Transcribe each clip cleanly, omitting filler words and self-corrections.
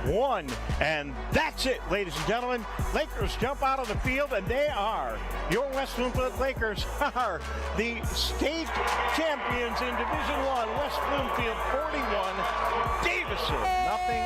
one. And that's it, ladies and gentlemen. Lakers jump out of the field, and they are. Your West Bloomfield Lakers are the state champions in Division I. West Bloomfield 41, Davison nothing.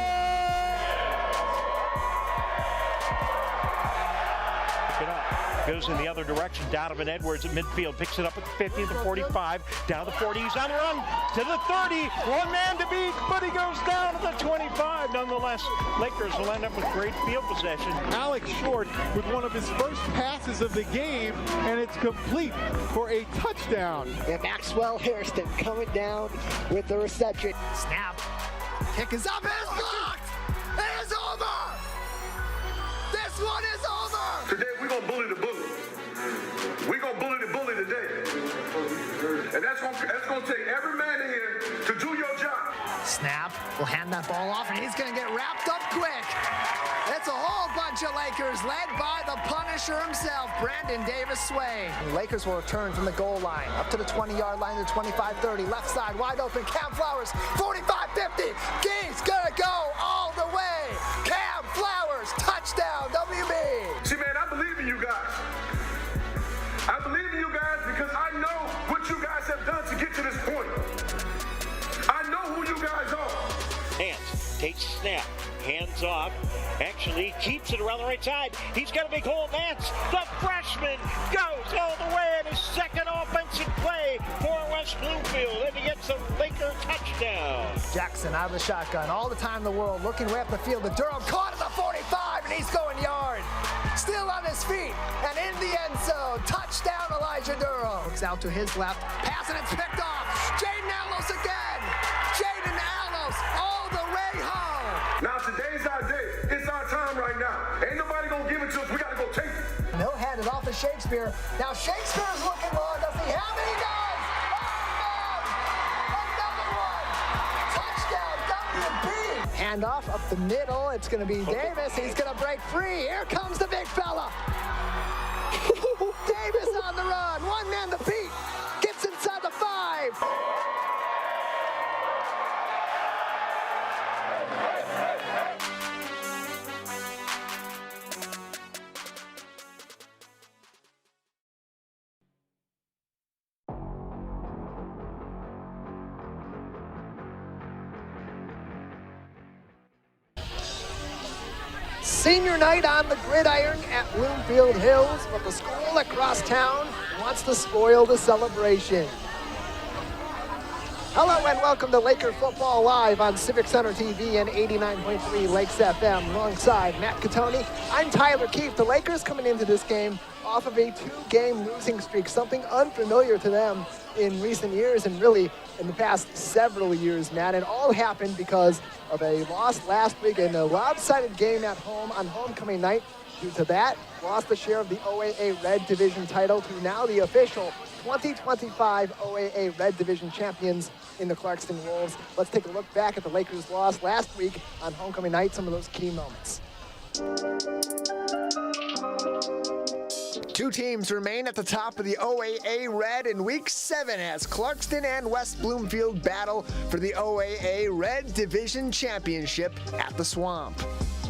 Pick it up. Goes in the other direction. Donovan Edwards at midfield. Picks it up at the 50, the 45. Down the 40. He's on the run to the 30. One man to beat, but he goes down to the 25. Nonetheless, Lakers will end up with great field possession. Alex Short with one of his first passes of the game, and it's complete for a touchdown. And Maxwell Hairston coming down with the reception. Snap. Kick is up. It is blocked. It is over. This one is over. Today we're going to bully the bully. We're going to bully the bully today. And that's going to take every man in here to do your job. Snap. We'll hand that ball off, and he's going to get wrapped up quick. It's a whole bunch of Lakers led by the Punisher himself, Brandon Davis-Sway. The Lakers will return from the goal line up to the 20-yard line to 25-30. Left side wide open. Cam Flowers, 45-50. He's going to go all the way. Cam Flowers, touchdown, WB. See, man, I believe in you guys. I believe in you guys because I know what you guys have done to get to this point. I know who you guys are. Hands, takes a snap, hands off. Actually, keeps it around the right side. He's got a big hole. Nance, the freshman, goes all the way in his second offensive play for West Bloomfield, and he gets a Laker touchdown. Jackson out of the shotgun, all the time in the world, looking way up the field. The Durham caught at the 45, and he's going yard. Still on his feet, and in the end zone. Touchdown, Elijah Durham. Looks out to his left, pass, and it's picked off. Jaden Allos again. Jaden Allos all the way home. Now, today's our day. It's our time right now. Ain't nobody going to give it to us. We got to go take it. He'll hand it off to Shakespeare. Now Shakespeare's looking long. Does he have it? He does! Oh, another one! Touchdown, WB! Handoff up the middle. It's going to be Davis. He's going to break free. Here comes the big fella. Davis on the run. One man to beat. Gets inside the 5. Senior night on the gridiron at Bloomfield Hills, but the school across town wants to spoil the celebration. Hello and welcome to Laker Football Live on Civic Center TV and 89.3 Lakes FM. Alongside Matt Catoni, I'm Tyler Keefe. The Lakers coming into this game off of a 2-game losing streak, something unfamiliar to them in recent years and really in the past several years, Matt. It all happened because of a loss last week in a lopsided game at home on homecoming night. Due to that, lost the share of the OAA Red Division title to now the official 2025 OAA Red Division champions in the Clarkston Wolves. Let's take a look back at the Lakers' loss last week on homecoming night, some of those key moments. Two teams remain at the top of the OAA Red in Week 7 as Clarkston and West Bloomfield battle for the OAA Red Division Championship at the Swamp.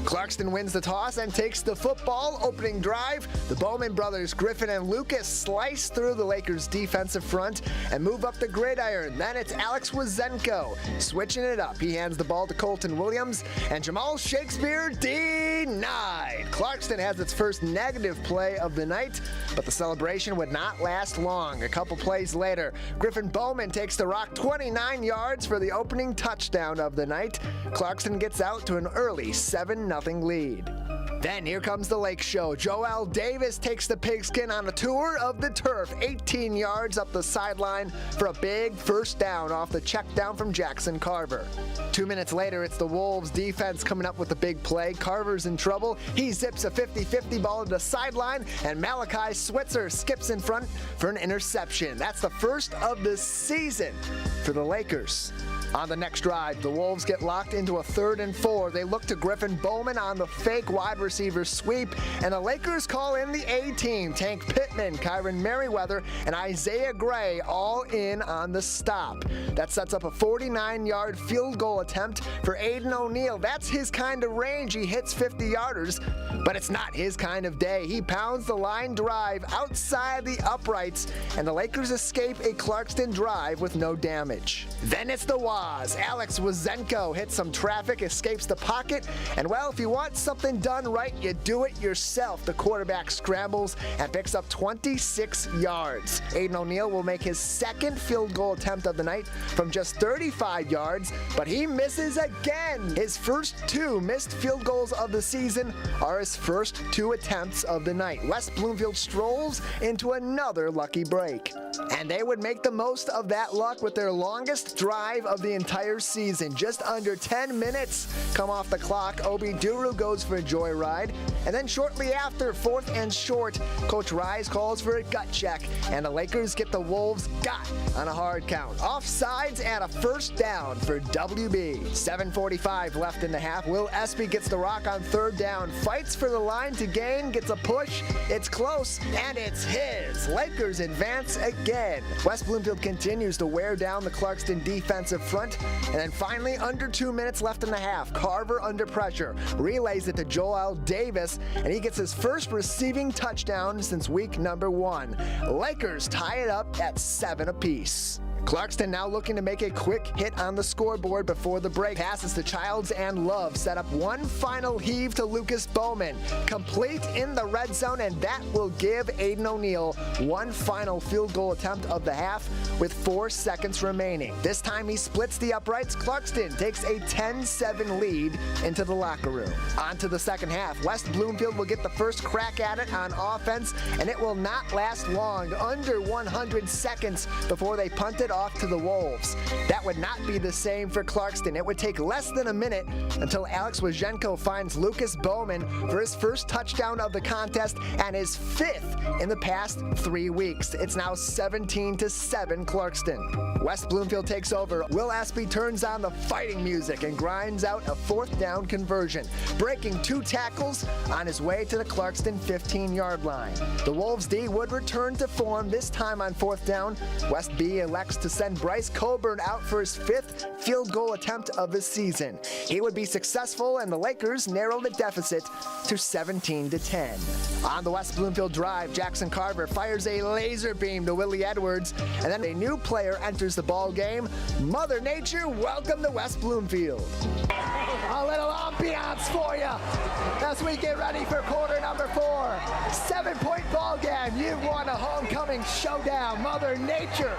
Clarkston wins the toss and takes the football. Opening drive, the Bowman brothers, Griffin and Lucas, slice through the Lakers' defensive front and move up the gridiron. Then it's Alex Wazenko switching it up. He hands the ball to Colton Williams, and Jamal Shakespeare denied. Clarkston has its first negative play of the night, but the celebration would not last long. A couple plays later, Griffin Bowman takes the rock 29 yards for the opening touchdown of the night. Clarkston gets out to an early 7-0 lead. Then here comes the Lake Show. Joel Davis takes the pigskin on a tour of the turf, 18 yards up the sideline for a big first down off the check down from Jackson Carver. 2 minutes later, it's the Wolves defense coming up with the big play. Carver's in trouble. He zips a 50-50 ball to the sideline, and Malachi Switzer skips in front for an interception. That's the first of the season for the Lakers. On the next drive, the Wolves get locked into a 3rd and 4. They look to Griffin Bowman on the fake wide receiver sweep, and the Lakers call in the A-team. Tank Pittman, Kyron Merriweather, and Isaiah Gray all in on the stop. That sets up a 49-yard field goal attempt for Aiden O'Neal. That's his kind of range. He hits 50-yarders, but it's not his kind of day. He pounds the line drive outside the uprights, and the Lakers escape a Clarkston drive with no damage. Then it's the Waz. Alex Wazenko hits some traffic, escapes the pocket, and well, if you want something done right, you do it yourself. The quarterback scrambles and picks up 26 yards. Aiden O'Neal will make his 2nd field goal attempt of the night from just 35 yards, but he misses again. His first 2 missed field goals of the season are his first 2 attempts of the night. West Bloomfield strolls into another lucky break. And they would make the most of that luck with their longest drive of the entire season. Just under 10 minutes come off the clock. Obi Duru goes for a joyride. And then shortly after, 4th and short, Coach Rise calls for a gut check. And the Lakers get the Wolves got on a hard count. Offsides and a 1st down for WB. 7:45 left in the half. Will Espy gets the rock on 3rd down. Fights for the line to gain. Gets a push. It's close. And it's his. Lakers advance again. West Bloomfield continues to wear down the Clarkston defensive front. And then finally, under 2 minutes left in the half, Carver under pressure relays it to Joel Davis, and he gets his first receiving touchdown since week number 1. Lakers tie it up at 7 apiece. Clarkston now looking to make a quick hit on the scoreboard before the break. Passes to Childs and Love. Set up one final heave to Lucas Bowman. Complete in the red zone, and that will give Aiden O'Neal one final field goal attempt of the half with 4 seconds remaining. This time he splits the uprights. Clarkston takes a 10-7 lead into the locker room. On to the second half. West Bloomfield will get the first crack at it on offense, and it will not last long. Under 100 seconds before they punt it off to the Wolves. That would not be the same for Clarkston. It would take less than a minute until Alex Wazenko finds Lucas Bowman for his first touchdown of the contest and his 5th in the past 3 weeks. It's now 17-7 Clarkston. West Bloomfield takes over. Will Espy turns on the fighting music and grinds out a 4th down conversion, breaking 2 tackles on his way to the Clarkston 15-yard line. The Wolves D would return to form, this time on 4th down. West B elects to send Bryce Coburn out for his 5th field goal attempt of the season. He would be successful, and the Lakers narrow the deficit to 17-10. On the West Bloomfield drive, Jackson Carver fires a laser beam to Willie Edwards, and then a new player enters the ball game. Mother Nature, welcome to West Bloomfield. A little ambiance for you as we get ready for quarter number 4. 7-point ball game. You've won a homecoming showdown. Mother Nature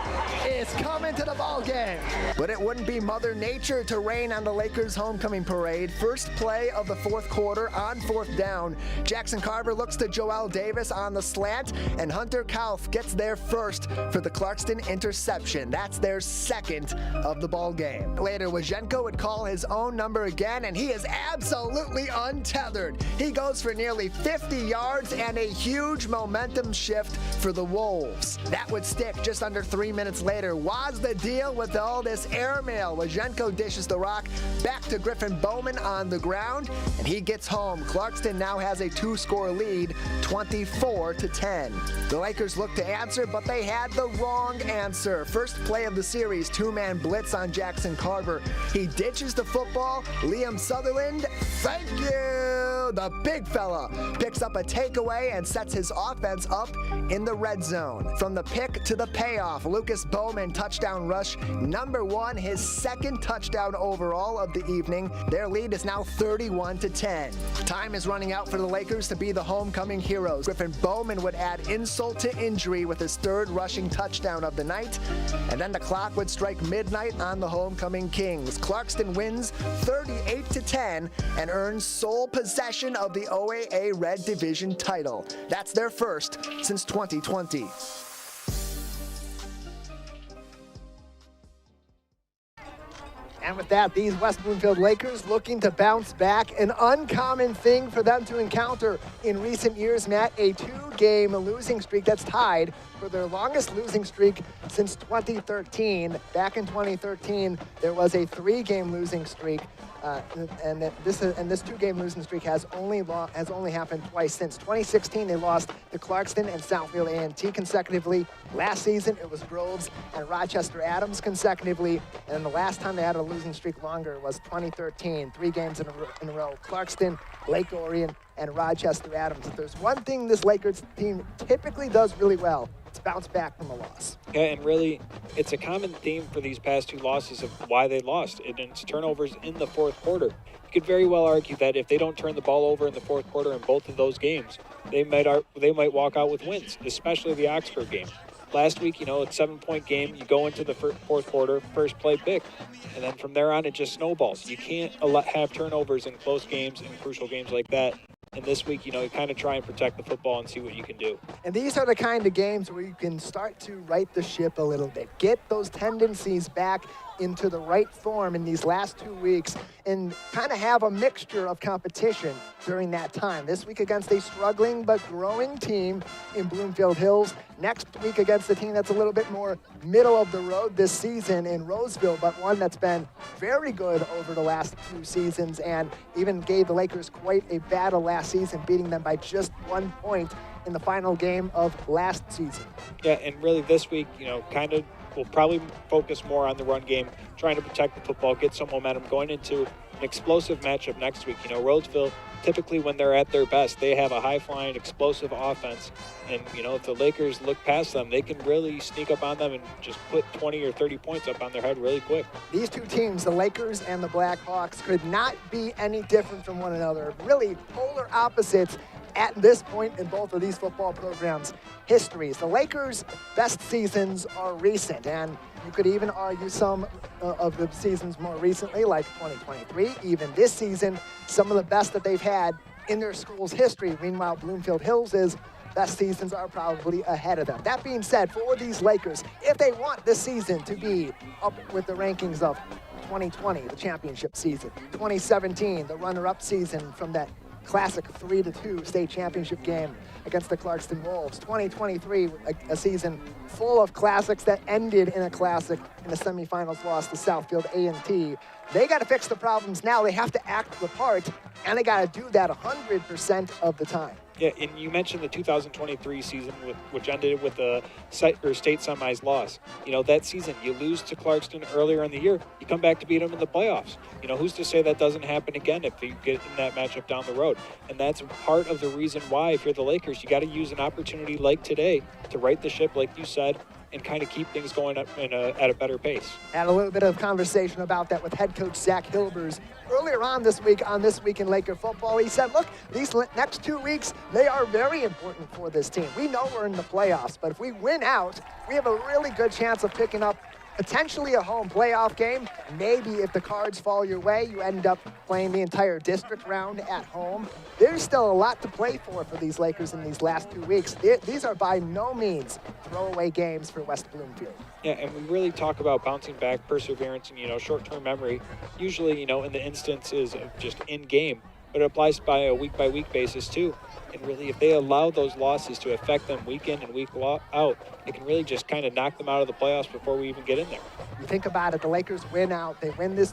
is coming to the ball game. But it wouldn't be Mother Nature to rain on the Lakers homecoming parade. First play of the 4th quarter on 4th down. Jackson Carver looks to Joel Davis on the slant, and Hunter Kauf gets there first for the Clarkston interception. That's their 2nd of the ball game. Later, Wazenko would call his own number again, and he is absolutely untethered. He goes for nearly 50 yards and a huge momentum shift for the Wolves. That would stick just under 3 minutes later. What's the deal with all this airmail? Wazenko dishes the rock back to Griffin Bowman on the ground, and he gets home. Clarkston now has a 2-score lead, 24-10. The Lakers look to answer, but they had the wrong answer. First play of the series, 2-man blitz on Jackson Carver. He ditches the football. Liam Sutherland, thank you! The big fella picks up a takeaway and sets his offense up in the red zone. From the pick to the payoff, Lucas Bowman touchdown rush number 1, his 2nd touchdown overall of the evening. Their lead is now 31-10. Time is running out for the Lakers to be the homecoming heroes. Griffin Bowman would add insult to injury with his 3rd rushing touchdown of the night, and then the clock would strike midnight on the homecoming Kings. Clarkston wins 38-10 and earns sole possession of the OAA Red Division title. That's their first since 2020. And with that, these West Bloomfield Lakers looking to bounce back. An uncommon thing for them to encounter in recent years, Matt, a 2-game losing streak that's tied for their longest losing streak since 2013. Back in 2013, there was a 3-game losing streak. And this 2-game losing streak has only happened twice since 2016. They lost to Clarkston and Southfield A&T consecutively. Last season it was Groves and Rochester Adams consecutively, and the last time they had a losing streak longer was 2013. 3 games in a row: Clarkston, Lake Orion, and Rochester Adams. If there's one thing this Lakers team typically does really well, it's bounce back from a loss. Yeah, and really, it's a common theme for these past 2 losses of why they lost, and it's turnovers in the fourth quarter. You could very well argue that if they don't turn the ball over in the fourth quarter in both of those games, they might walk out with wins, especially the Oxford game. Last week, it's a 7-point game. You go into the fourth quarter, first play big, and then from there on, it just snowballs. You can't have turnovers in close games and crucial games like that. And this week, you kind of try and protect the football and see what you can do. And these are the kind of games where you can start to right the ship a little bit. Get those tendencies back into the right form in these last 2 weeks and kind of have a mixture of competition during that time. This week against a struggling but growing team in Bloomfield Hills. Next week against a team that's a little bit more middle of the road this season in Roseville, but one that's been very good over the last few seasons and even gave the Lakers quite a battle last season, beating them by just 1 point in the final game of last season. Yeah, and really this week, we'll probably focus more on the run game, trying to protect the football, get some momentum going into an explosive matchup next week. Roseville, typically when they're at their best, they have a high-flying, explosive offense. And, if the Lakers look past them, they can really sneak up on them and just put 20 or 30 points up on their head really quick. These 2 teams, the Lakers and the Blackhawks, could not be any different from one another. Really polar opposites at this point in both of these football programs' histories. The Lakers' best seasons are recent, and you could even argue some of the seasons more recently, like 2023, even this season, some of the best that they've had in their school's history. Meanwhile, Bloomfield Hills' best seasons are probably ahead of them. That being said, for these Lakers, if they want this season to be up with the rankings of 2020, the championship season, 2017, the runner-up season from that classic 3-2 state championship game against the Clarkston Wolves. 2023, a season full of classics that ended in a classic in the semifinals loss to Southfield A&T. They got to fix the problems now. They have to act the part, and they got to do that 100% of the time. Yeah, and you mentioned the 2023 season, which ended with a state semis loss. That season, you lose to Clarkston earlier in the year. You come back to beat them in the playoffs. Who's to say that doesn't happen again if you get in that matchup down the road? And that's part of the reason why, if you're the Lakers, you got to use an opportunity like today to right the ship, like you said, and kind of keep things going up at a better pace. Had a little bit of conversation about that with head coach Zach Hilbers earlier on this week in Laker football. He said, look, these next 2 weeks, they are very important for this team. We know we're in the playoffs, but if we win out, we have a really good chance of picking up potentially a home playoff game. Maybe if the cards fall your way, you end up playing the entire district round at home. There's still a lot to play for these Lakers in these last 2 weeks. These are by no means throwaway games for West Bloomfield. Yeah, and we really talk about bouncing back, perseverance, and, short-term memory. Usually, in the instances of just in-game, but it applies by a week-by-week basis, too. And really, if they allow those losses to affect them week in and week out, it can really just kind of knock them out of the playoffs before we even get in there. You think about it, the Lakers win out. They win this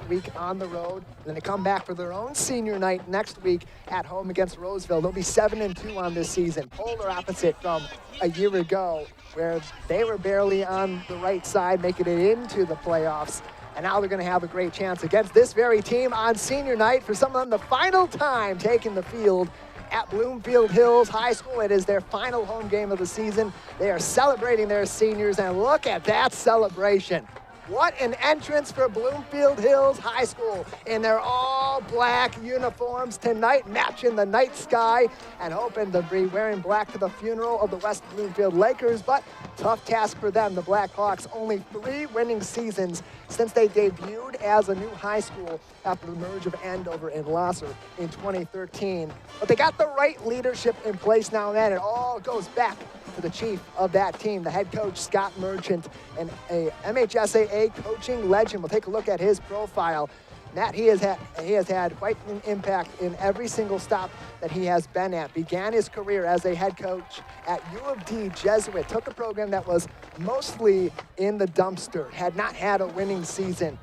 week on the road. Then they come back for their own senior night next week at home against Roseville. They'll be 7-2 on this season. Polar opposite from a year ago, where they were barely on the right side, making it into the playoffs. And now they're going to have a great chance against this very team on senior night for some of them the final time taking the field at Bloomfield Hills High School. It is their final home game of the season. They are celebrating their seniors, and look at that celebration. What an entrance for Bloomfield Hills High School in their all-black uniforms tonight, matching the night sky and hoping to be wearing black to the funeral of the West Bloomfield Lakers. But tough task for them. The Blackhawks, only 3 winning seasons since they debuted as a new high school after the merge of Andover and Losser in 2013. But they got the right leadership in place now, and it all goes back to the chief of that team, the head coach, Scott Merchant, and a MHSAA coaching legend. We'll take a look at his profile. Matt, he has had quite an impact in every single stop that he has been at. Began his career as a head coach at U of D Jesuit, took a program that was mostly in the dumpster, had not had a winning season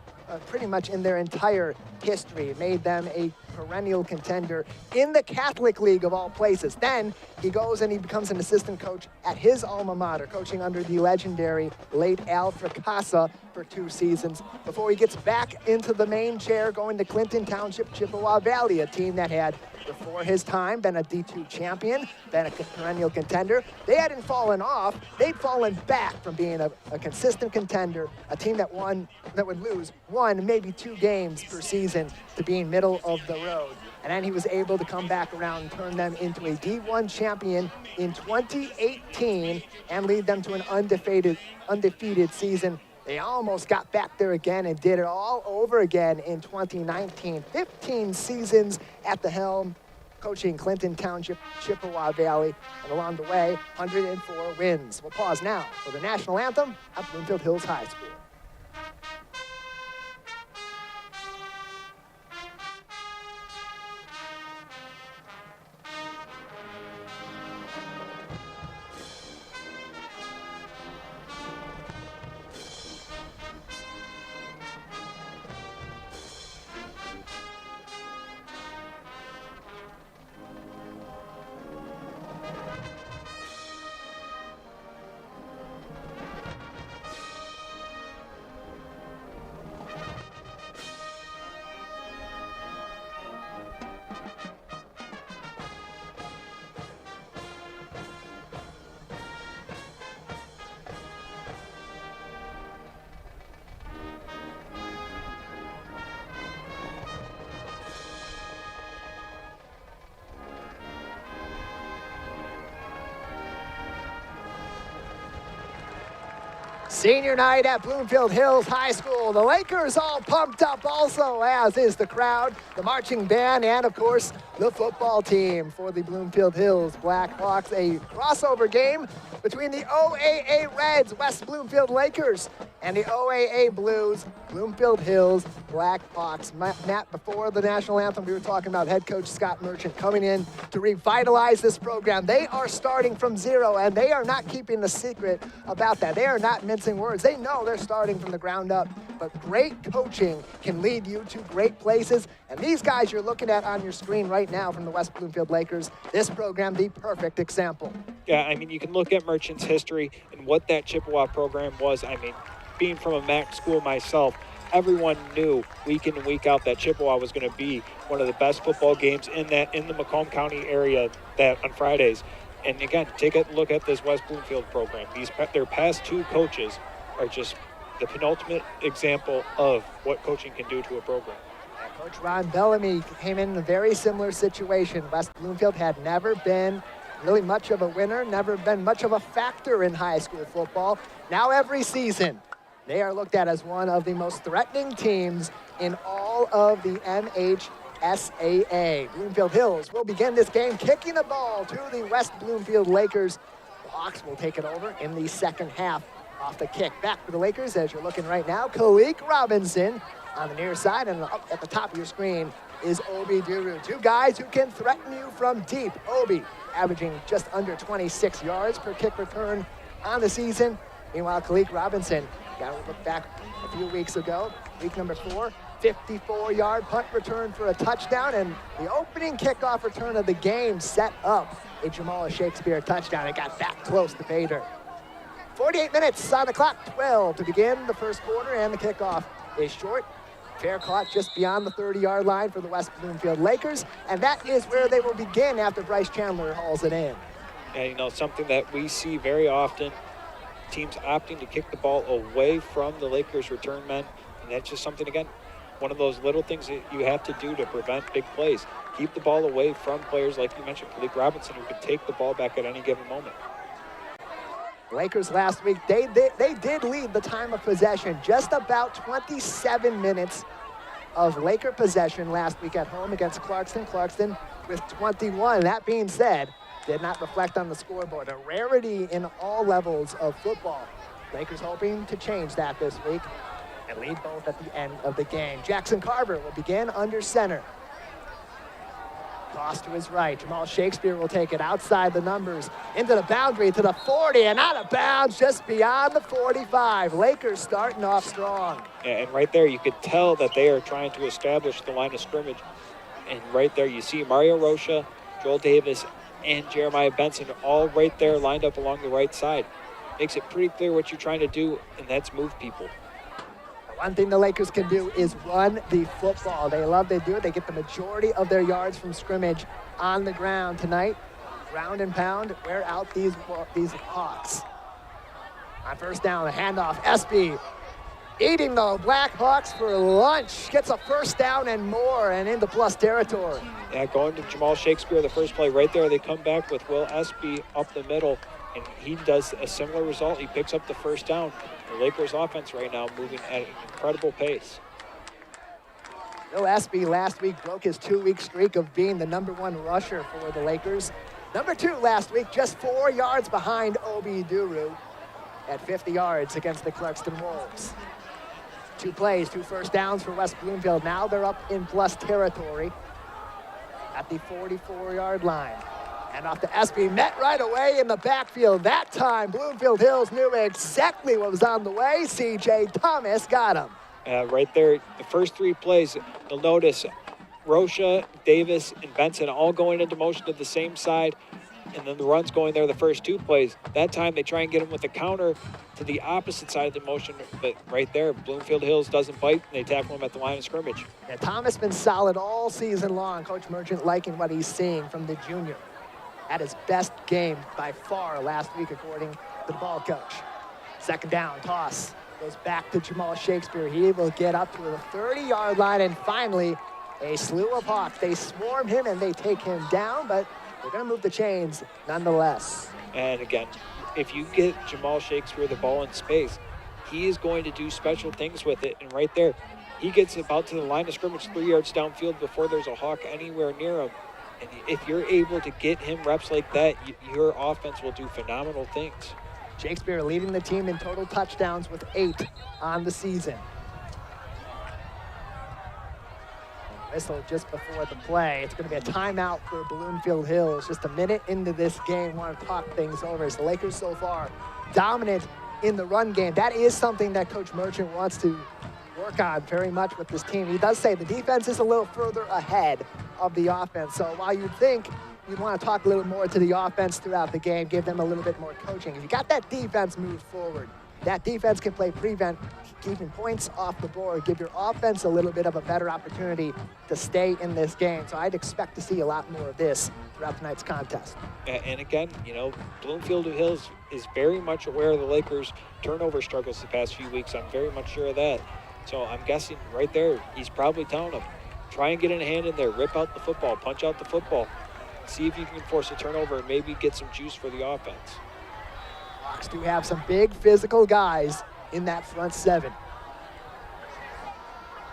pretty much in their entire history. It made them a perennial contender in the Catholic League of all places. Then he goes and he becomes an assistant coach at his alma mater, coaching under the legendary late Al Fracassa for 2 seasons before he gets back into the main chair, going to Clinton Township, Chippewa Valley, a team that had, before his time, been a D2 champion, been a perennial contender. They hadn't fallen off. They'd fallen back from being a consistent contender, a team that would lose 1, maybe 2 games per season, to being middle of the road. And then he was able to come back around and turn them into a D1 champion in 2018 and lead them to an undefeated season. They almost got back there again and did it all over again in 2019. 15 seasons at the helm, coaching Clinton Township, Chippewa Valley, and along the way, 104 wins. We'll pause now for the national anthem at Bloomfield Hills High School. Senior night at Bloomfield Hills High School. The Lakers all pumped up also, as is the crowd, the marching band, and of course, the football team for the Bloomfield Hills Blackhawks. A crossover game between the OAA Reds, West Bloomfield Lakers, and the OAA Blues, Bloomfield Hills Blackhawks. Matt, before the national anthem, we were talking about head coach Scott Merchant coming in to revitalize this program. They are starting from zero, and they are not keeping the secret about that. They are not mincing words. They know they're starting from the ground up, but great coaching can lead you to great places. And these guys you're looking at on your screen right now from the West Bloomfield Lakers, this program, the perfect example. Yeah, I mean, you can look at Merchant's history and what that Chippewa program was. I mean, being from a MAC school myself, everyone knew week in and week out that Chippewa was going to be one of the best football games in the Macomb County area that on Fridays. And again, take a look at this West Bloomfield program. Their past 2 coaches are just the penultimate example of what coaching can do to a program. Coach Ron Bellamy came in a very similar situation. West Bloomfield had never been really much of a winner, never been much of a factor in high school football. Now every season, they are looked at as one of the most threatening teams in all of the MHSAA. Bloomfield Hills will begin this game kicking the ball to the West Bloomfield Lakers. The Hawks will take it over in the second half. Off the kick, back to the Lakers as you're looking right now. Kalik Robinson on the near side, and up at the top of your screen is Obi Duru. 2 guys who can threaten you from deep. Obi averaging just under 26 yards per kick return on the season. Meanwhile, Kalik Robinson, got to look back a few weeks ago, week number 4, 54-yard punt return for a touchdown, and the opening kickoff return of the game set up a Jamal Shakespeare touchdown. It got back close to pay dirt. 48 minutes on the clock, 12 to begin the first quarter, and the kickoff is short. Fair caught just beyond the 30-yard line for the West Bloomfield Lakers, and that is where they will begin after Bryce Chandler hauls it in. And, you know, something that we see very often, teams opting to kick the ball away from the Lakers return men, and that's just something, again, one of those little things that you have to do to prevent big plays. Keep the ball away from players like you mentioned, Kalik Robinson, who can take the ball back at any given moment. Lakers last week, they did lead the time of possession. Just about 27 minutes of Laker possession last week at home against Clarkston. Clarkston with 21. That being said, did not reflect on the scoreboard. A rarity in all levels of football. Lakers hoping to change that this week and lead both at the end of the game. Jackson Carver will begin under center. Toss to his right. Jamal Shakespeare will take it outside the numbers, into the boundary, to the 40, and out of bounds just beyond the 45. Lakers starting off strong. Yeah, and right there you could tell that they are trying to establish the line of scrimmage. And right there you see Mario Rocha, Joel Davis, and Jeremiah Benson all right there lined up along the right side. Makes it pretty clear what you're trying to do, and that's move people. One thing the Lakers can do is run the football. They love to do it. They get the majority of their yards from scrimmage on the ground tonight. Ground and pound, wear out these Hawks. On first down, the handoff, Espy eating the Black Hawks for lunch. Gets a first down and more and into plus territory. Yeah, going to Jamal Shakespeare, the first play right there. They come back with Will Espy up the middle, and he does a similar result. He picks up the first down. The Lakers offense right now moving at an incredible pace. Will Espy last week broke his 2-week streak of being the #1 rusher for the Lakers. #2 last week, just 4 yards behind Obi Duru at 50 yards against the Clarkston Wolves. 2 plays, 2 first downs for West Bloomfield. Now they're up in plus territory at the 44-yard line. And off to Espy, met right away in the backfield. That time, Bloomfield Hills knew exactly what was on the way. C.J. Thomas got him. Right there, the first 3 plays, you'll notice Rocha, Davis, and Benson all going into motion to the same side, and then the run's going there the first 2 plays. That time, they try and get him with a counter to the opposite side of the motion, but right there, Bloomfield Hills doesn't bite, and they tackle him at the line of scrimmage. Yeah, Thomas been solid all season long. Coach Merchant liking what he's seeing from the junior. At his best game by far last week, according to the ball coach. Second down, toss. Goes back to Jamal Shakespeare. He will get up to the 30-yard line, and finally, a slew of Hawks. They swarm him, and they take him down, but they're going to move the chains nonetheless. And again, if you get Jamal Shakespeare the ball in space, he is going to do special things with it. And right there, he gets about to the line of scrimmage 3 yards downfield before there's a Hawk anywhere near him. And if you're able to get him reps like that, your offense will do phenomenal things. Shakespeare leading the team in total touchdowns with 8 on the season. Whistle just before the play. It's going to be a timeout for Bloomfield Hills. Just a minute into this game. Want to talk things over as the Lakers so far dominant in the run game. That is something that Coach Merchant wants to work on very much with this team. He does say the defense is a little further ahead of the offense. So while you'd think you'd want to talk a little more to the offense throughout the game, give them a little bit more coaching. If you got that defense moved forward, that defense can play prevent, keeping points off the board, give your offense a little bit of a better opportunity to stay in this game. So I'd expect to see a lot more of this throughout tonight's contest. And again, Bloomfield Hills is very much aware of the Lakers' turnover struggles the past few weeks. I'm very much sure of that. So I'm guessing right there, he's probably telling them, try and get a hand in there, rip out the football, punch out the football, see if you can force a turnover and maybe get some juice for the offense. Hawks do have some big physical guys in that front 7.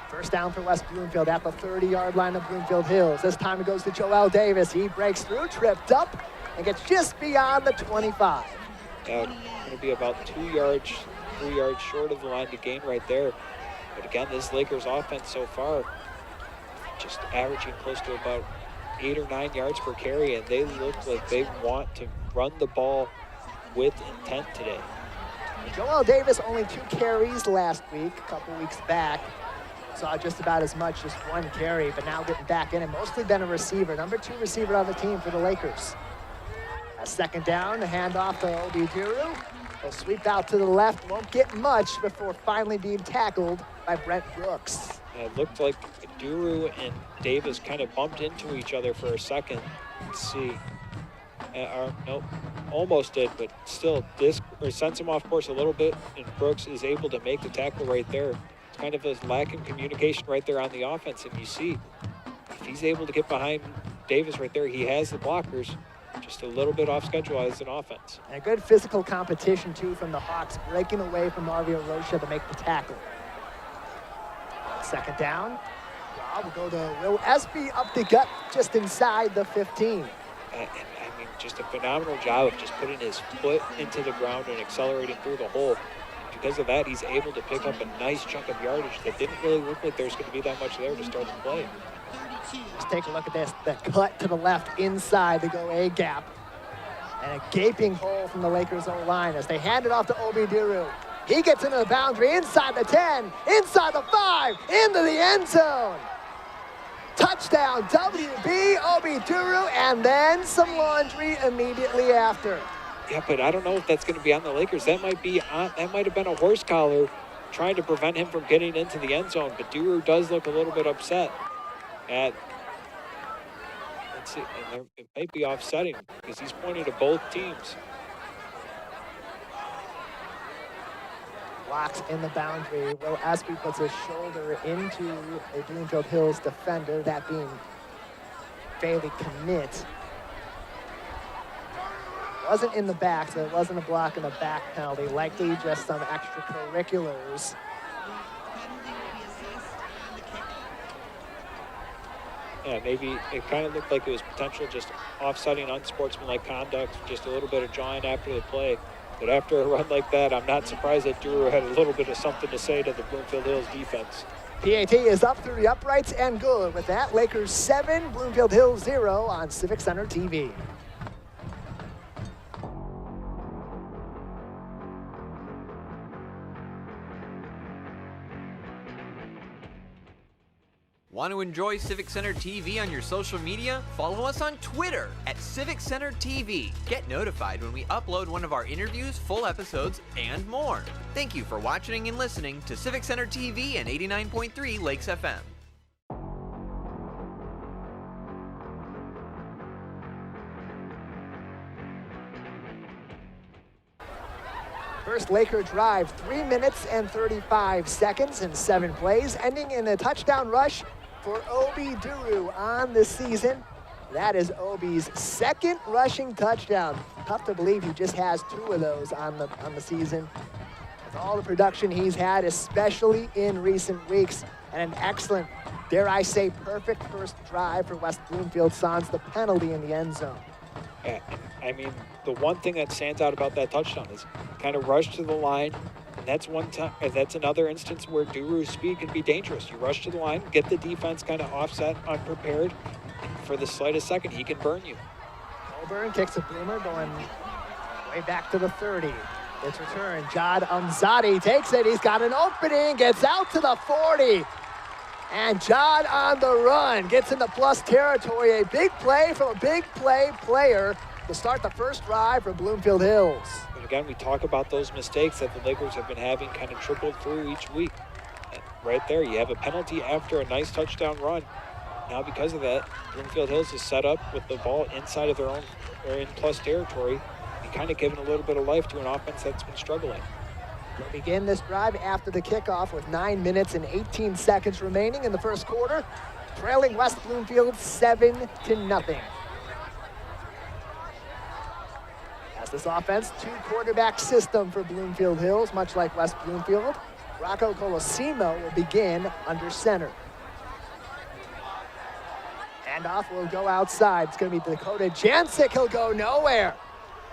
First down for West Bloomfield at the 30-yard line of Bloomfield Hills. This time it goes to Joel Davis. He breaks through, tripped up, and gets just beyond the 25. Going to be about 2 yards, 3 yards short of the line to gain right there. But again, this Lakers offense so far just averaging close to about 8 or 9 yards per carry, and they look like they want to run the ball with intent today. Joel Davis only 2 carries last week, a couple weeks back. Saw just about as much as 1 carry, but now getting back in and mostly been a receiver. #2 receiver on the team for the Lakers. A second down, the handoff to Obi Duru. He'll sweep out to the left, won't get much before finally being tackled by Brent Brooks. It looked like Duru and Davis kind of bumped into each other for a second. Let's see. Nope, almost did, but still sends him off course a little bit, and Brooks is able to make the tackle right there. It's kind of a lack in communication right there on the offense, and you see if he's able to get behind Davis right there, he has the blockers. Just a little bit off schedule as an offense. And a good physical competition, too, from the Hawks, breaking away from Mario Rocha to make the tackle. Second down. We'll go to Will Espy up the gut just inside the 15. just a phenomenal job of just putting his foot into the ground and accelerating through the hole. Because of that, he's able to pick up a nice chunk of yardage that didn't really look like there's going to be that much there to start the play. Let's take a look at this. The cut to the left inside the go-A gap. And a gaping hole from the Lakers O-line as they hand it off to Obi Duru. He gets into the boundary, inside the 10, inside the 5, into the end zone. Touchdown, WB, Obi Duru, and then some laundry immediately after. Yeah, but I don't know if that's going to be on the Lakers. That might have been a horse collar trying to prevent him from getting into the end zone. But Duru does look a little bit upset. Let's see, and it might be offsetting because he's pointing to both teams. Blocks in the boundary. Will Espy puts his shoulder into a Bloomfield Hills defender, that being Bailey Knitt. Wasn't in the back, so it wasn't a block in the back penalty. Likely just some extracurriculars. Yeah, maybe it kind of looked like it was potential just offsetting unsportsmanlike conduct, just a little bit of jawing after the play. But after a run like that, I'm not surprised that Duru had a little bit of something to say to the Bloomfield Hills defense. PAT is up through the uprights and good. With that, Lakers 7, Bloomfield Hills 0 on Civic Center TV. Want to enjoy Civic Center TV on your social media? Follow us on Twitter at Civic Center TV. Get notified when we upload one of our interviews, full episodes, and more. Thank you for watching and listening to Civic Center TV and 89.3 Lakes FM. First Laker drive, 3 minutes and 35 seconds and 7 plays, ending in a touchdown rush for Obi Duru on the season. That is Obi's second rushing touchdown. Tough to believe he just has 2 of those on the season. With all the production he's had, especially in recent weeks, and an excellent, dare I say, perfect first drive for West Bloomfield sans the penalty in the end zone. Yeah, I mean, the one thing that stands out about that touchdown is kind of rush to the line. And that's one time. That's another instance where Duru's speed can be dangerous. You rush to the line, get the defense kind of offset, unprepared. For the slightest second, he can burn you. Coburn kicks a boomer going way back to the 30. It's returned. Jad Amzadi takes it. He's got an opening, gets out to the 40. And Jad on the run gets into plus territory. A big play from a big play player to start the first drive for Bloomfield Hills. And again, we talk about those mistakes that the Lakers have been having kind of trickled through each week. And right there, you have a penalty after a nice touchdown run. Now because of that, Bloomfield Hills is set up with the ball inside of their own, or in plus territory, and kind of giving a little bit of life to an offense that's been struggling. We'll begin this drive after the kickoff with 9 minutes and 18 seconds remaining in the first quarter, trailing West Bloomfield 7-0. As this offense, 2-quarterback system for Bloomfield Hills, much like West Bloomfield. Rocco Colosimo will begin under center. Handoff will go outside. It's going to be Dakota Jancic. He'll go nowhere.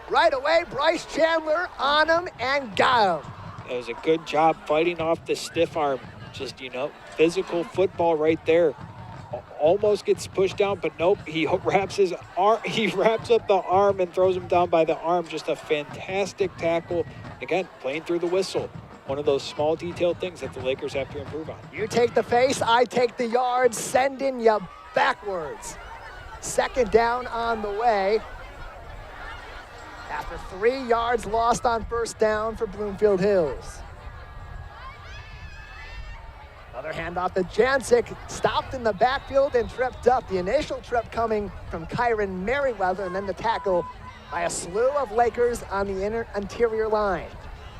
Right away, Bryce Chandler on him and got him. That was a good job fighting off the stiff arm. Just, physical football right there. Almost gets pushed down, but nope. He wraps his arm. He wraps up the arm and throws him down by the arm. Just a fantastic tackle. Again, playing through the whistle. One of those small detailed things that the Lakers have to improve on. You take the face, I take the yards, sending you backwards. Second down on the way. After 3 yards lost on first down for Bloomfield Hills. Another handoff to Jancic, stopped in the backfield and tripped up. The initial trip coming from Kyron Merriweather, and then the tackle by a slew of Lakers on the interior line.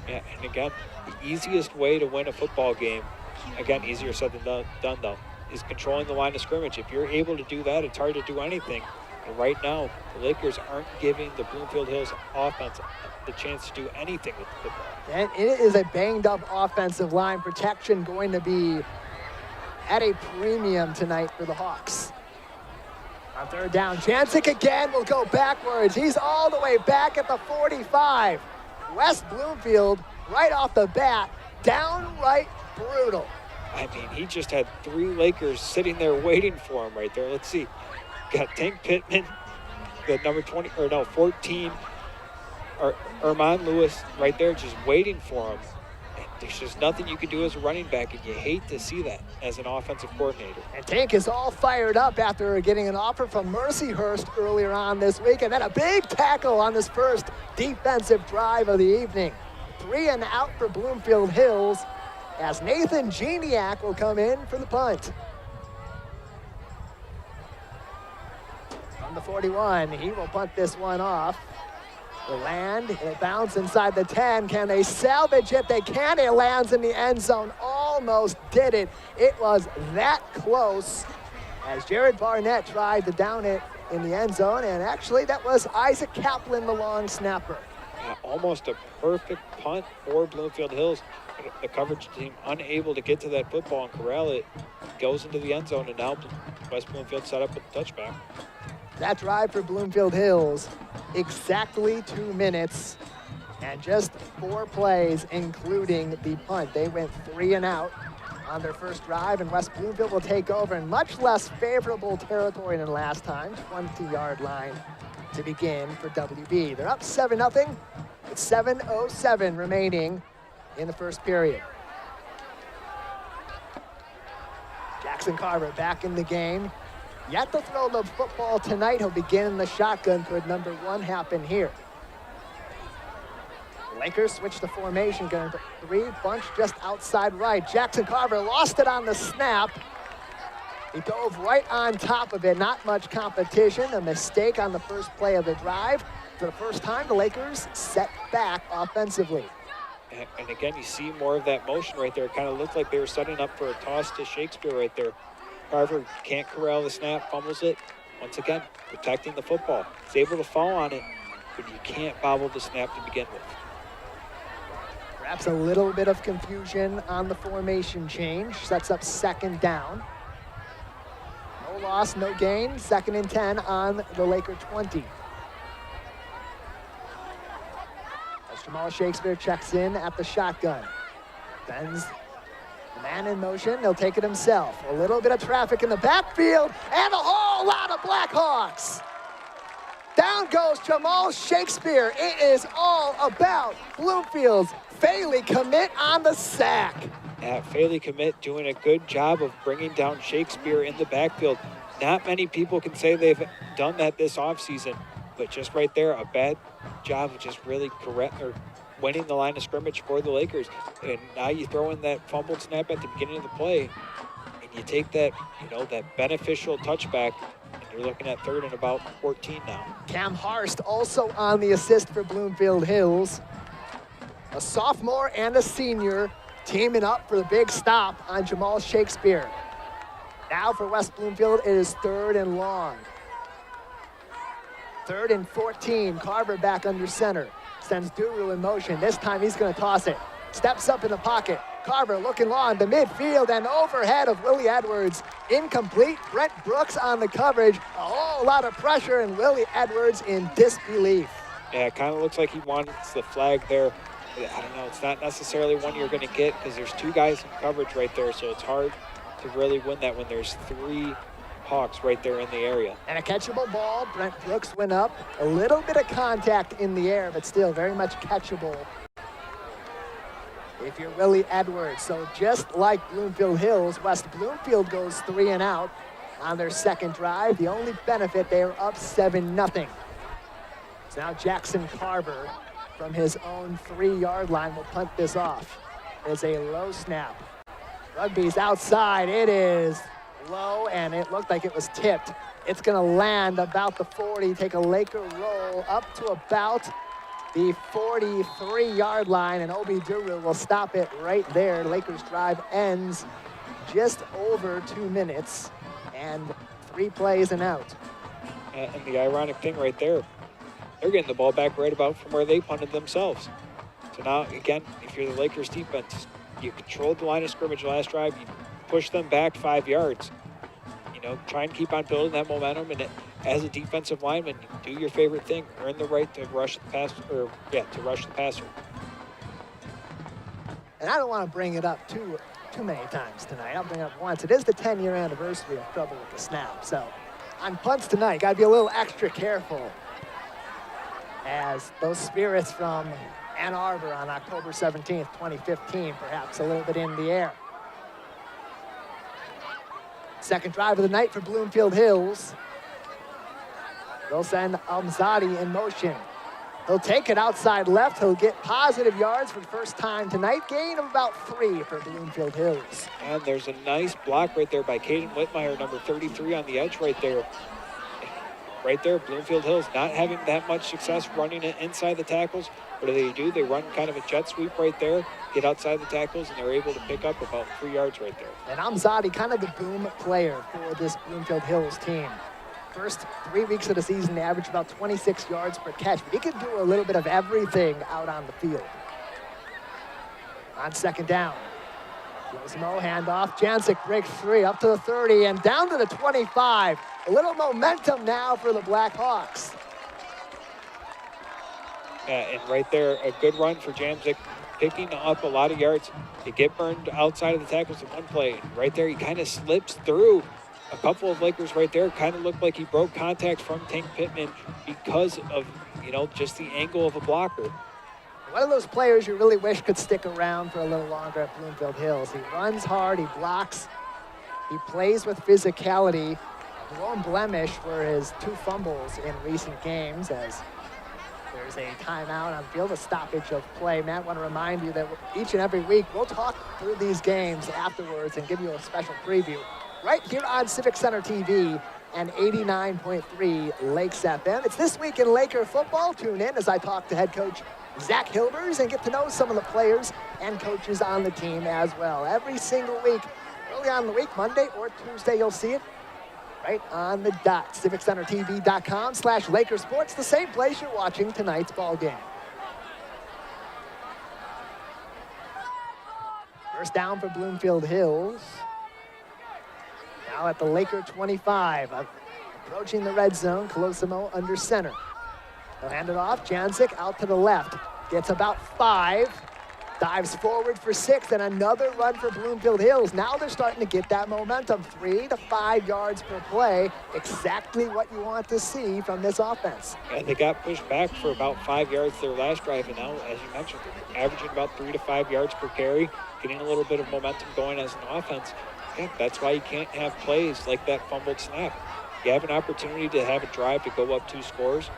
Yeah, and again, the easiest way to win a football game, again, easier said than done though, is controlling the line of scrimmage. If you're able to do that, it's hard to do anything. And right now, the Lakers aren't giving the Bloomfield Hills offense the chance to do anything with the football. And it is a banged-up offensive line. Protection going to be at a premium tonight for the Hawks. On third down, Jancic again will go backwards. He's all the way back at the 45. West Bloomfield, right off the bat, downright brutal. I mean, he just had 3 Lakers sitting there waiting for him right there. Let's see. Got Tank Pittman, the number 14, or Erman Lewis right there just waiting for him. And there's just nothing you can do as a running back, and you hate to see that as an offensive coordinator. And Tank is all fired up after getting an offer from Mercyhurst earlier on this week, and then a big tackle on this first defensive drive of the evening. 3 and out for Bloomfield Hills, as Nathan Geniak will come in for the punt. From the 41, he will punt this one off. It'll land, it'll bounce inside the 10. Can they salvage it? They can. It lands in the end zone. Almost did it. It was that close as Jared Barnett tried to down it in the end zone, and actually that was Isaac Kaplan, the long snapper. Yeah, almost a perfect punt for Bloomfield Hills. The coverage team unable to get to that football and corral it. Goes into the end zone, and now West Bloomfield set up with the touchback. That drive for Bloomfield Hills, exactly 2 minutes and just 4 plays, including the punt. They went 3 and out on their first drive, and West Bloomfield will take over in much less favorable territory than last time, 20-yard line to begin for WB. They're up 7-0 with 7:07 remaining in the first period. Jackson Carver back in the game. Yet to throw the football tonight. He'll begin in the shotgun. Could number 1 happen here? Lakers switch the formation. Going to 3, bunch just outside right. Jackson Carver lost it on the snap. He dove right on top of it. Not much competition. A mistake on the first play of the drive. For the first time, the Lakers set back offensively. And again, you see more of that motion right there. It kind of looked like they were setting up for a toss to Shakespeare right there. Carver can't corral the snap, fumbles it. Once again, protecting the football. He's able to fall on it, but you can't bobble the snap to begin with. Perhaps a little bit of confusion on the formation change. Sets up second down. No loss, no gain. 2nd and 10 on the Laker 20. As Jamal Shakespeare checks in at the shotgun. Bends the man in motion. He'll take it himself. A little bit of traffic in the backfield and a whole lot of Blackhawks. Down goes Jamal Shakespeare. It is all about Bloomfield's Faley Commit on the sack. Yeah, Faley Commit doing a good job of bringing down Shakespeare in the backfield. Not many people can say they've done that this offseason, but just right there, a bad job of just really winning the line of scrimmage for the Lakers. And now you throw in that fumbled snap at the beginning of the play, and you take that, that beneficial touchback, and you're looking at 3rd and about 14 now. Cam Harst also on the assist for Bloomfield Hills. A sophomore and a senior teaming up for the big stop on Jamal Shakespeare. Now for West Bloomfield, it is 3rd and long. 3rd and 14, Carver back under center. Sends Duru in motion. This time he's going to toss it. Steps up in the pocket. Carver looking long to midfield and overhead of Willie Edwards. Incomplete. Brent Brooks on the coverage. A whole lot of pressure, and Willie Edwards in disbelief. Yeah, it kind of looks like he wants the flag there. I don't know. It's not necessarily one you're going to get because there's 2 guys in coverage right there, so it's hard to really win that when there's 3 Hawks right there in the area. And a catchable ball. Brent Brooks went up. A little bit of contact in the air, but still very much catchable if you're Willie Edwards. So just like Bloomfield Hills, West Bloomfield goes 3 and out on their second drive. The only benefit, they are up 7-0. So now Jackson Carver from his own 3-yard line will punt this off. It's a low snap. Rugby's outside. It is low, and it looked like it was tipped. It's going to land about the 40, take a Laker roll up to about the 43-yard line, and Obi Duru will stop it right there. Lakers drive ends just over 2 minutes and 3 plays and out. And the ironic thing right there, they're getting the ball back right about from where they punted themselves. So now, again, if you're the Lakers defense, you controlled the line of scrimmage last drive, you push them back 5 yards. Try and keep on building that momentum, and as a defensive lineman, do your favorite thing, earn the right to rush the pass, to rush the passer. And I don't want to bring it up too many times tonight. I'll bring it up once. It is the 10-year anniversary of trouble with the snap. So on punts tonight, got to be a little extra careful, as those spirits from Ann Arbor on October 17th, 2015, perhaps a little bit in the air. Second drive of the night for Bloomfield Hills. They'll send Amzadi in motion. He'll take it outside left. He'll get positive yards for the first time tonight. Gain of about 3 for Bloomfield Hills. And there's a nice block right there by Caden Whitmire, number 33 on the edge right there. Right there, Bloomfield Hills not having that much success running it inside the tackles. What do? They run kind of a jet sweep right there, get outside the tackles, and they're able to pick up about 3 yards right there. And Amzadi, kind of the boom player for this Bloomfield Hills team. First 3 weeks of the season, they averaged about 26 yards per catch, but he can do a little bit of everything out on the field. On second down, Gizmo handoff. Jancic breaks free up to the 30 and down to the 25. A little momentum now for the Blackhawks. And right there, a good run for Jancic, picking up a lot of yards. They get burned outside of the tackles in one play. Right there, he kind of slips through a couple of Lakers right there. Kind of looked like he broke contact from Tank Pittman because of, just the angle of a blocker. One of those players you really wish could stick around for a little longer at Bloomfield Hills. He runs hard, he blocks, he plays with physicality. The lone blemish were his 2 fumbles in recent games, as there's a timeout on field, a stoppage of play. Matt, I want to remind you that each and every week we'll talk through these games afterwards and give you a special preview right here on Civic Center TV and 89.3 Lakes FM. It's This Week in Laker Football. Tune in as I talk to head coach Zach Hilbers and get to know some of the players and coaches on the team as well. Every single week, early on in the week, Monday or Tuesday, you'll see it right on the dot. CivicCenterTV.com/LakerSports, the same place you're watching tonight's ball game. First down for Bloomfield Hills. Now at the Laker 25, approaching the red zone. Colosimo under center. They'll hand it off. Jancic out to the left. Gets about 5. Dives forward for 6, and another run for Bloomfield Hills. Now they're starting to get that momentum. 3 to 5 yards per play. Exactly what you want to see from this offense. And they got pushed back for about 5 yards their last drive, and now, as you mentioned, they're averaging about 3 to 5 yards per carry, getting a little bit of momentum going as an offense. Yeah, that's why you can't have plays like that fumbled snap. You have an opportunity to have a drive to go up 2 scores,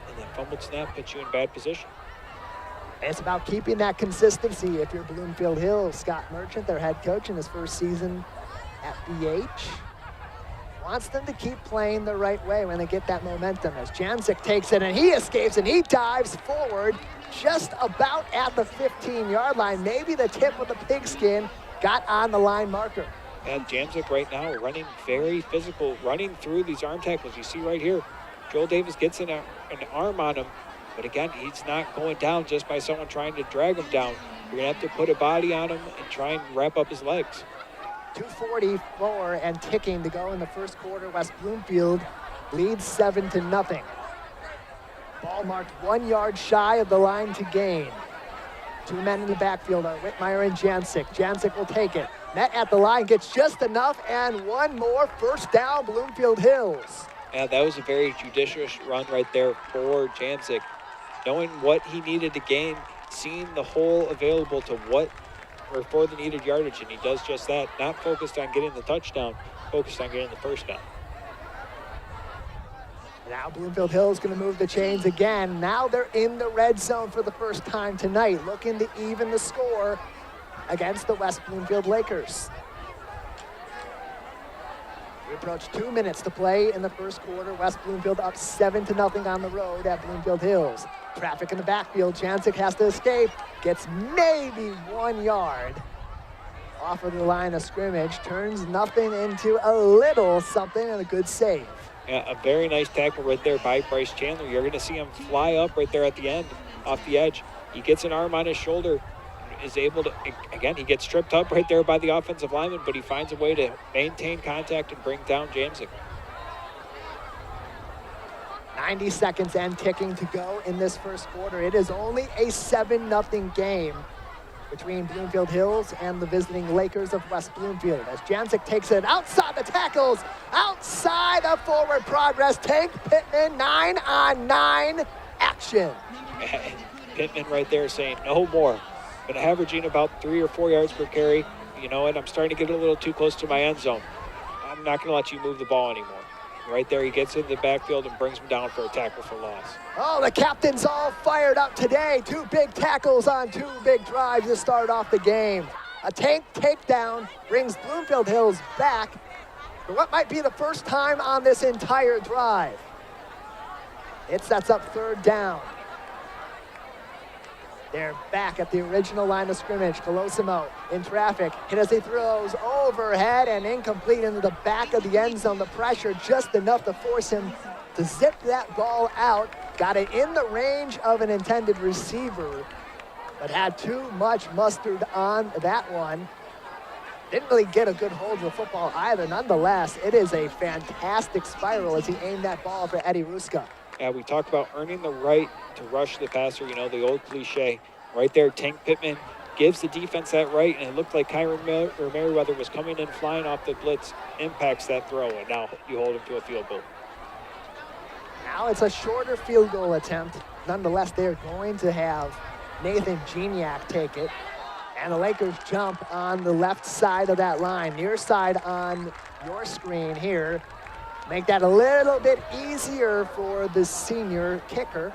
and that fumbled snap puts you in bad position. It's about keeping that consistency if you're Bloomfield Hills. Scott Merchant, their head coach in his first season at BH, wants them to keep playing the right way when they get that momentum. As Jancic takes it and he escapes and he dives forward just about at the 15-yard line. Maybe the tip of the pigskin got on the line marker. And Jancic right now running very physical, running through these arm tackles. You see right here, Joel Davis gets an arm on him. But again, he's not going down just by someone trying to drag him down. You're going to have to put a body on him and try and wrap up his legs. 2:44 and ticking to go in the first quarter. West Bloomfield leads 7-0. Ball marked 1 yard shy of the line to gain. 2 men in the backfield are Whitmire and Jancic. Jancic will take it. Met at the line, gets just enough, and one more. First down, Bloomfield Hills. Yeah, that was a very judicious run right there for Jancic. Knowing what he needed to gain, seeing the hole available to for the needed yardage, and he does just that. Not focused on getting the touchdown, focused on getting the first down. Now Bloomfield Hill is going to move the chains again. Now they're in the red zone for the first time tonight, looking to even the score against the West Bloomfield Lakers. We approach 2 minutes to play in the first quarter. West Bloomfield up 7-0 on the road at Bloomfield Hills. Traffic in the backfield. Jancic has to escape. Gets maybe 1 yard off of the line of scrimmage. Turns nothing into a little something, and a good save. Yeah, a very nice tackle right there by Bryce Chandler. You're going to see him fly up right there at the end, off the edge. He gets an arm on his shoulder, is able to, again, he gets tripped up right there by the offensive lineman, but he finds a way to maintain contact and bring down Jancic. 90 seconds and ticking to go in this first quarter. It is only a 7-0 game between Bloomfield Hills and the visiting Lakers of West Bloomfield. As Jancic takes it outside the tackles, outside of forward progress. Tank Pittman, 9-on-9 action. Pittman right there saying no more. Been averaging about 3 or 4 yards per carry. You know what? I'm starting to get a little too close to my end zone. I'm not going to let you move the ball anymore. Right there, he gets in the backfield and brings him down for a tackle for loss. Oh, the captain's all fired up today. 2 big tackles on 2 big drives to start off the game. A Tank takedown brings Bloomfield Hills back for what might be the first time on this entire drive. It sets up 3rd down. They're back at the original line of scrimmage. Colosimo in traffic. Hit as he throws overhead and incomplete into the back of the end zone. The pressure just enough to force him to zip that ball out. Got it in the range of an intended receiver, but had too much mustard on that one. Didn't really get a good hold of the football either. Nonetheless, it is a fantastic spiral as he aimed that ball for Eddie Ruska. Yeah, we talk about earning the right to rush the passer, you know, the old cliche. Right there, Tank Pittman gives the defense that right, and it looked like Kyron Merriweather was coming in flying off the blitz, impacts that throw, and now you hold him to a field goal. Now it's a shorter field goal attempt. Nonetheless, they're going to have Nathan Geniak take it, and the Lakers jump on the left side of that line, near side on your screen here. Make that a little bit easier for the senior kicker.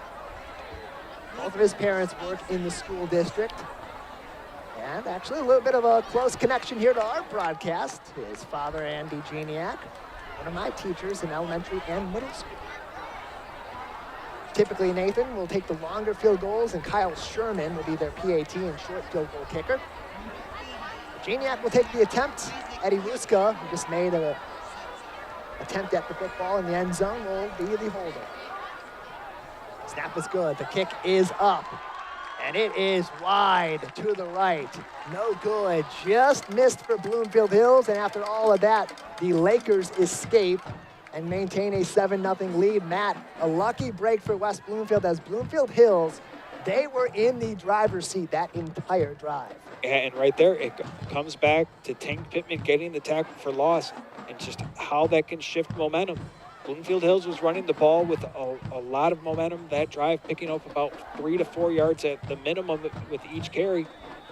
Both of his parents work in the school district. And actually a little bit of a close connection here to our broadcast. His father, Andy Geniak, one of my teachers in elementary and middle school. Typically, Nathan will take the longer field goals, and Kyle Sherman will be their PAT and short field goal kicker. Geniak will take the attempt. Eddie Ruska, who just made a attempt at the football in the end zone, will be the holder. Snap is good. The kick is up. And it is wide to the right. No good. Just missed for Bloomfield Hills. And after all of that, the Lakers escape and maintain a 7-0 lead. Matt, a lucky break for West Bloomfield, as Bloomfield Hills, they were in the driver's seat that entire drive. And right there, it comes back to Tank Pittman getting the tackle for loss, and just how that can shift momentum. Bloomfield Hills was running the ball with a lot of momentum that drive, picking up about 3 to 4 yards at the minimum with each carry.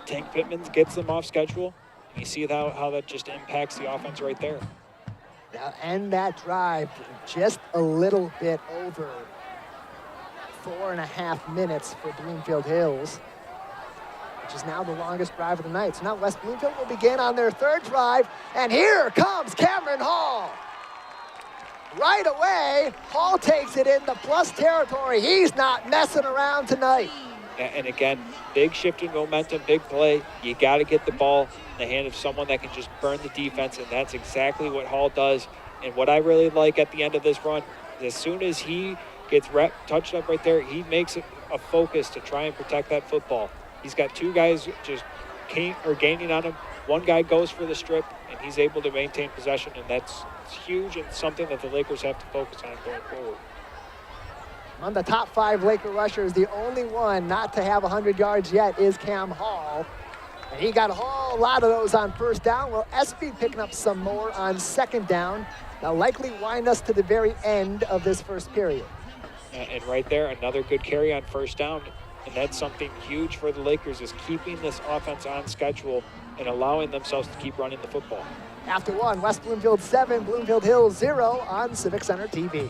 Tank Pittman gets them off schedule. You see how that just impacts the offense right there. Now end that drive just a little bit over 4.5 minutes for Bloomfield Hills, which is now the longest drive of the night. So now West Bloomfield will begin on their 3rd drive, and here comes Cameron Hall. Right away, Hall takes it in the plus territory. He's not messing around tonight. And again, big shift in momentum, big play. You got to get the ball in the hand of someone that can just burn the defense, and that's exactly what Hall does. And what I really like at the end of this run, as soon as he gets touched up right there, he makes it a focus to try and protect that football. He's got 2 guys just gaining on him. One guy goes for the strip, and he's able to maintain possession, and that's huge and something that the Lakers have to focus on going forward. On the top 5 Laker rushers, the only one not to have 100 yards yet is Cam Hall. And he got a whole lot of those on 1st down. Well, SB picking up some more on 2nd down. Now likely wind us to the very end of this first period. And right there, another good carry on 1st down. And that's something huge for the Lakers, is keeping this offense on schedule and allowing themselves to keep running the football. After 1, West Bloomfield 7, Bloomfield Hills 0 on Civic Center TV.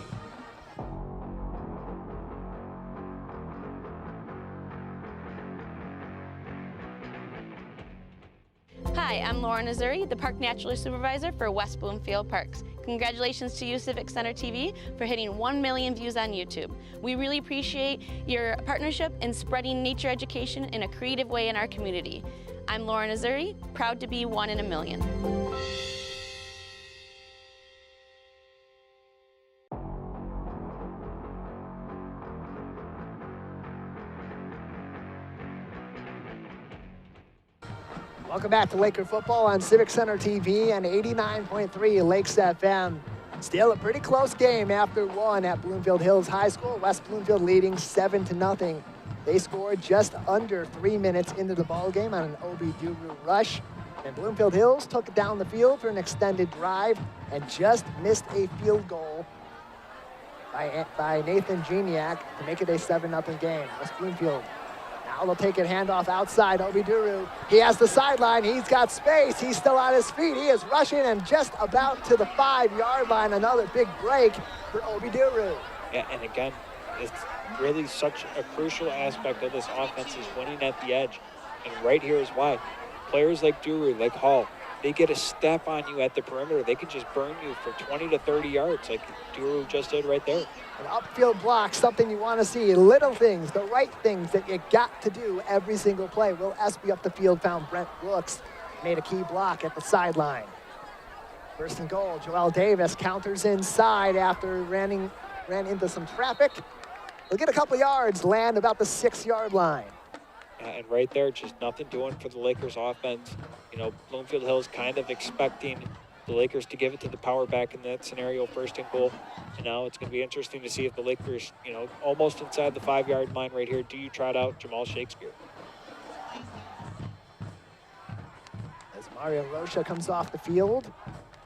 Hi, I'm Lauren Azuri, the Park Naturalist Supervisor for West Bloomfield Parks. Congratulations to you, Civic Center TV, for hitting 1 million views on YouTube. We really appreciate your partnership in spreading nature education in a creative way in our community. I'm Lauren Azuri, proud to be 1 in a million. Welcome back to Laker football on Civic Center TV and 89.3 Lakes FM. Still a pretty close game after one at Bloomfield Hills High School. West Bloomfield leading 7-0. They scored just under 3 minutes into the ball game on an Obi Duru rush. And Bloomfield Hills took it down the field for an extended drive and just missed a field goal by Nathan Geniak to make it a 7-0 game. West Bloomfield. Now they'll take it handoff outside. Obi Duru. He has the sideline. He's got space. He's still on his feet. He is rushing and just about to the 5-yard line. Another big break for Obi Duru. Yeah, and again, it's really such a crucial aspect of this offense is winning at the edge. And right here is why. Players like Duru, like Hall, they get a step on you at the perimeter. They can just burn you for 20 to 30 yards like Duru just did right there. An upfield block, something you want to see. Little things, the right things that you got to do every single play. Will Espy up the field found Brent Brooks. Made a key block at the sideline. First and goal, Joel Davis counters inside after ran into some traffic. He'll get a couple yards, land about the 6-yard line. And right there, just nothing doing for the Lakers offense. You know, Bloomfield Hills kind of expecting the Lakers to give it to the power back in that scenario, first and goal. And now it's going to be interesting to see if the Lakers, you know, almost inside the 5-yard line right here, do you trot out Jamal Shakespeare? As Mario Rocha comes off the field,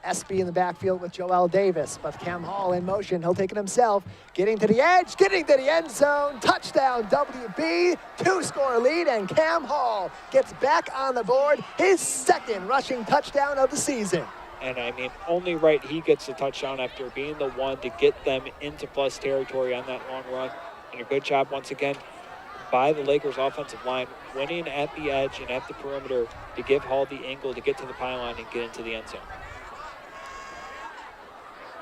Espy in the backfield with Joel Davis, but Cam Hall in motion. He'll take it himself, getting to the edge, getting to the end zone. Touchdown, WB, 2-score lead, and Cam Hall gets back on the board, his second rushing touchdown of the season. And I mean, only right he gets the touchdown after being the one to get them into plus territory on that long run. And a good job once again by the Lakers offensive line, winning at the edge and at the perimeter to give Hall the angle to get to the pylon and get into the end zone.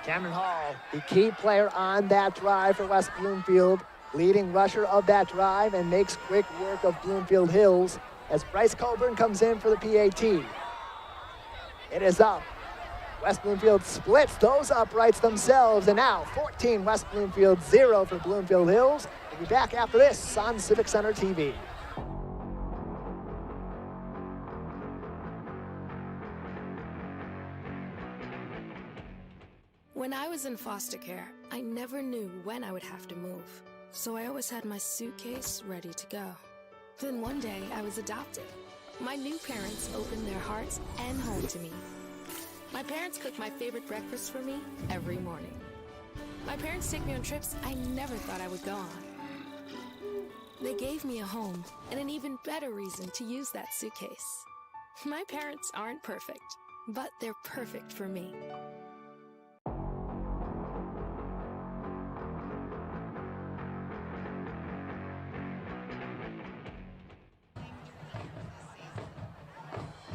Cameron Hall, the key player on that drive for West Bloomfield, leading rusher of that drive and makes quick work of Bloomfield Hills as Bryce Coburn comes in for the PAT. It is up. West Bloomfield splits those uprights themselves, and now 14 West Bloomfield, 0 for Bloomfield Hills. We'll be back after this on Civic Center TV. When I was in foster care, I never knew when I would have to move, so I always had my suitcase ready to go. Then one day, I was adopted. My new parents opened their hearts and home to me. My parents cook my favorite breakfast for me every morning. My parents take me on trips I never thought I would go on. They gave me a home and an even better reason to use that suitcase. My parents aren't perfect, but they're perfect for me.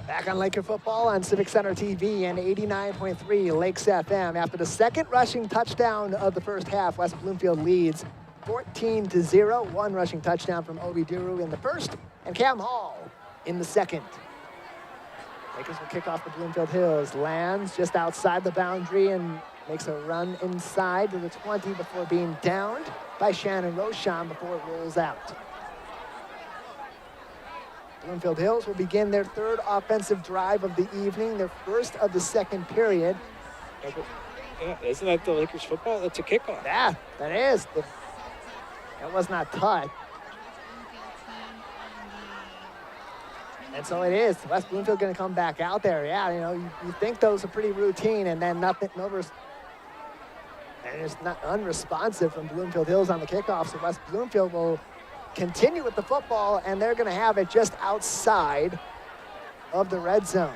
Back on Laker football on Civic Center TV and 89.3 Lakes FM. After the second rushing touchdown of the first half, West Bloomfield leads 14-0. One rushing touchdown from Obi Duru in the first and Cam Hall in the second. Lakers will kick off the Bloomfield Hills. Lands just outside the boundary and makes a run inside to the 20 before being downed by Shannon Rochon before it rolls out. Bloomfield Hills will begin their third offensive drive of the evening, their first of the second period. Yeah, isn't that the Lakers football? That's a kickoff. Yeah, that is. That was not cut. And so it is. West Bloomfield going to come back out there. Yeah, you know, you think those are pretty routine, and then nothing, and it's not unresponsive from Bloomfield Hills on the kickoff. So West Bloomfield will continue with the football, and they're going to have it just outside of the red zone.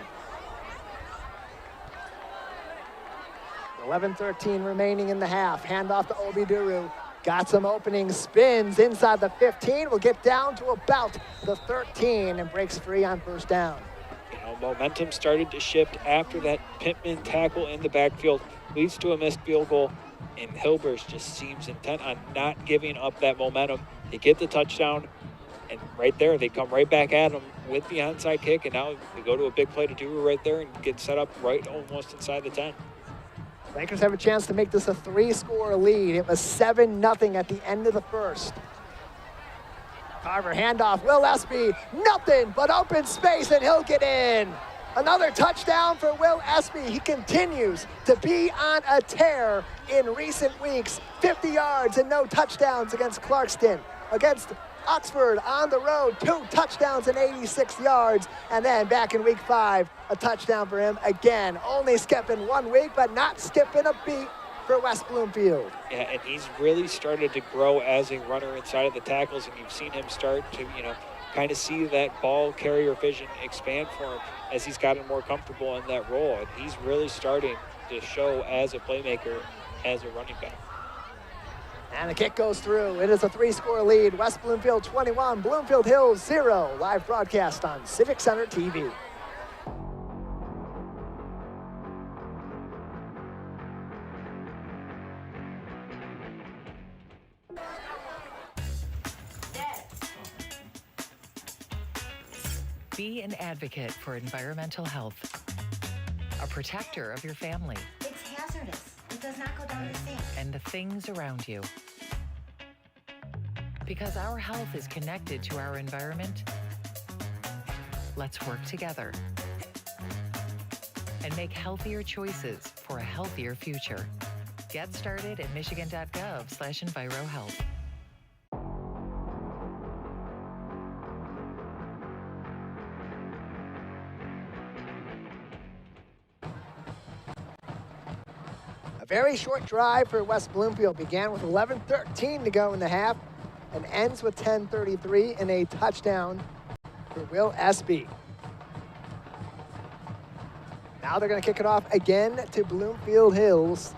11:13 remaining in the half. Handoff to Obi Duru. Got some opening, spins inside the 15. Will get down to about the 13 and breaks free on first down. You know, momentum started to shift after that Pittman tackle in the backfield. Leads to a missed field goal, and Hilbers just seems intent on not giving up that momentum. They get the touchdown, and right there, they come right back at him with the onside kick, and now they go to a big play to Duru right there and get set up right almost inside the 10. Lakers have a chance to make this a 3-score lead. It was 7-0 at the end of the first. Carver handoff, Will Espy, nothing but open space, and he'll get in. Another touchdown for Will Espy. He continues to be on a tear in recent weeks. 50 yards and no touchdowns against Clarkston. Against Oxford on the road, 2 touchdowns and 86 yards. And then back in week 5, a touchdown for him again. Only skipping 1 week, but not skipping a beat for West Bloomfield. Yeah, and he's really started to grow as a runner inside of the tackles, and you've seen him start to, kind of see that ball carrier vision expand for him as he's gotten more comfortable in that role. And he's really starting to show as a playmaker, as a running back. And the kick goes through. It is a 3-score lead. West Bloomfield 21, Bloomfield Hills 0. Live broadcast on Civic Center TV. Be an advocate for environmental health, a protector of your family. It's hazardous. It does not go down the sink. And the things around you. Because our health is connected to our environment, let's work together and make healthier choices for a healthier future. Get started at michigan.gov/EnviroHealth. Very short drive for West Bloomfield. Began with 11:13 to go in the half and ends with 10:33 and a touchdown for Will Espy. Now they're going to kick it off again to Bloomfield Hills.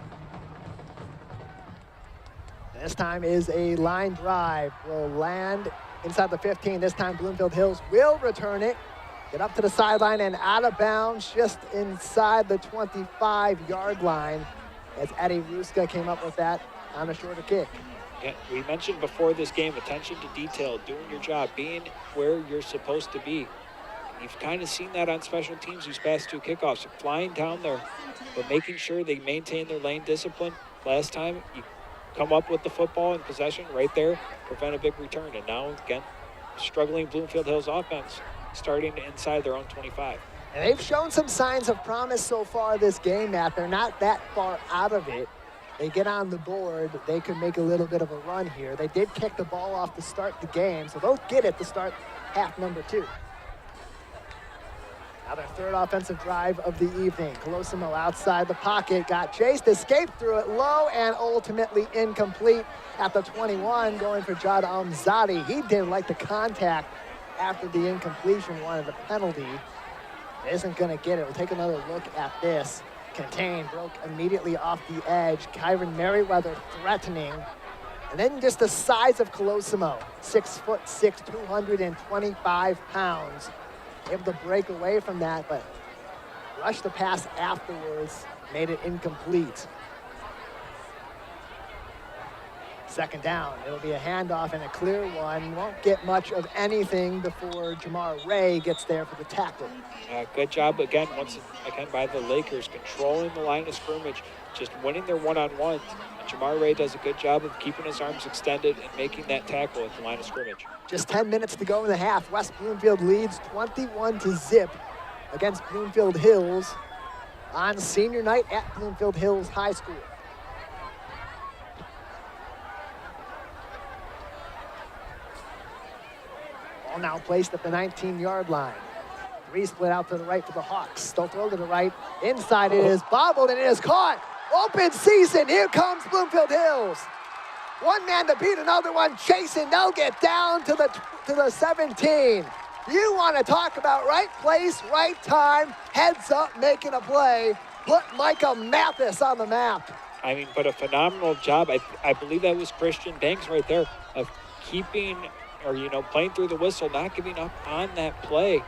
This time is a line drive. Will land inside the 15. This time Bloomfield Hills will return it. Get up to the sideline and out of bounds just inside the 25-yard line. As Eddie Ruska came up with that on a shorter kick. Yeah, we mentioned before this game, attention to detail, doing your job, being where you're supposed to be. You've kind of seen that on special teams these past 2 kickoffs. Flying down there, but making sure they maintain their lane discipline. Last time, you come up with the football in possession right there, prevent a big return. And now, again, struggling Bloomfield Hills offense, starting inside their own 25. And they've shown some signs of promise so far this game, Matt. They're not that far out of it. They get on the board. They could make a little bit of a run here. They did kick the ball off to start the game, so they'll get it to start half number 2. Now their 3rd offensive drive of the evening. Colosimo outside the pocket, got chased, escaped through it low, and ultimately incomplete at the 21, going for Jad Almzadi. He didn't like the contact after the incompletion, wanted a penalty. Isn't going to get it. We'll take another look at this. Contained, broke immediately off the edge. Kyron Merriweather threatening. And then just the size of Colosimo, 6'6", 225 pounds. Able to break away from that, but rushed the pass afterwards, made it incomplete. 2nd down, it'll be a handoff and a clear one. Won't get much of anything before Jamar Ray gets there for the tackle. Good job again, once again by the Lakers, controlling the line of scrimmage, just winning their one-on-ones. And Jamar Ray does a good job of keeping his arms extended and making that tackle at the line of scrimmage. Just 10 minutes to go in the half. West Bloomfield leads 21-0 against Bloomfield Hills on senior night at Bloomfield Hills High School. Ball now placed at the 19-yard line. 3 split out to the right for the Hawks. They'll throw to the right. Inside it is bobbled and it is caught. Open season. Here comes Bloomfield Hills. One man to beat another one chasing. They'll get down to the 17. You want to talk about right place, right time, heads up, making a play. Put Micah Mathis on the map. I mean, but a phenomenal job. I believe that was Christian Banks right there of keeping, or, playing through the whistle, not giving up on that play,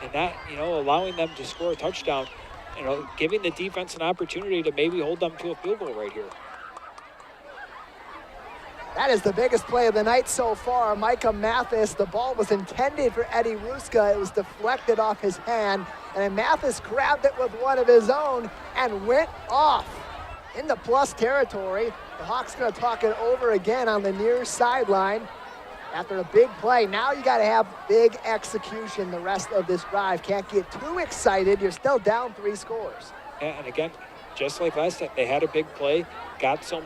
and not, allowing them to score a touchdown, giving the defense an opportunity to maybe hold them to a field goal right here. That is the biggest play of the night so far. Micah Mathis, the ball was intended for Eddie Ruska. It was deflected off his hand, and then Mathis grabbed it with one of his own and went off in the plus territory. The Hawks going to talk it over again on the near sideline After a big play, now you got to have big execution the rest of this drive. Can't get too excited. You're still down 3 scores. And again, just like last time, they had a big play, got some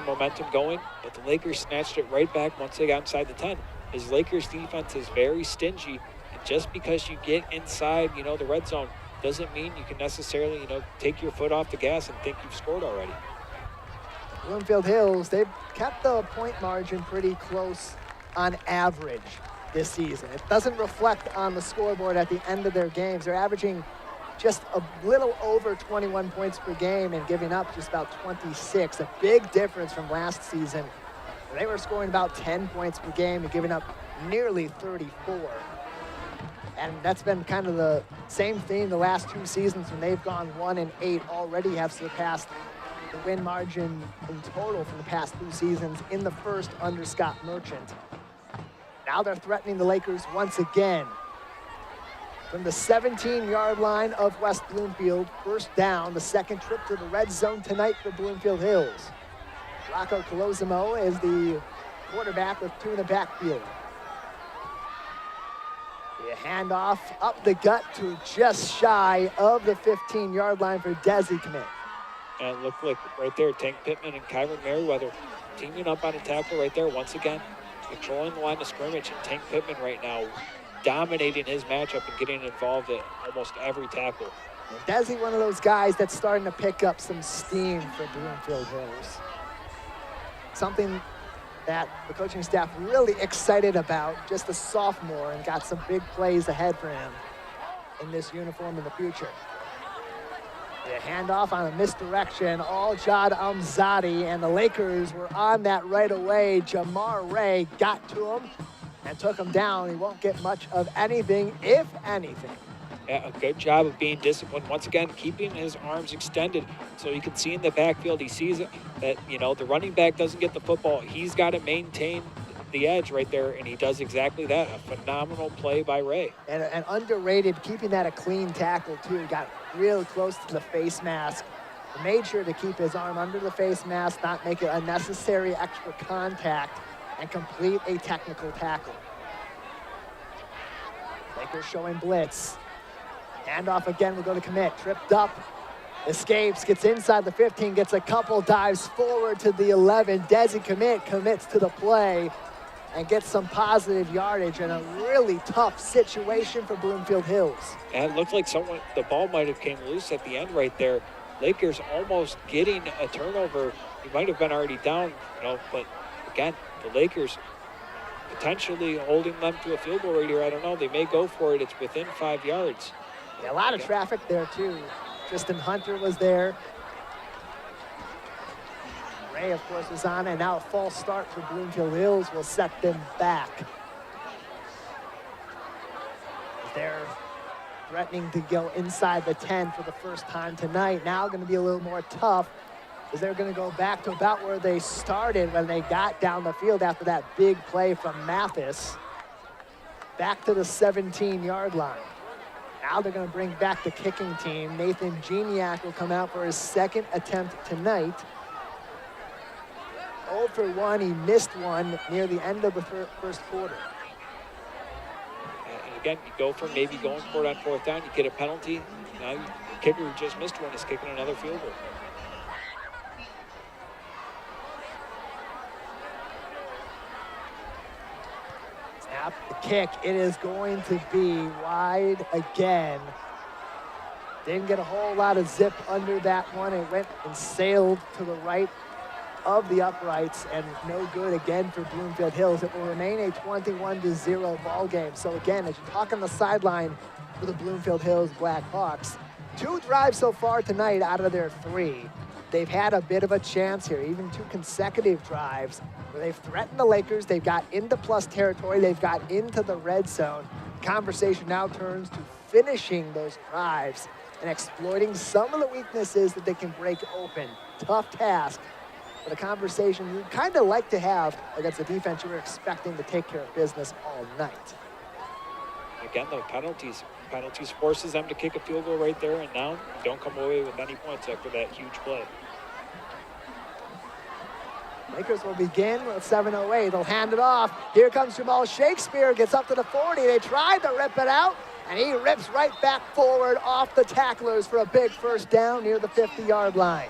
momentum going, but the Lakers snatched it right back once they got inside the 10. This Lakers defense is very stingy, and just because you get inside, the red zone, doesn't mean you can necessarily, take your foot off the gas and think you've scored already. Bloomfield Hills, they've kept the point margin pretty close on average this season. It doesn't reflect on the scoreboard at the end of their games. They're averaging just a little over 21 points per game and giving up just about 26. A big difference from last season. They were scoring about 10 points per game and giving up nearly 34. And that's been kind of the same theme the last 2 seasons when they've gone 1-8, already have surpassed the win margin in total from the past 2 seasons in the first under Scott Merchant. Now they're threatening the Lakers once again. From the 17-yard line of West Bloomfield, first down, the second trip to the red zone tonight for Bloomfield Hills. Rocco Colosimo is the quarterback with 2 in the backfield. The handoff up the gut to just shy of the 15-yard line for Desi Commit. And it looked like right there, Tank Pittman and Kyron Merriweather teaming up on a tackle right there once again, controlling the line of scrimmage, and Tank Pittman right now dominating his matchup and getting involved at almost every tackle. Desi, one of those guys that's starting to pick up some steam for Bloomfield Hills. Something that the coaching staff really excited about, just a sophomore, and got some big plays ahead for him in this uniform in the future. The handoff on a misdirection, all Jad Amzadi, and the Lakers were on that right away. Jamar Ray got to him and took him down. He won't get much of anything, if anything. Yeah, a good job of being disciplined. Once again, keeping his arms extended so you can see in the backfield. He sees it, that, the running back doesn't get the football. He's got to maintain the edge right there, and he does exactly that. A phenomenal play by Ray. And underrated, keeping that a clean tackle, too. He got real close to the face mask. Made sure to keep his arm under the face mask, not make it unnecessary extra contact, and complete a technical tackle. Lakers showing blitz. Handoff again, will go to Commit. Tripped up, escapes, gets inside the 15, gets a couple dives forward to the 11. Desi Commit commits to the play and gets some positive yardage in a really tough situation for Bloomfield Hills. And it looked like the ball might have came loose at the end right there. Lakers almost getting a turnover. He might have been already down, but again, the Lakers potentially holding them to a field goal right here. I don't know. They may go for it. It's within 5 yards. Yeah, a lot of traffic there, too. Tristan Hunter was there. Ray, of course, was on, and now a false start for Bloomfield Hills will set them back. They're threatening to go inside the 10 for the first time tonight. Now going to be a little more tough, as they're going to go back to about where they started when they got down the field after that big play from Mathis. Back to the 17-yard line. Now they're going to bring back the kicking team. Nathan Geniak will come out for his second attempt tonight. 0 for 1, he missed one near the end of the first quarter. And again, you go from maybe going for it on 4th down, you get a penalty. Now the kicker who just missed one is kicking another field goal. Snap the kick. It is going to be wide again. Didn't get a whole lot of zip under that one. It went and sailed to the right of the uprights, and no good again for Bloomfield Hills. It will remain a 21-0 ball game. So again, as you talk on the sideline for the Bloomfield Hills Blackhawks, 2 drives so far tonight out of their 3. They've had a bit of a chance here, even 2 consecutive drives where they've threatened the Lakers. They've got into plus territory. They've got into the red zone. Conversation now turns to finishing those drives and exploiting some of the weaknesses that they can break open. Tough task, but a conversation you kind of like to have against a defense you were expecting to take care of business all night. Again, the penalties forces them to kick a field goal right there, and now don't come away with any points after that huge play. Lakers will begin with 7:08. They'll hand it off. Here comes Jamal Shakespeare, gets up to the 40. They tried to rip it out, and he rips right back forward off the tacklers for a big first down near the 50-yard line.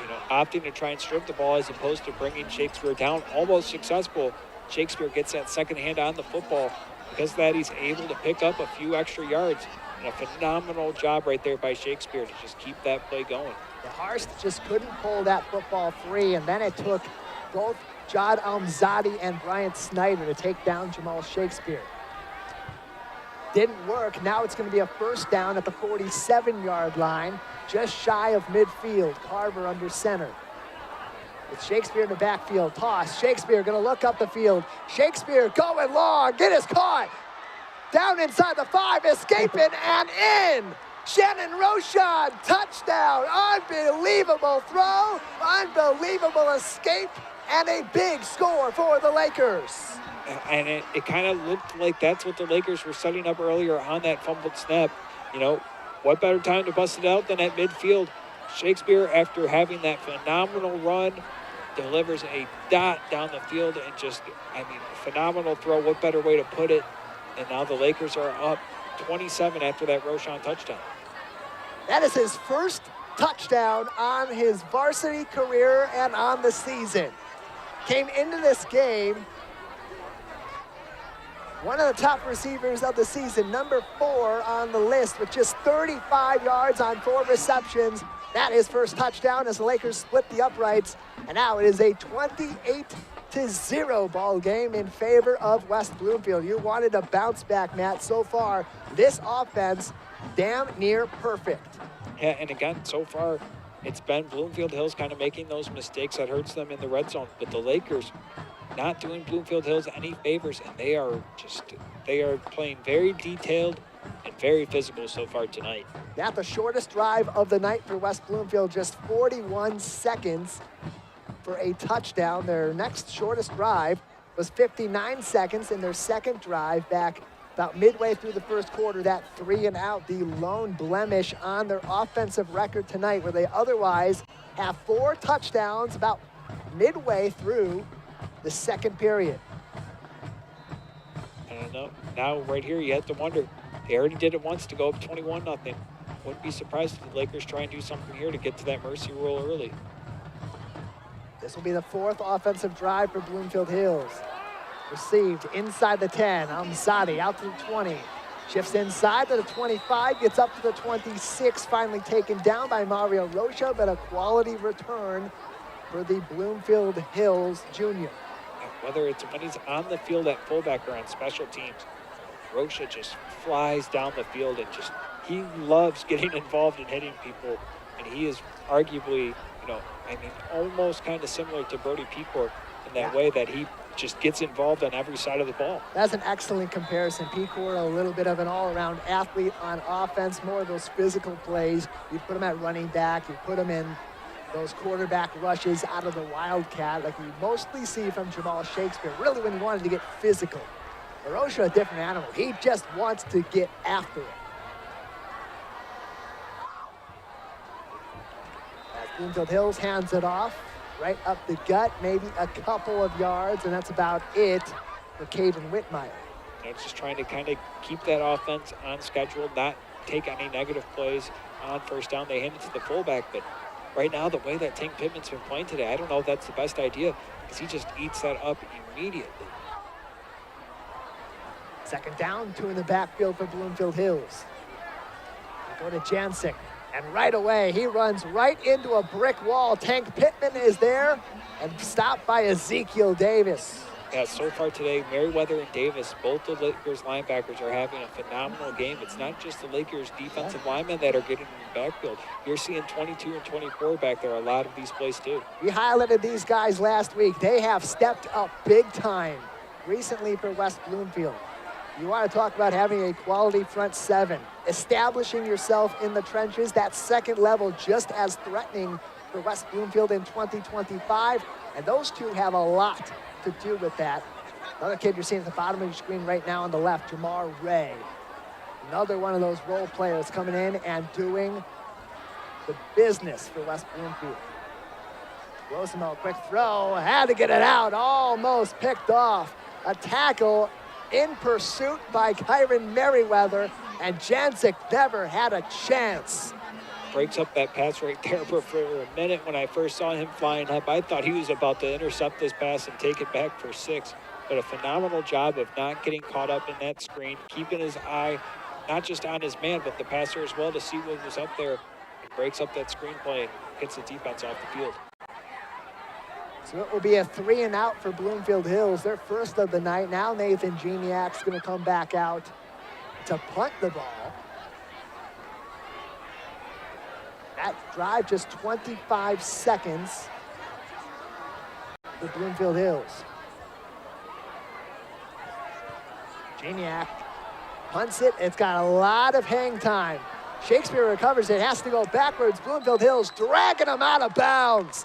You know, opting to try and strip the ball as opposed to bringing Shakespeare down. Almost successful. Shakespeare gets that second hand on the football. Because of that, he's able to pick up a few extra yards. And a phenomenal job right there by Shakespeare to just keep that play going. The Harst just couldn't pull that football free, and then it took both Jad Almzadi and Bryant Snyder to take down Jamal Shakespeare. Didn't work. Now it's going to be a first down at the 47-yard line, just shy of midfield. Carver under center. With Shakespeare in the backfield, toss. Shakespeare going to look up the field. Shakespeare going long. It is caught. Down inside the 5, escaping and in. Shannon Rochon, touchdown. Unbelievable throw, unbelievable escape, and a big score for the Lakers. And it kind of looked like that's what the Lakers were setting up earlier on that fumbled snap. You know, what better time to bust it out than at midfield? Shakespeare, after having that phenomenal run, delivers a dot down the field and just, phenomenal throw. What better way to put it? And now the Lakers are up 27 after that Rochon touchdown. That is his first touchdown on his varsity career and on the season. Came into this game one of the top receivers of the season, number 4 on the list with just 35 yards on 4 receptions. That is first touchdown as the Lakers split the uprights. And now it is a 28-0 ball game in favor of West Bloomfield. You wanted a bounce back, Matt. So far, this offense damn near perfect. Yeah, and again, so far, it's been Bloomfield Hills kind of making those mistakes that hurts them in the red zone. But the Lakers not doing Bloomfield Hills any favors, and they are playing very detailed and very physical so far tonight. That's the shortest drive of the night for West Bloomfield, just 41 seconds for a touchdown. Their next shortest drive was 59 seconds in their second drive back about midway through the first quarter. That 3 and out, the lone blemish on their offensive record tonight, where they otherwise have 4 touchdowns about midway through the second period. I don't know. Now, right here, you have to wonder. They already did it once to go up 21-0. Wouldn't be surprised if the Lakers try and do something here to get to that mercy rule early. This will be the 4th offensive drive for Bloomfield Hills. Received inside the 10. Amzadi out to the 20. Shifts inside to the 25, gets up to the 26, finally taken down by Mario Rocha, but a quality return for the Bloomfield Hills junior. Whether it's when he's on the field at fullback or on special teams, Rocha just flies down the field and he loves getting involved in hitting people. And he is arguably, almost kind of similar to Brody Peacock in that way that he just gets involved on every side of the ball. That's an excellent comparison. Peacock, a little bit of an all-around athlete on offense, more of those physical plays. You put him at running back, you put him in those quarterback rushes out of the Wildcat, like we mostly see from Jamal Shakespeare, really when he wanted to get physical. Rocha, a different animal. He just wants to get after it. As Bloomfield Hills hands it off, right up the gut, maybe a couple of yards, and that's about it for Caden Whitmire. They're just trying to kind of keep that offense on schedule, not take any negative plays on first down. They hand it to the fullback, but right now, the way that Tank Pittman's been playing today, I don't know if that's the best idea because he just eats that up immediately. Second down, 2 in the backfield for Bloomfield Hills. They go to Jancic, and right away, he runs right into a brick wall. Tank Pittman is there and stopped by Ezekiel Davis. Yeah, so far today, Merriweather and Davis, both the Lakers linebackers are having a phenomenal game. It's not just the Lakers defensive linemen that are getting in the backfield. You're seeing 22 and 24 back there a lot of these plays too. We highlighted these guys last week. They have stepped up big time recently for West Bloomfield. You want to talk about having a quality front 7, establishing yourself in the trenches, that second level just as threatening for West Bloomfield in 2025. And those two have a lot to do with that. Another kid you're seeing at the bottom of your screen right now on the left, Jamar Ray. Another one of those role players coming in and doing the business for West Bloomfield. Rosamo, quick throw, had to get it out, almost picked off. A tackle in pursuit by Kyron Merriweather, and Jancic never had a chance. Breaks up that pass right there, but for a minute when I first saw him flying up, I thought he was about to intercept this pass and take it back for 6. But a phenomenal job of not getting caught up in that screen, keeping his eye not just on his man, but the passer as well to see what was up there. He breaks up that screen play and gets the defense off the field. So it will be a 3-and-out for Bloomfield Hills, their first of the night. Now Nathan Geniak's going to come back out to punt the ball. That drive just 25 seconds for Bloomfield Hills. Geniak punts it. It's got a lot of hang time. Shakespeare recovers it, has to go backwards. Bloomfield Hills dragging him out of bounds.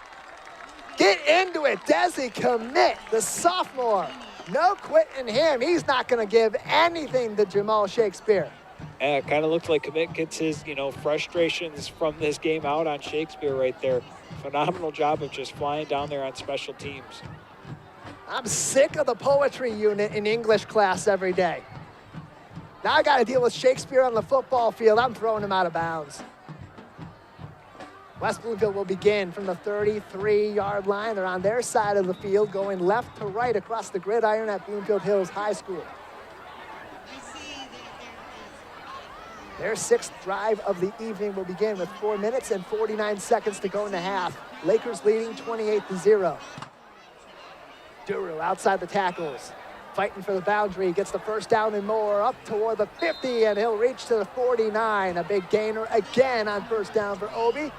Get into it, Desi Commit, the sophomore. No quitting him. He's not going to give anything to Jamal Shakespeare. Yeah, it kind of looks like Commit gets his, frustrations from this game out on Shakespeare right there. Phenomenal job of just flying down there on special teams. I'm sick of the poetry unit in English class every day. Now I got to deal with Shakespeare on the football field. I'm throwing him out of bounds. West Bloomfield will begin from the 33-yard line. They're on their side of the field, going left to right across the gridiron at Bloomfield Hills High School. Their 6th drive of the evening will begin with 4 minutes and 49 seconds to go in the half. Lakers leading 28-0. Duru outside the tackles, fighting for the boundary, gets the first down and more, up toward the 50, and he'll reach to the 49. A big gainer again on first down for Obi,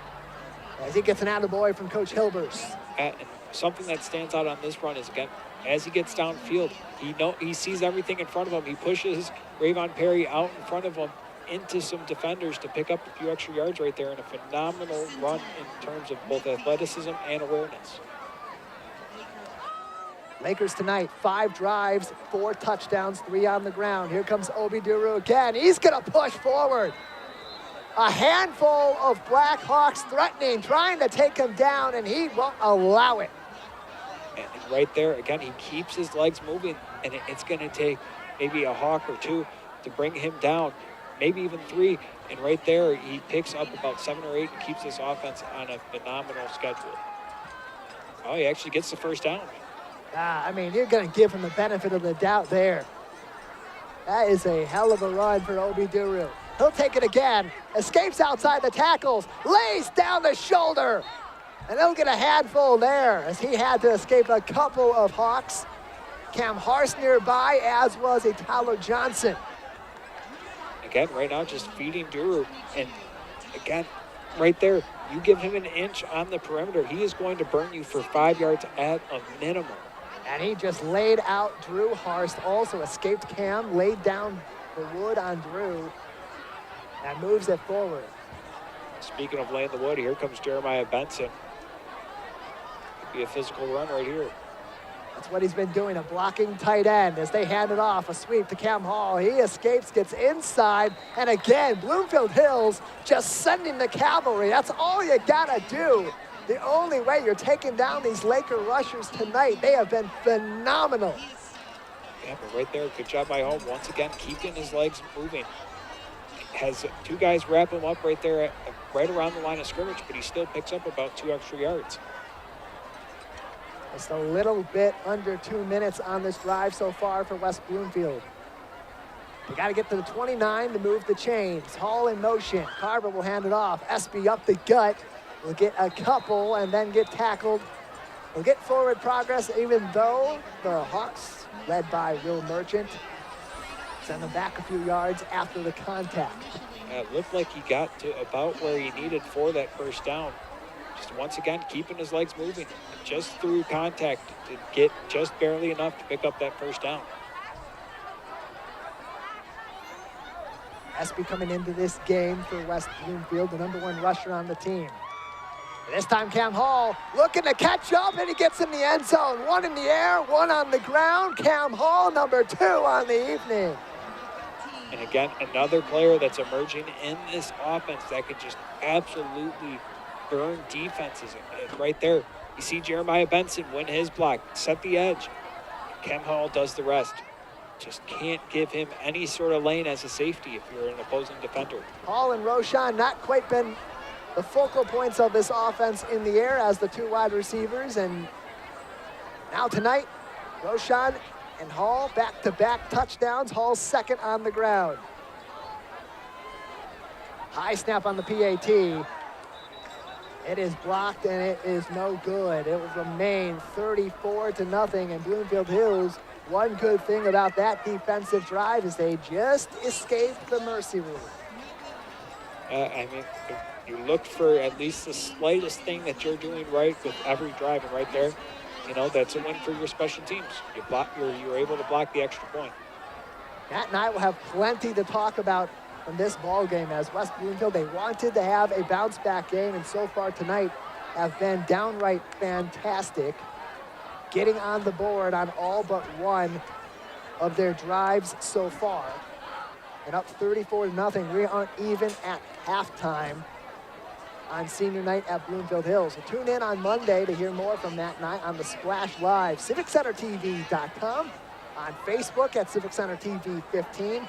as he gets an attaboy from Coach Hilbers. And something that stands out on this run is, again, as he gets downfield, he sees everything in front of him. He pushes Rayvon Perry out in front of him into some defenders to pick up a few extra yards right there, and a phenomenal run in terms of both athleticism and awareness. Lakers tonight, 5 drives, 4 touchdowns, 3 on the ground. Here comes Obi Duru again. He's going to push forward. A handful of Blackhawks threatening, trying to take him down, and he won't allow it. And right there, again, he keeps his legs moving, and it's going to take maybe a Hawk or 2 to bring him down, maybe even 3. And right there, he picks up about 7 or 8 and keeps this offense on a phenomenal schedule. Oh, he actually gets the first down. I mean, you're going to give him the benefit of the doubt there. That is a hell of a run for Obi Duru. He'll take it again, escapes outside the tackles, lays down the shoulder, and he'll get a handful there as he had to escape a couple of Hawks. Cam Harse nearby, as was a Tyler Johnson. Again, right now, just feeding Duru. And again, right there, you give him an inch on the perimeter, he is going to burn you for 5 yards at a minimum. And he just laid out Drew Harst, also escaped Cam, laid down the wood on Drew, and moves it forward. Speaking of laying the wood, here comes Jeremiah Benson. Could be a physical run right here. That's what he's been doing, a blocking tight end as they hand it off, a sweep to Cam Hall. He escapes, gets inside, and again, Bloomfield Hills just sending the cavalry. That's all you gotta do. The only way you're taking down these Laker rushers tonight. They have been phenomenal. Yeah, but right there, good job by Hall. Once again, keeping his legs moving. Has 2 guys wrap him up right there, right around the line of scrimmage, but he still picks up about 2 extra yards. Just a little bit under 2 minutes on this drive so far for West Bloomfield. They got to get to the 29 to move the chains. Hall in motion. Carver will hand it off. Espy up the gut. Will get a couple and then get tackled. Will get forward progress, even though the Hawks, led by Will Merchant, send them back a few yards after the contact. It looked like he got to about where he needed for that first down. Just once again, keeping his legs moving. Just through contact to get just barely enough to pick up that first down. Espy coming into this game for West Bloomfield, the #1 rusher on the team. This time Cam Hall looking to catch up, and he gets in the end zone. 1 in the air, 1 on the ground. Cam Hall, #2 on the evening. And again, another player that's emerging in this offense that could just absolutely burn defenses. And right there, You see Jeremiah Benson win his block, set the edge. Kem Hall does the rest. Just can't give him any sort of lane as a safety if you're an opposing defender. Hall and Roshan not quite been the focal points of this offense in the air as the two wide receivers. And now tonight, Roshan and Hall back-to-back touchdowns. Hall's second on the ground. High snap on the PAT. It is blocked and it is no good. It will remain 34-0 in Bloomfield Hills. One good thing about that defensive drive is they just escaped the mercy rule. I mean, you look for at least the slightest thing that you're doing right with every drive, and right there, you know, that's a win for your special teams. You're able to block the extra point. Matt and I will have plenty to talk about from this ball game as West Bloomfield, they wanted to have a bounce back game, and so far tonight have been downright fantastic, getting on the board on all but one of their drives so far. And up 34-0, we aren't even at halftime on senior night at Bloomfield Hills. So tune in on Monday to hear more from Matt and I on the Splash Live, CivicCenterTV.com, on Facebook at Civic Center TV 15,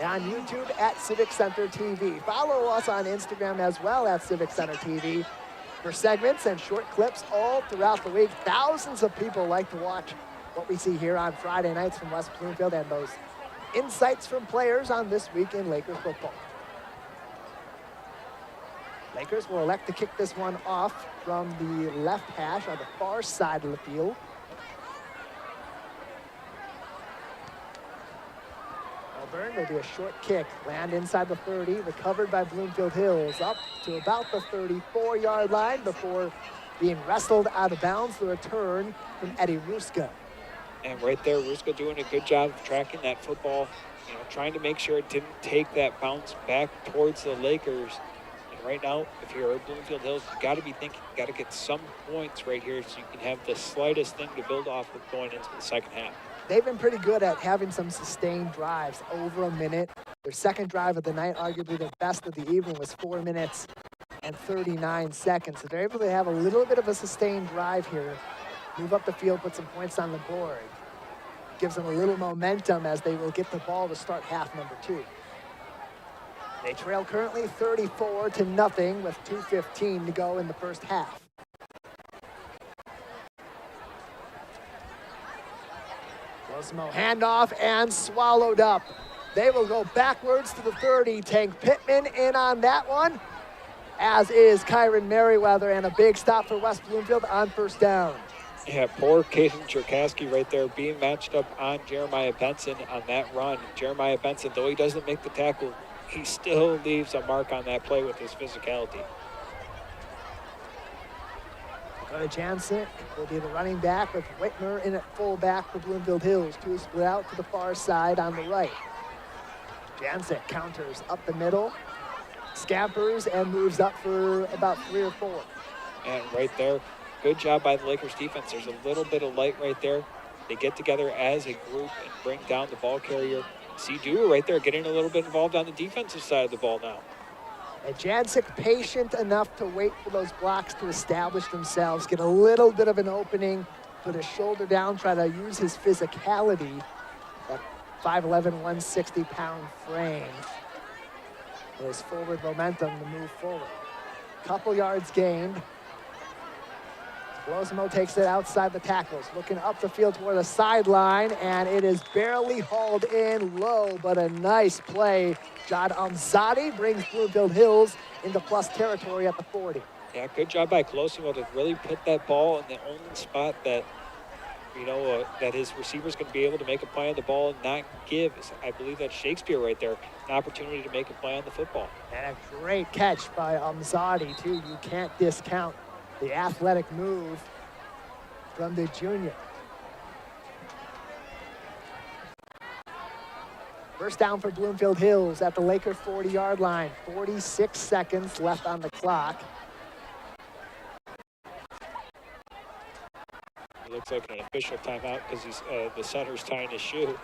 and on YouTube at Civic Center TV. Follow us on Instagram as well at Civic Center TV for segments and short clips all throughout the week. Thousands of people like to watch what we see here on Friday nights from West Bloomfield and those insights from players on this week in Lakers football. Lakers will elect to kick this one off from the left hash on the far side of the field. Melbourne will be a short kick, land inside the 30, recovered by Bloomfield Hills, up to about the 34-yard line before being wrestled out of bounds. The return from Eddie Ruska. And right there, Ruska doing a good job of tracking that football, you know, trying to make sure it didn't take that bounce back towards the Lakers. And right now, if you're at Bloomfield Hills, you got to be thinking, you got to get some points right here so you can have the slightest thing to build off of going into the second half. They've been pretty good at having some sustained drives over a minute. Their second drive of the night, arguably the best of the evening, was 4 minutes and 39 seconds. So they're able to have a little bit of a sustained drive here, move up the field, put some points on the board. Gives them a little momentum as they will get the ball to start half number 2. They trail currently 34-0 with 2:15 to go in the first half. Cosmo handoff and swallowed up. They will go backwards to the 30. Tank Pittman in on that one, as is Kyron Merriweather, and a big stop for West Bloomfield on first down. Yeah, poor Caden Cherkasky right there being matched up on Jeremiah Benson on that run. Jeremiah Benson, though he doesn't make the tackle, he still leaves a mark on that play with his physicality. Dakota Jansic will be the running back with Whitmer in at fullback for Bloomfield Hills. Two split out to the far side on the right. Jansic counters up the middle, scampers, and moves up for about 3 or 4. And right there, good job by the Lakers defense. There's a little bit of light right there. They get together as a group and bring down the ball carrier. See Dewar right there getting a little bit involved on the defensive side of the ball now. And Jansic patient enough to wait for those blocks to establish themselves, get a little bit of an opening, put his shoulder down, try to use his physicality, that 5'11", 160-pound frame, his forward momentum to move forward. Couple yards gained. Blosimo takes it outside the tackles, looking up the field toward the sideline, and it is barely hauled in low, but a nice play. Jad Amzadi brings Bloomfield Hills into plus territory at the 40. Yeah, good job by Colosimo to really put that ball in the only spot that, you know, that his receiver's going to be able to make a play on the ball and not give, I believe that's Shakespeare right there, an opportunity to make a play on the football. And a great catch by Amzadi, too. You can't discount the athletic move from the junior. First down for Bloomfield Hills at the Laker 40-yard line. 46 seconds left on the clock. It looks like an official timeout because the center's tying his shoe.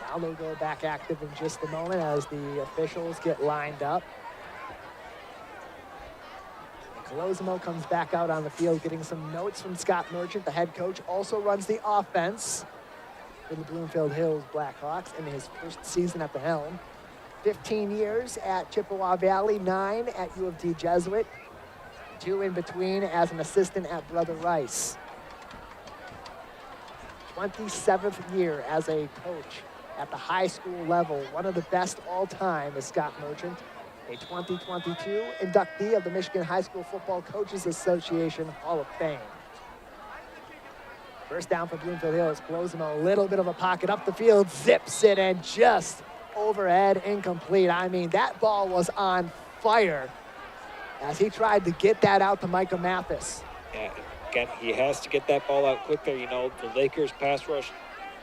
Now they'll go back active in just a moment as the officials get lined up. Colosimo comes back out on the field getting some notes from Scott Merchant. The head coach also runs the offense for the Bloomfield Hills Blackhawks in his first season at the helm. 15 years at Chippewa Valley, 9 at U of D Jesuit, 2 in between as an assistant at Brother Rice. 27th year as a coach at the high school level. One of the best all time is Scott Merchant, a 2022 inductee of the Michigan High School Football Coaches Association Hall of Fame. First down for Bloomfield Hills. Colosimo, a little bit of a pocket up the field, zips it, and just overhead incomplete. I mean, that ball was on fire as he tried to get that out to Micah Mathis. Yeah, again, he has to get that ball out quicker. You know, the Lakers pass rush,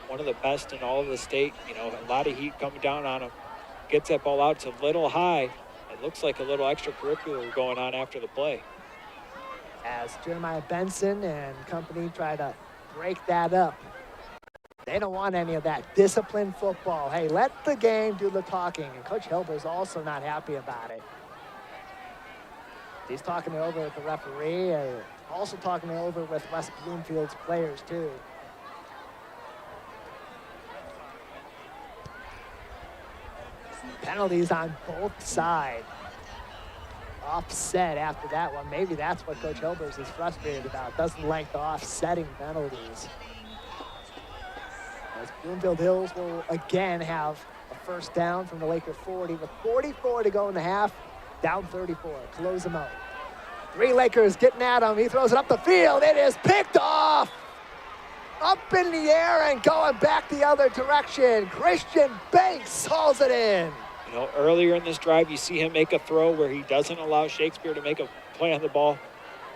one of the best in all of the state. You know, a lot of heat coming down on him. Gets that ball out. It's a little high. It looks like a little extracurricular going on after the play. As Jeremiah Benson and company try to break that up. They don't want any of that disciplined football. Hey, let the game do the talking. And Coach Hilber's also not happy about it. He's talking it over with the referee and also talking it over with West Bloomfield's players too. Penalties on both sides. Offset after that one. Maybe that's what Coach Hilbers is frustrated about. Doesn't like the offsetting penalties. As Bloomfield Hills will again have a first down from the Laker 40 with 44 to go in the half. Down 34. Colosimo. 3 Lakers getting at him. He throws it up the field. It is picked off. Up in the air and going back the other direction. Christian Banks hauls it in. You know, earlier in this drive, you see him make a throw where he doesn't allow Shakespeare to make a play on the ball.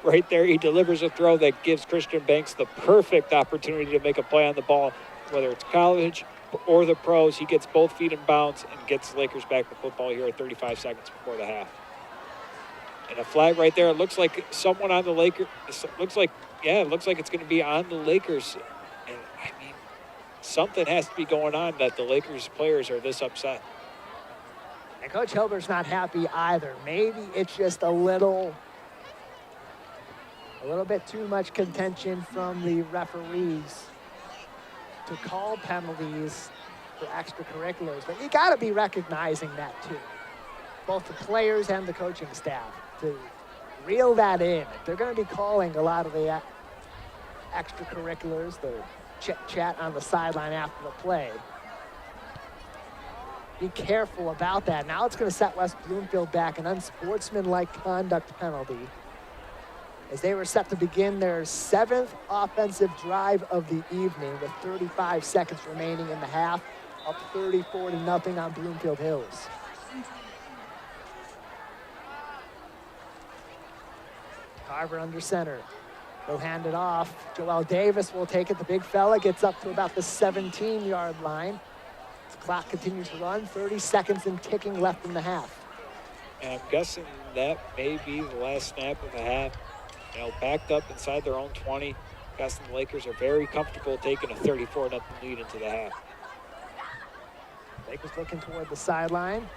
Right there, he delivers a throw that gives Christian Banks the perfect opportunity to make a play on the ball. Whether it's college or the pros, he gets both feet in bounds and gets the Lakers back the football here at 35 seconds before the half. And a flag right there. It looks like someone on the Lakers. It looks like it's going to be on the Lakers. And I mean, something has to be going on that the Lakers players are this upset. And Coach Hilbert's not happy either. Maybe it's just a little bit too much contention from the referees to call penalties for extracurriculars. But you got to be recognizing that too. Both the players and the coaching staff to reel that in. They're going to be calling a lot of the extracurriculars, the chit-chat on the sideline after the play. Be careful about that. Now it's going to set West Bloomfield back, an unsportsmanlike conduct penalty, as they were set to begin their 7th offensive drive of the evening with 35 seconds remaining in the half, up 34-0 on Bloomfield Hills. Carver under center. They'll hand it off. Joel Davis will take it. The big fella gets up to about the 17-yard line. The clock continues to run. 30 seconds and ticking left in the half. And I'm guessing that may be the last snap of the half. You know, backed up inside their own 20. Guessing the Lakers are very comfortable taking a 34-0 lead into the half. Lakers looking toward the sideline.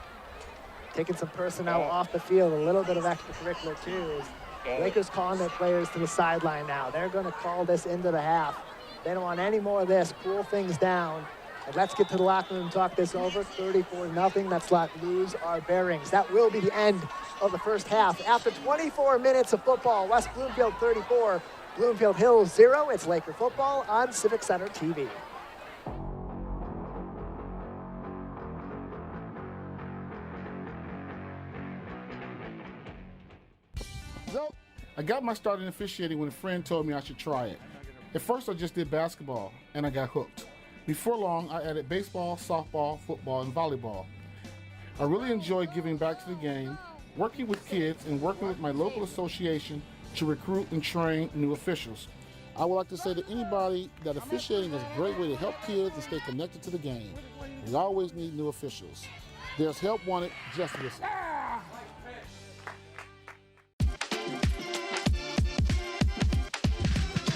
Taking some personnel off the field. A little bit of extracurricular too. Lakers calling their players to the sideline now. They're going to call this into the half. They don't want any more of this. Cool things down. And let's get to the locker room, talk this over. 34-0. Let's not lose our bearings. That will be the end of the first half. After 24 minutes of football, West Bloomfield 34, Bloomfield Hills 0. It's Laker football on Civic Center TV. Well, I got my start in officiating when a friend told me I should try it. At first, I just did basketball, and I got hooked. Before long, I added baseball, softball, football, and volleyball. I really enjoyed giving back to the game, working with kids, and working with my local association to recruit and train new officials. I would like to say to anybody that officiating is a great way to help kids and stay connected to the game. We always need new officials. There's help wanted, just listen.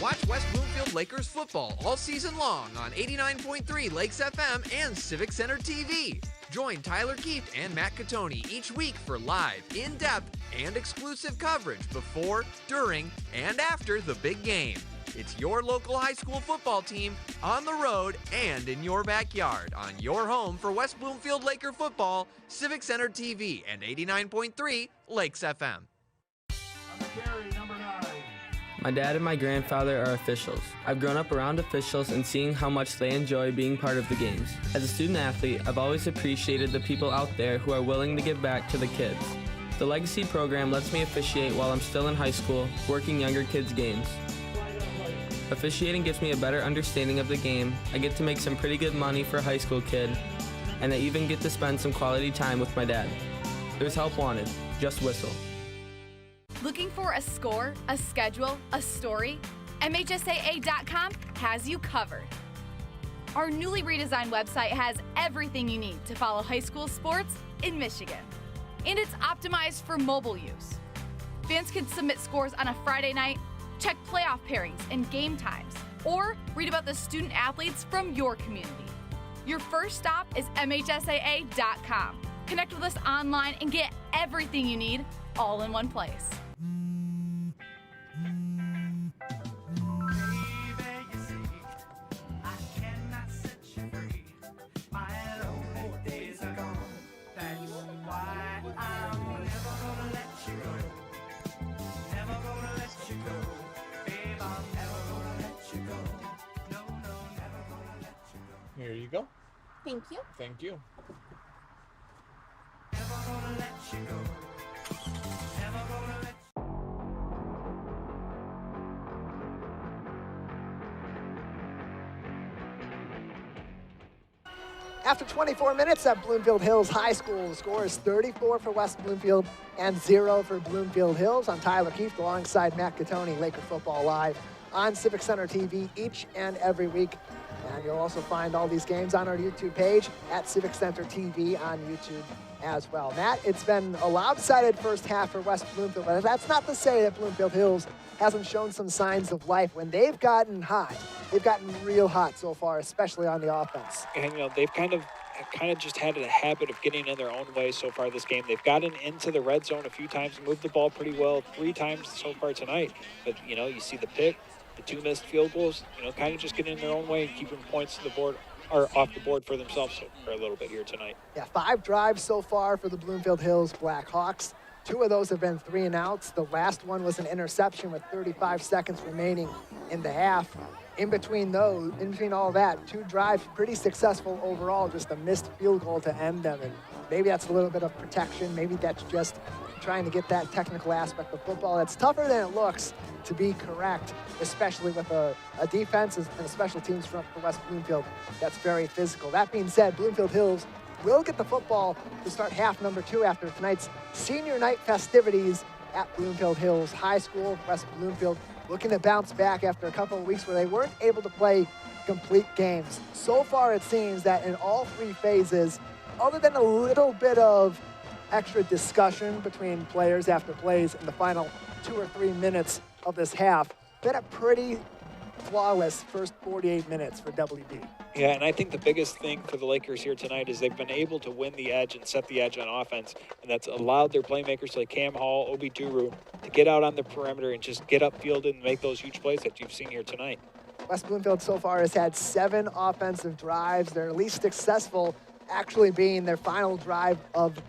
Watch West Bloomfield Lakers football all season long on 89.3 Lakes FM and Civic Center TV. Join Tyler Keefe and Matt Catoni each week for live, in-depth, and exclusive coverage before, during, and after the big game. It's your local high school football team on the road and in your backyard on your home for West Bloomfield Laker football, Civic Center TV, and 89.3 Lakes FM. My dad and my grandfather are officials. I've grown up around officials and seeing how much they enjoy being part of the games. As a student athlete, I've always appreciated the people out there who are willing to give back to the kids. The Legacy program lets me officiate while I'm still in high school, working younger kids' games. Officiating gives me a better understanding of the game. I get to make some pretty good money for a high school kid, and I even get to spend some quality time with my dad. There's help wanted. Just whistle. Looking for a score, a schedule, a story? MHSAA.com has you covered. Our newly redesigned website has everything you need to follow high school sports in Michigan. And it's optimized for mobile use. Fans can submit scores on a Friday night, check playoff pairings and game times, or read about the student athletes from your community. Your first stop is MHSAA.com. Connect with us online and get everything you need all in one place. Here you go. Thank you. Thank you. After 24 minutes at Bloomfield Hills High School, the score is 34 for West Bloomfield and 0 for Bloomfield Hills. I'm Tyler Keefe alongside Matt Catoni, Laker Football Live on Civic Center TV each and every week. And you'll also find all these games on our YouTube page at Civic Center TV on YouTube as well. Matt, it's been a lopsided first half for West Bloomfield, but that's not to say that Bloomfield Hills hasn't shown some signs of life. When they've gotten hot, they've gotten real hot so far, especially on the offense. And, they've kind of just had a habit of getting in their own way so far this game. They've gotten into the red zone a few times, moved the ball pretty well 3 times so far tonight. But, you see the pick, the 2 missed field goals, kind of just getting in their own way and keeping points to the board or off the board for themselves for a little bit here tonight. Yeah, 5 drives so far for the Bloomfield Hills Blackhawks. 2 of those have been 3 and outs. The last one was an interception with 35 seconds remaining in the half. In between all that, 2 drives pretty successful overall, just a missed field goal to end them. And maybe that's a little bit of protection. Maybe that's just trying to get that technical aspect of football. It's tougher than it looks to be correct, especially with a defense and a special teams front for West Bloomfield that's very physical. That being said, Bloomfield Hills will get the football to start half number 2 after tonight's senior night festivities at Bloomfield Hills High School. West Bloomfield looking to bounce back after a couple of weeks where they weren't able to play complete games. So far, it seems that in all 3 phases, other than a little bit of extra discussion between players after plays in the final 2 or 3 minutes of this half, been a pretty flawless first 48 minutes for WB. Yeah, and I think the biggest thing for the Lakers here tonight is they've been able to win the edge and set the edge on offense, and that's allowed their playmakers like Cam Hall, Obi Duru to get out on the perimeter and just get upfield and make those huge plays that you've seen here tonight. West Bloomfield so far has had 7 offensive drives. Their least successful actually being their final drive of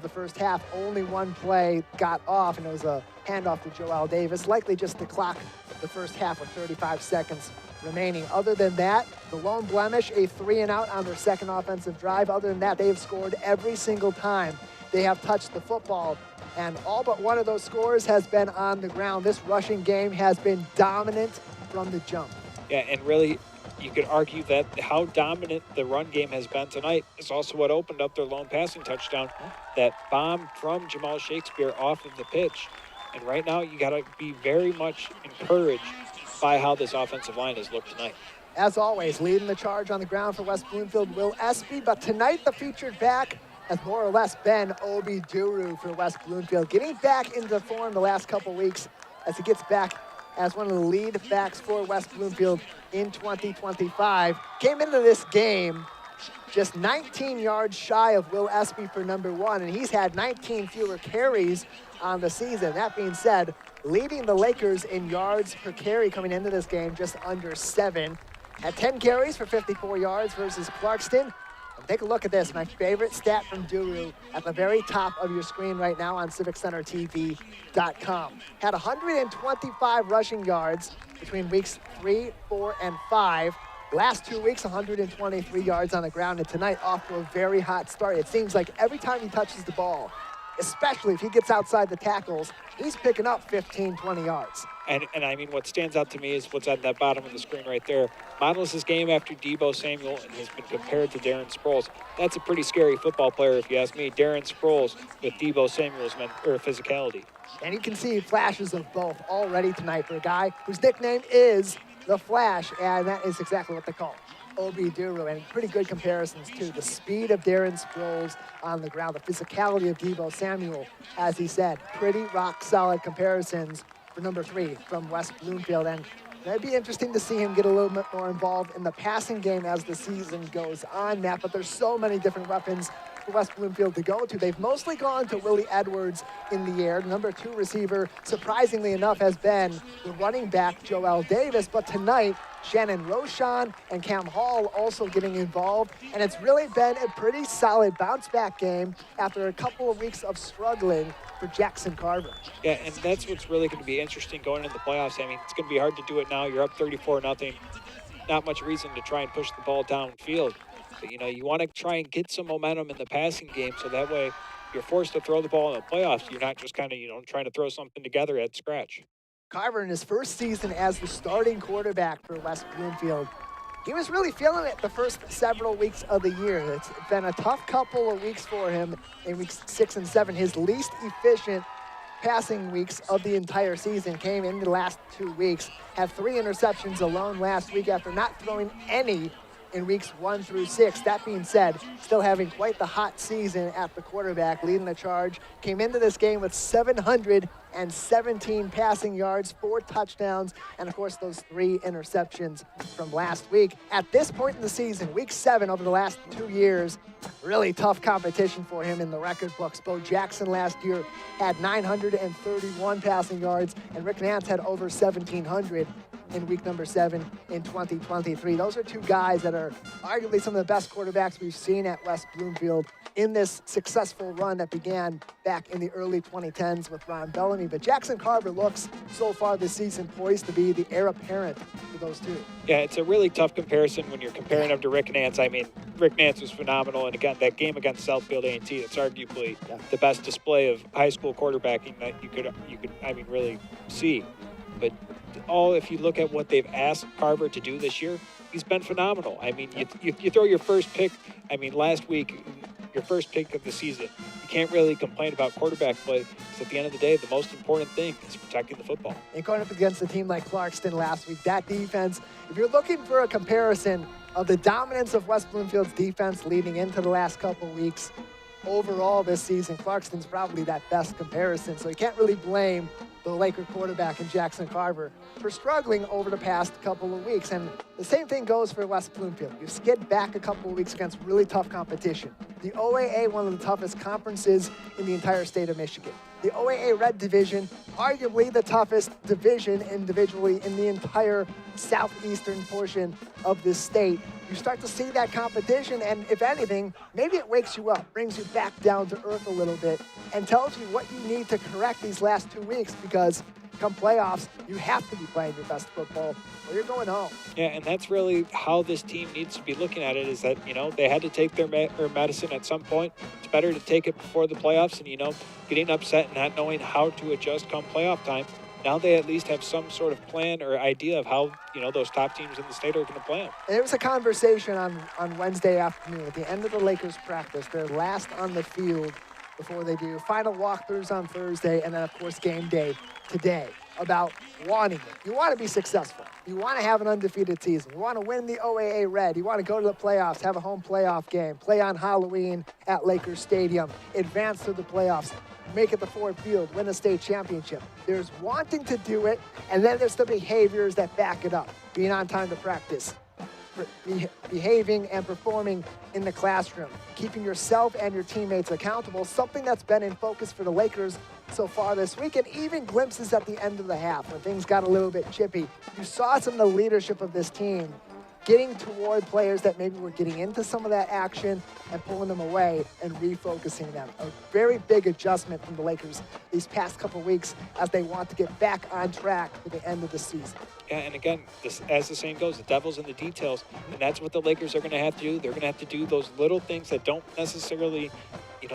the first half. Only 1 play got off, and it was a handoff to Joel Davis, likely just to clock the first half with 35 seconds remaining. Other than that, the lone blemish, a 3 and out on their second offensive drive. Other than that, they've scored every single time they have touched the football, and all but 1 of those scores has been on the ground. This rushing game has been dominant from the jump. Yeah, and really, you could argue that how dominant the run game has been tonight is also what opened up their lone passing touchdown, that bomb from Jamal Shakespeare off of the pitch. And right now, you got to be very much encouraged by how this offensive line has looked tonight. As always, leading the charge on the ground for West Bloomfield, Will Espy, but tonight the featured back has more or less been Obi Duru for West Bloomfield, getting back into form the last couple weeks as he gets back as one of the lead backs for West Bloomfield in 2025. Came into this game just 19 yards shy of Will Espy for number 1, and he's had 19 fewer carries on the season. That being said, leading the Lakers in yards per carry coming into this game, just under 7. Had 10 carries for 54 yards versus Clarkston. And take a look at this, my favorite stat from Duru at the very top of your screen right now on CivicCenterTV.com. Had 125 rushing yards between weeks 3, 4, and 5. Last 2 weeks, 123 yards on the ground, and tonight off to a very hot start. It seems like every time he touches the ball, especially if he gets outside the tackles, he's picking up 15, 20 yards. And I mean, what stands out to me is what's at that bottom of the screen right there. Models his game after Deebo Samuel and has been compared to Darren Sproles. That's a pretty scary football player, if you ask me. Darren Sproles with Deebo Samuel's physicality. And you can see flashes of both already tonight for a guy whose nickname is The Flash, and that is exactly what they call him. Obi Duru, and pretty good comparisons too. The speed of Darren Sproles on the ground, the physicality of Deebo Samuel, as he said, pretty rock solid comparisons for number 3 from West Bloomfield. And it'd be interesting to see him get a little bit more involved in the passing game as the season goes on, Matt, but there's so many different weapons for West Bloomfield to go to. They've mostly gone to Willie Edwards in the air. Number 2 receiver, surprisingly enough, has been the running back, Joel Davis, but tonight, Shannon Rochon and Cam Hall also getting involved, and it's really been a pretty solid bounce-back game after a couple of weeks of struggling for Jackson Carver. Yeah, and that's what's really going to be interesting going into the playoffs. I mean, it's going to be hard to do it now. You're up 34-0. Not much reason to try and push the ball downfield. But, you know, you want to try and get some momentum in the passing game so that way you're forced to throw the ball in the playoffs. You're not just kind of, trying to throw something together at scratch. Carver, in his first season as the starting quarterback for West Bloomfield, he was really feeling it the first several weeks of the year. It's been a tough couple of weeks for him in weeks 6 and 7. His least efficient passing weeks of the entire season came in the last 2 weeks. Had 3 interceptions alone last week after not throwing any in weeks 1 through 6. That being said, still having quite the hot season at the quarterback, leading the charge. Came into this game with 717 passing yards, 4 touchdowns, and of course those 3 interceptions from last week. At this point in the season, week 7 over the last 2 years, really tough competition for him in the record books. Bo Jackson last year had 931 passing yards, and Rick Nance had over 1,700 in week number 7 in 2023. Those are 2 guys that are arguably some of the best quarterbacks we've seen at West Bloomfield in this successful run that began back in the early 2010s with Ron Bellamy. But Jackson Carver looks so far this season poised to be the heir apparent for those 2. Yeah, it's a really tough comparison when you're comparing him to Rick Nance. I mean, Rick Nance was phenomenal, and again, that game against Southfield A&T, that's arguably the best display of high school quarterbacking that you could really see. But if you look at what they've asked Carver to do this year, he's been phenomenal. I mean, you throw your first pick. I mean, last week, your first pick of the season. You can't really complain about quarterback play because at the end of the day, the most important thing is protecting the football. And going up against a team like Clarkston last week, that defense, if you're looking for a comparison of the dominance of West Bloomfield's defense leading into the last couple weeks, overall this season, Clarkston's probably that best comparison. So you can't really blame the Laker quarterback in Jackson Carver for struggling over the past couple of weeks. And the same thing goes for West Bloomfield. You skid back a couple of weeks against really tough competition. The OAA, one of the toughest conferences in the entire state of Michigan. The OAA Red Division, arguably the toughest division individually in the entire southeastern portion of this state. You start to see that competition, and if anything, maybe it wakes you up, brings you back down to earth a little bit, and tells you what you need to correct these last 2 weeks, because come playoffs, you have to be playing your best football or you're going home. Yeah, and that's really how this team needs to be looking at it, is that, they had to take their medicine at some point. It's better to take it before the playoffs, and, getting upset and not knowing how to adjust come playoff time. Now they at least have some sort of plan or idea of how, those top teams in the state are going to play them. There was a conversation on Wednesday afternoon at the end of the Lakers practice, their last on the field before they do final walkthroughs on Thursday, and then, of course, game day today, about wanting it. You want to be successful. You want to have an undefeated season. You want to win the OAA Red. You want to go to the playoffs, have a home playoff game, play on Halloween at Lakers Stadium, advance to the playoffs, make it to Ford Field, win a state championship. There's wanting to do it, and then there's the behaviors that back it up. Being on time to practice, behaving and performing in the classroom, keeping yourself and your teammates accountable, something that's been in focus for the Lakers so far this week, and even glimpses at the end of the half when things got a little bit chippy. You saw some of the leadership of this team getting toward players that maybe were getting into some of that action and pulling them away and refocusing them. A very big adjustment from the Lakers these past couple weeks as they want to get back on track for the end of the season. Yeah, and again, as the saying goes, the devil's in the details, and that's what the Lakers are going to have to do. They're going to have to do those little things that don't necessarily,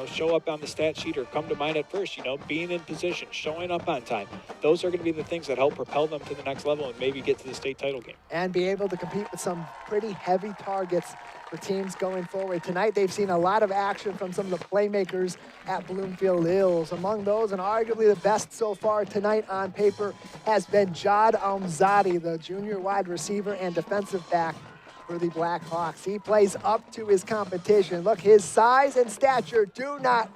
show up on the stat sheet or come to mind at first, being in position, showing up on time. Those are going to be the things that help propel them to the next level and maybe get to the state title game. And be able to compete with some pretty heavy targets for teams going forward. Tonight, they've seen a lot of action from some of the playmakers at Bloomfield Hills. Among those, and arguably the best so far tonight on paper, has been Jad Almzadi, the junior wide receiver and defensive back for the Blackhawks. He plays up to his competition. Look, his size and stature do not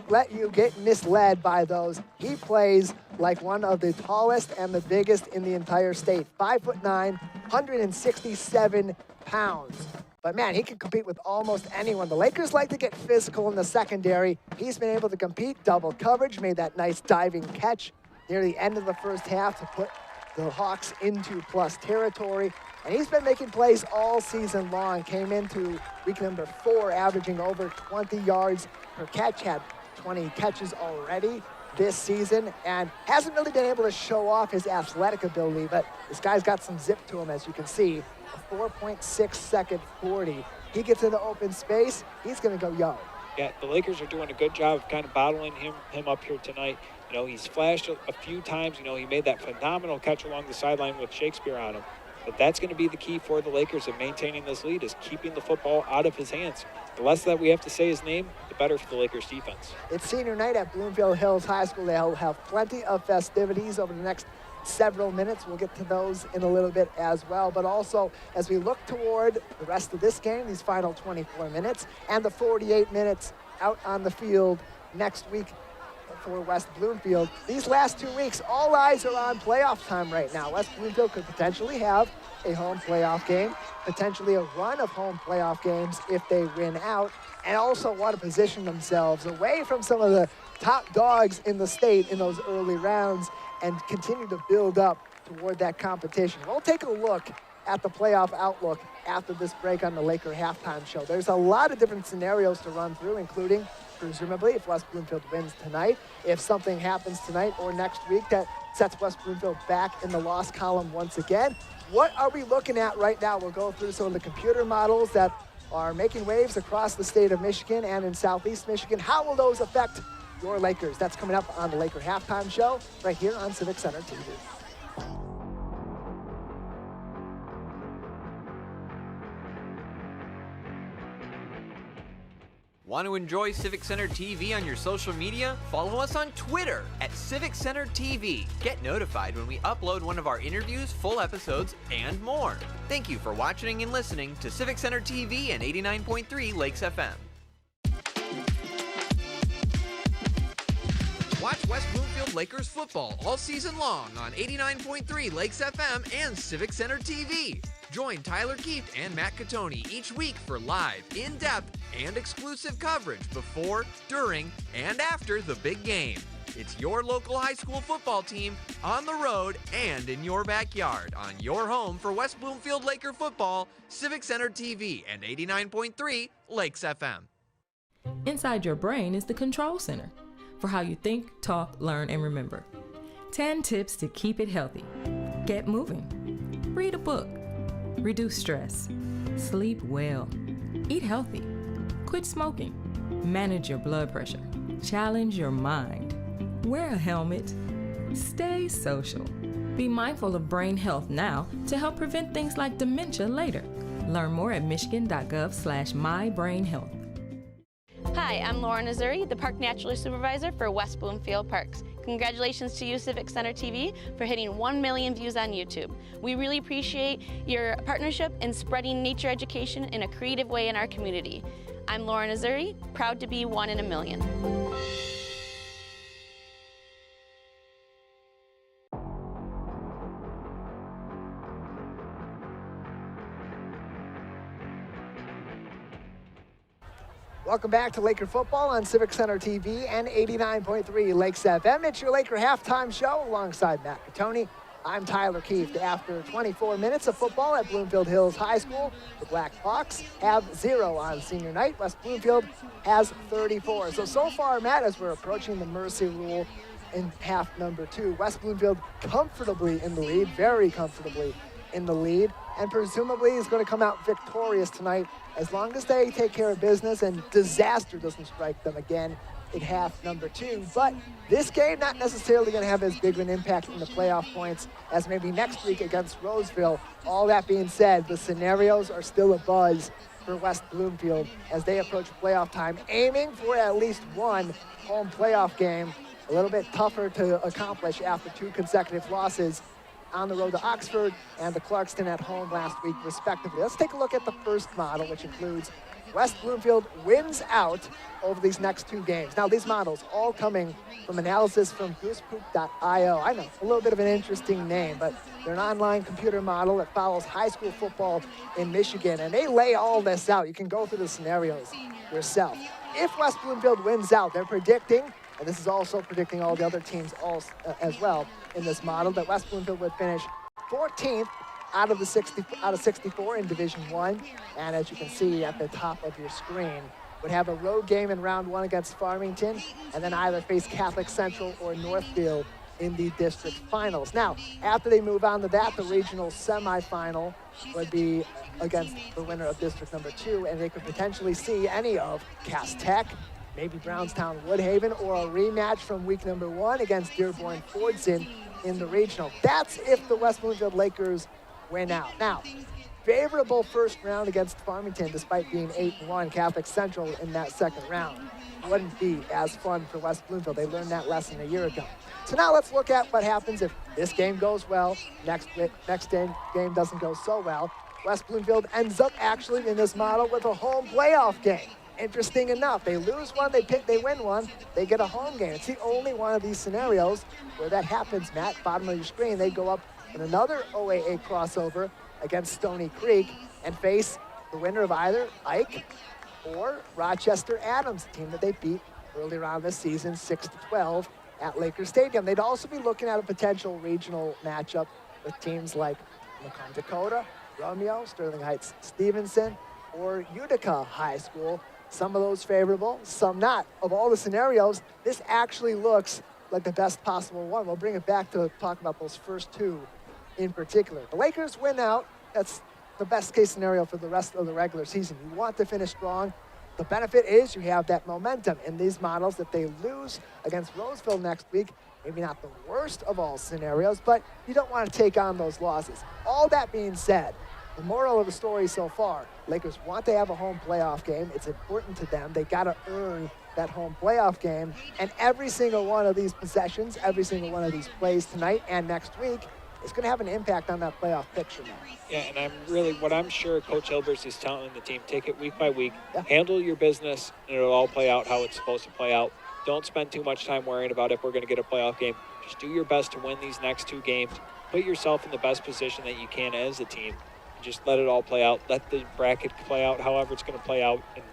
let you get misled by those. He plays like one of the tallest and the biggest in the entire state. 5'9", 167 pounds. But man, he can compete with almost anyone. The Lakers like to get physical in the secondary. He's been able to compete, double coverage, made that nice diving catch near the end of the first half to put the Hawks into plus territory. And he's been making plays all season long. Came into week number 4, averaging over 20 yards per catch, had 20 catches already this season, and hasn't really been able to show off his athletic ability, but this guy's got some zip to him, as you can see. A 4.6 second 40. He gets into open space, he's gonna go yo. Yeah, the Lakers are doing a good job of kind of bottling him up here tonight. He's flashed a few times. He made that phenomenal catch along the sideline with Shakespeare on him. But that's going to be the key for the Lakers in maintaining this lead, is keeping the football out of his hands. The less that we have to say his name, the better for the Lakers defense. It's senior night at Bloomfield Hills High School. They'll have plenty of festivities over the next several minutes. We'll get to those in a little bit as well. But also, as we look toward the rest of this game, these final 24 minutes, and the 48 minutes out on the field next week for West Bloomfield. These last 2 weeks, all eyes are on playoff time right now. West Bloomfield could potentially have a home playoff game, potentially a run of home playoff games if they win out, and also want to position themselves away from some of the top dogs in the state in those early rounds and continue to build up toward that competition. We'll take a look at the playoff outlook after this break on the Laker halftime show. There's a lot of different scenarios to run through, including presumably if West Bloomfield wins tonight, if something happens tonight or next week that sets West Bloomfield back in the loss column once again. What are we looking at right now? We'll go through some of the computer models that are making waves across the state of Michigan and in Southeast Michigan. How will those affect your Lakers? That's coming up on the Laker halftime show right here on Civic Center TV. Want to enjoy Civic Center TV on your social media? Follow us on Twitter at Civic Center TV. Get notified when we upload one of our interviews, full episodes, and more. Thank you for watching and listening to Civic Center TV and 89.3 Lakes FM. Watch West Bloomfield Lakers football all season long on 89.3 Lakes FM and Civic Center TV. Join Tyler Keefe and Matt Catoni each week for live, in-depth, and exclusive coverage before, during, and after the big game. It's your local high school football team on the road and in your backyard on your home for West Bloomfield Laker football, Civic Center TV, and 89.3 Lakes FM. Inside your brain is the control center for how you think, talk, learn, and remember. 10 tips to keep it healthy. Get moving. Read a book. Reduce stress. Sleep well. Eat healthy. Quit smoking. Manage your blood pressure. Challenge your mind. Wear a helmet. Stay social. Be mindful of brain health now to help prevent things like dementia later. Learn more at michigan.gov/mybrainhealth. Hi, I'm Lauren Azuri, the Park Naturalist Supervisor for West Bloomfield Parks. Congratulations to you, Civic Center TV, for hitting 1 million views on YouTube. We really appreciate your partnership in spreading nature education in a creative way in our community. I'm Lauren Azuri, proud to be 1 in a million. Welcome back to Laker football on Civic Center TV and 89.3 Lakes FM. It's your Laker halftime show alongside Matt Catoni. I'm Tyler Keefe. After 24 minutes of football at Bloomfield Hills High School, the Black Hawks have 0 on senior night. West Bloomfield has 34. So far, Matt, as we're approaching the mercy rule in half number 2, West Bloomfield comfortably in the lead, very comfortably in the lead, and presumably is going to come out victorious tonight as long as they take care of business and disaster doesn't strike them again in half number 2. But this game not necessarily going to have as big of an impact in the playoff points as maybe next week against Roseville. All that being said, the scenarios are still a buzz for West Bloomfield as they approach playoff time, aiming for at least one home playoff game. A little bit tougher to accomplish after 2 consecutive losses on the road to Oxford and the Clarkston at home last week, respectively. Let's take a look at the first model, which includes West Bloomfield wins out over these next 2 games. Now, these models all coming from analysis from goosepoop.io. I know, a little bit of an interesting name, but they're an online computer model that follows high school football in Michigan, and they lay all this out. You can go through the scenarios yourself. If West Bloomfield wins out, they're predicting, and this is also predicting all the other teams as well in this model, that West Bloomfield would finish 14th out of 64 in Division I, and as you can see at the top of your screen, would have a road game in round 1 against Farmington, and then either face Catholic Central or Northfield in the district finals. Now, after they move on to that, the regional semifinal would be against the winner of district number 2, and they could potentially see any of Cass Tech, maybe Brownstown Woodhaven, or a rematch from week number 1 against Dearborn Fordson in the regional. That's if the West Bloomfield Lakers win out. Now, favorable first round against Farmington, despite being 8-1, Catholic Central in that second round wouldn't be as fun for West Bloomfield. They learned that lesson a year ago. So now let's look at what happens if this game goes well, next game doesn't go so well. West Bloomfield ends up actually in this model with a home playoff game. Interesting enough, they lose one, they win one, they get a home game. It's the only one of these scenarios where that happens, Matt. Bottom of your screen, they go up in another OAA crossover against Stony Creek and face the winner of either Ike or Rochester Adams, a team that they beat earlier on this season, 6-12 at Laker Stadium. They'd also be looking at a potential regional matchup with teams like Macomb Dakota, Romeo, Sterling Heights Stevenson, or Utica High School. Some of those favorable, some not. Of all the scenarios, this actually looks like the best possible one. We'll bring it back to talk about those first 2 in particular. The Lakers win out. That's the best case scenario for the rest of the regular season. You want to finish strong. The benefit is you have that momentum in these models. If they lose against Roseville next week, maybe not the worst of all scenarios, but you don't want to take on those losses. All that being said, the moral of the story so far, Lakers want to have a home playoff game. It's important to them. They got to earn that home playoff game. And every single one of these possessions, every single one of these plays tonight and next week is going to have an impact on that playoff picture now. Yeah, and what I'm sure Coach Hilbers is telling the team, take it week by week, handle your business, and it'll all play out how it's supposed to play out. Don't spend too much time worrying about if we're going to get a playoff game. Just do your best to win these next 2 games. Put yourself in the best position that you can as a team. Just let it all play out. Let the bracket play out however it's going to play out, and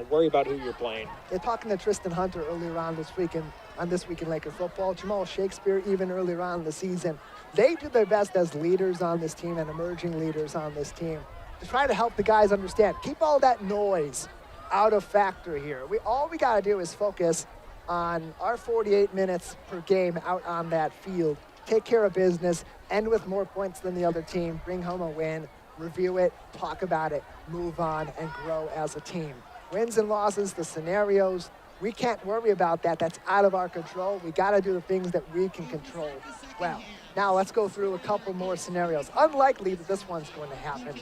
worry about who you're playing. They're talking to Tristan Hunter earlier on this week on This Week in Laker Football. Jamal Shakespeare even earlier on in the season. They do their best as leaders on this team and emerging leaders on this team to try to help the guys understand. Keep all that noise out of factor here. All we got to do is focus on our 48 minutes per game out on that field. Take care of business, end with more points than the other team, bring home a win, review it, talk about it, move on, and grow as a team. Wins and losses, the scenarios, we can't worry about that. That's out of our control. We got to do the things that we can control well. Now let's go through a couple more scenarios. Unlikely that this one's going to happen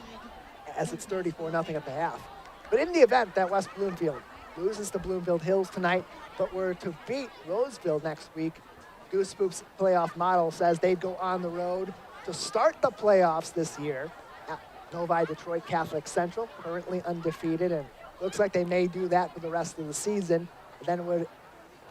as it's 34-0 at the half. But in the event that West Bloomfield loses to Bloomfield Hills tonight, but were to beat Roseville next week, Goose Spoop's playoff model says they'd go on the road to start the playoffs this year at Novi Detroit Catholic Central, currently undefeated, and looks like they may do that for the rest of the season. Then would,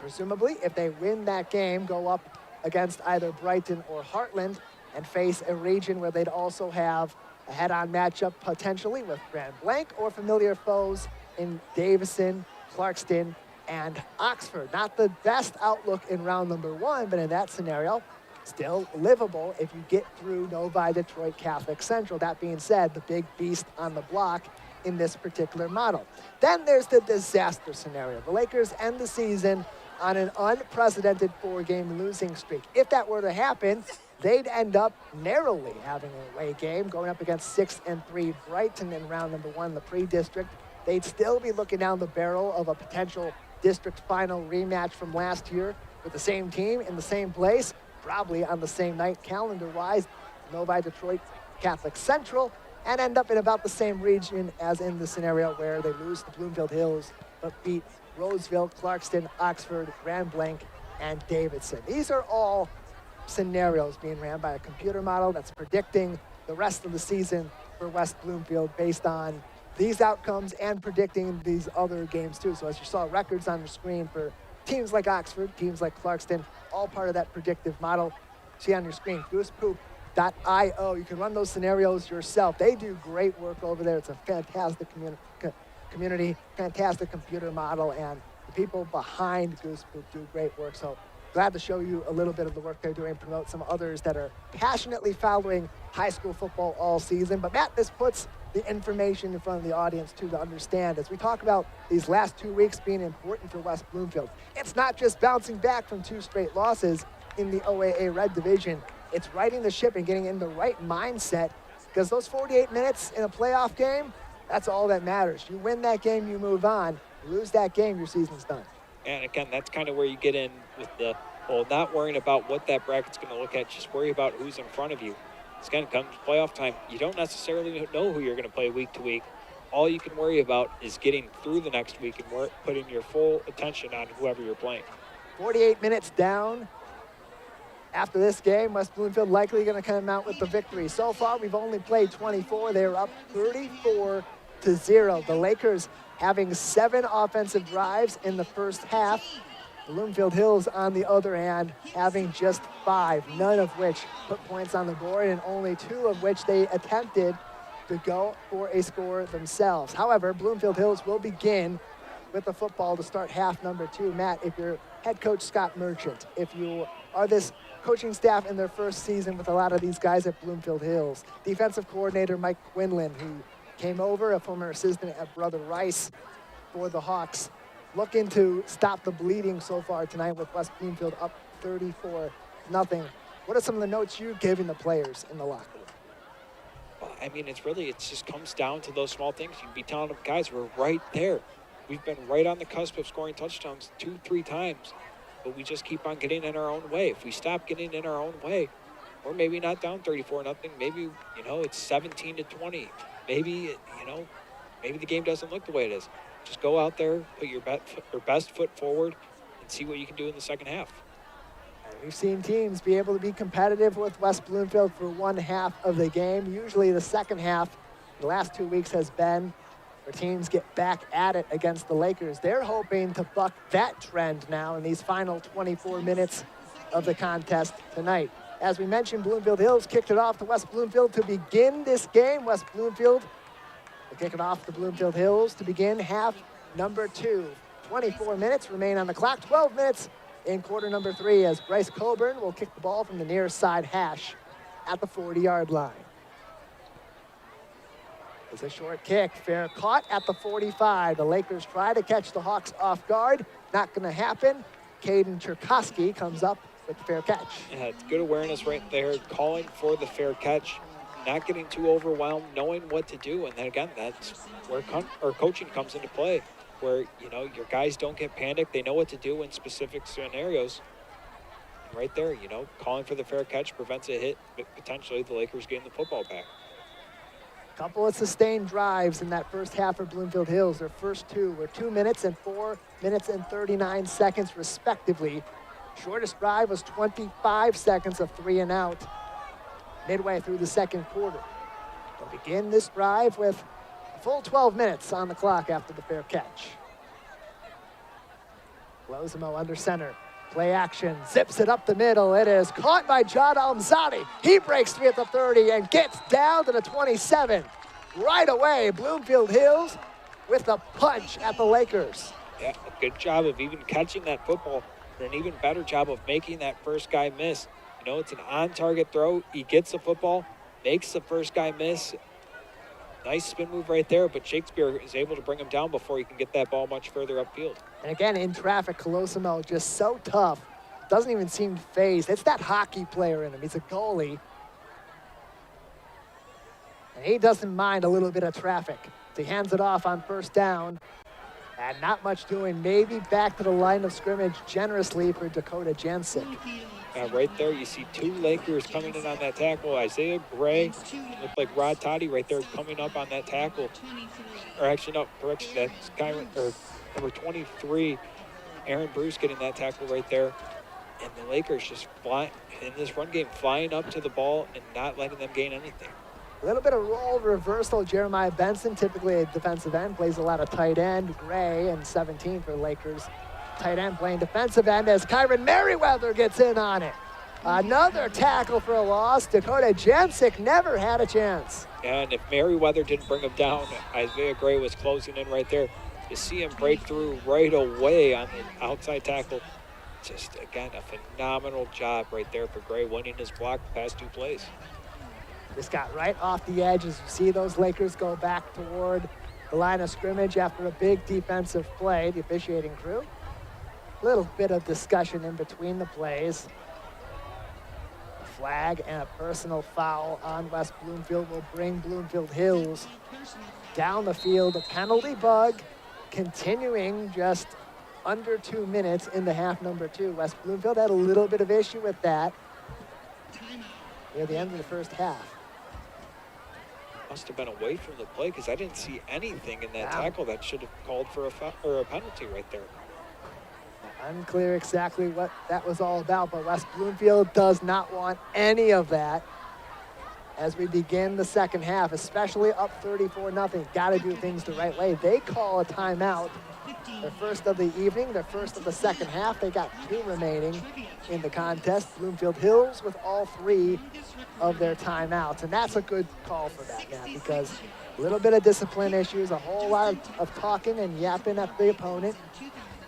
presumably, if they win that game, go up against either Brighton or Heartland and face a region where they'd also have a head-on matchup potentially with Grand Blanc or familiar foes in Davison, Clarkston and Oxford. Not the best outlook in round number 1, but in that scenario, still livable if you get through Novi, Detroit, Catholic Central. That being said, the big beast on the block in this particular model. Then there's the disaster scenario. The Lakers end the season on an unprecedented 4-game losing streak. If that were to happen, they'd end up narrowly having an away game, going up against 6-3 Brighton in round number 1, the pre-district. They'd still be looking down the barrel of a potential district final rematch from last year with the same team in the same place, probably on the same night calendar-wise, Novi, Detroit, Catholic Central, and end up in about the same region as in the scenario where they lose to Bloomfield Hills, but beat Roseville, Clarkston, Oxford, Grand Blanc, and Davidson. These are all scenarios being ran by a computer model that's predicting the rest of the season for West Bloomfield based on these outcomes and predicting these other games too. So as you saw, records on the screen for teams like Oxford, teams like Clarkston, all part of that predictive model. See on your screen, goosepoop.io. You can run those scenarios yourself. They do great work over there. It's a fantastic community, fantastic computer model, and the people behind Goosepoop do great work. So glad to show you a little bit of the work they're doing, promote some others that are passionately following high school football all season. But Matt, this puts the information in front of the audience too to understand as we talk about these last 2 weeks being important for West Bloomfield. It's not just bouncing back from 2 straight losses in the OAA Red Division. It's righting the ship and getting in the right mindset, because those 48 minutes in a playoff game, that's all that matters. You win that game, you move on. You lose that game, your season's done. And again, that's kind of where you get in with the, well, not worrying about what that bracket's going to look at, just worry about who's in front of you. It's going to come to playoff time. You don't necessarily know who you're going to play week to week. All you can worry about is getting through the next week and putting your full attention on whoever you're playing. 48 minutes down. After this game, West Bloomfield likely going to come out with the victory. So far, we've only played 24. They're up 34-0. The Lakers having 7 offensive drives in the first half. Bloomfield Hills, on the other hand, having just 5, none of which put points on the board, and only 2 of which they attempted to go for a score themselves. However, Bloomfield Hills will begin with the football to start half number 2. Matt, if you're head coach Scott Merchant, if you are this coaching staff in their first season with a lot of these guys at Bloomfield Hills, defensive coordinator Mike Quinlan, who came over, a former assistant at Brother Rice for the Hawks, looking to stop the bleeding so far tonight with West Bloomfield up 34-0. What are some of the notes you're giving the players in the locker room? Well, I mean, it just comes down to those small things. You'd be telling them, guys, we're right there. We've been right on the cusp of scoring touchdowns 2-3 times, but we just keep on getting in our own way. If we stop getting in our own way, we're maybe not down 34-0. Maybe, it's 17-20. Maybe, maybe the game doesn't look the way it is. Just go out there, put your best foot forward, and see what you can do in the second half. And we've seen teams be able to be competitive with West Bloomfield for one half of the game. Usually the second half, the last 2 weeks, has been where teams get back at it against the Lakers. They're hoping to buck that trend now in these final 24 minutes of the contest tonight. As we mentioned, Bloomfield Hills kicked it off to West Bloomfield to begin this game. West Bloomfield will kick it off to Bloomfield Hills to begin half number 2. 24 minutes remain on the clock. 12 minutes in quarter number 3 as Bryce Coburn will kick the ball from the near side hash at the 40-yard line. It's a short kick, fair caught at the 45. The Lakers try to catch the Hawks off guard. Not going to happen. Caden Cherkowski comes up with the fair catch. Yeah, it's good awareness right there, calling for the fair catch, not getting too overwhelmed, knowing what to do. And then again, that's where coaching comes into play, where, your guys don't get panicked. They know what to do in specific scenarios. And right there, calling for the fair catch prevents a hit, but potentially the Lakers getting the football back. Couple of sustained drives in that first half for Bloomfield Hills. Their first 2 were 2 minutes and 4 minutes and 39 seconds respectively. Shortest drive was 25 seconds of 3 and out midway through the second quarter. They'll begin this drive with a full 12 minutes on the clock after the fair catch. Lozimo under center. Play action, zips it up the middle. It is caught by John Almzadi. He breaks free at the 30 and gets down to the 27. Right away, Bloomfield Hills with the punch at the Lakers. Yeah, a good job of even catching that football, and an even better job of making that first guy miss. You know, it's an on-target throw. He gets the football, makes the first guy miss. Nice spin move right there, but Shakespeare is able to bring him down before he can get that ball much further upfield. And again, in traffic, Colosimo just so tough. Doesn't even seem phased. It's that hockey player in him. He's a goalie. And he doesn't mind a little bit of traffic. So he hands it off on first down. And not much doing. Maybe back to the line of scrimmage generously for Dakota Jensic. Right there, you see two Lakers coming in on that tackle. Isaiah Gray, looked like Rod Toddy right there coming up on that tackle. Or actually, no, correction, that's number 23, Aaron Bruce getting that tackle right there. And the Lakers just flying, in this run game, flying up to the ball and not letting them gain anything. A little bit of role reversal. Jeremiah Benson, typically a defensive end, plays a lot of tight end. Gray and 17 for the Lakers. Tight end playing defensive end as Kyron Merriweather gets in on it. Another tackle for a loss. Dakota Jensic never had a chance. And if Merriweather didn't bring him down, Isaiah Gray was closing in right there. You see him break through right away on the outside tackle. Just, again, a phenomenal job right there for Gray, winning his block the past two plays. Just got right off the edge as you see those Lakers go back toward the line of scrimmage after a big defensive play. The officiating crew. Little bit of discussion in between the plays. A flag and a personal foul on West Bloomfield will bring Bloomfield Hills down the field. A penalty bug continuing just under 2 minutes in the half number 2. West Bloomfield had a little bit of issue with that near the end of the first half. Must have been away from the play because I didn't see anything in that tackle that should have called for a penalty right there. Unclear exactly what that was all about, but West Bloomfield does not want any of that as we begin the second half, especially up 34-0. Got to do things the right way. They call a timeout. Their first of the evening, their first of the second half. They got 2 remaining in the contest. Bloomfield Hills with all 3 of their timeouts, and that's a good call for that, Matt, because a little bit of discipline issues, a whole lot of talking and yapping at the opponent.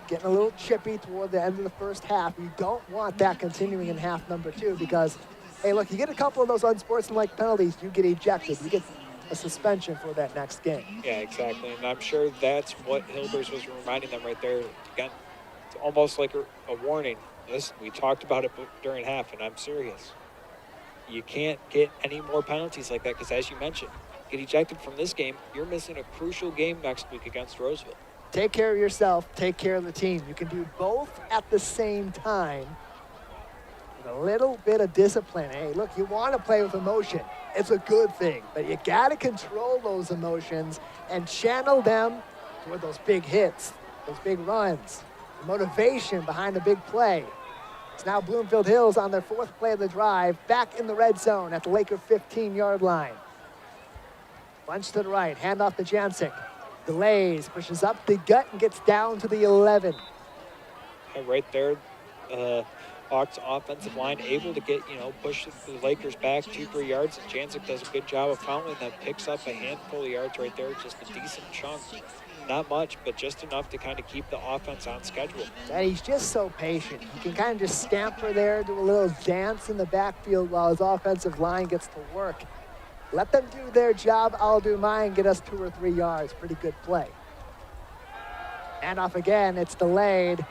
Getting a little chippy toward the end of the first half. You don't want that continuing in half number 2 because, hey, look, you get a couple of those unsportsmanlike penalties, you get ejected. You get a suspension for that next game. Yeah, exactly. And I'm sure that's what Hilbers was reminding them right there. Again, it's almost like a warning. Listen, we talked about it during half, and I'm serious. You can't get any more penalties like that because, as you mentioned, get ejected from this game, you're missing a crucial game next week against Roseville. Take care of yourself, take care of the team. You can do both at the same time with a little bit of discipline. Hey, look, you want to play with emotion. It's a good thing, but you got to control those emotions and channel them toward those big hits, those big runs, the motivation behind the big play. It's now Bloomfield Hills on their 4th play of the drive, back in the red zone at the Laker 15-yard line. Bunch to the right, hand off to Jansic. Delays, pushes up the gut and gets down to the 11. And right there, Hawks offensive line able to get, push the Lakers back 2-3 yards. And Jansic does a good job of following them, picks up a handful of yards right there, just a decent chunk. Not much, but just enough to kind of keep the offense on schedule. And he's just so patient. He can kind of just scamper there, do a little dance in the backfield while his offensive line gets to work. Let them do their job, I'll do mine, get us 2 or 3 yards. Pretty good play. And off again, it's delayed.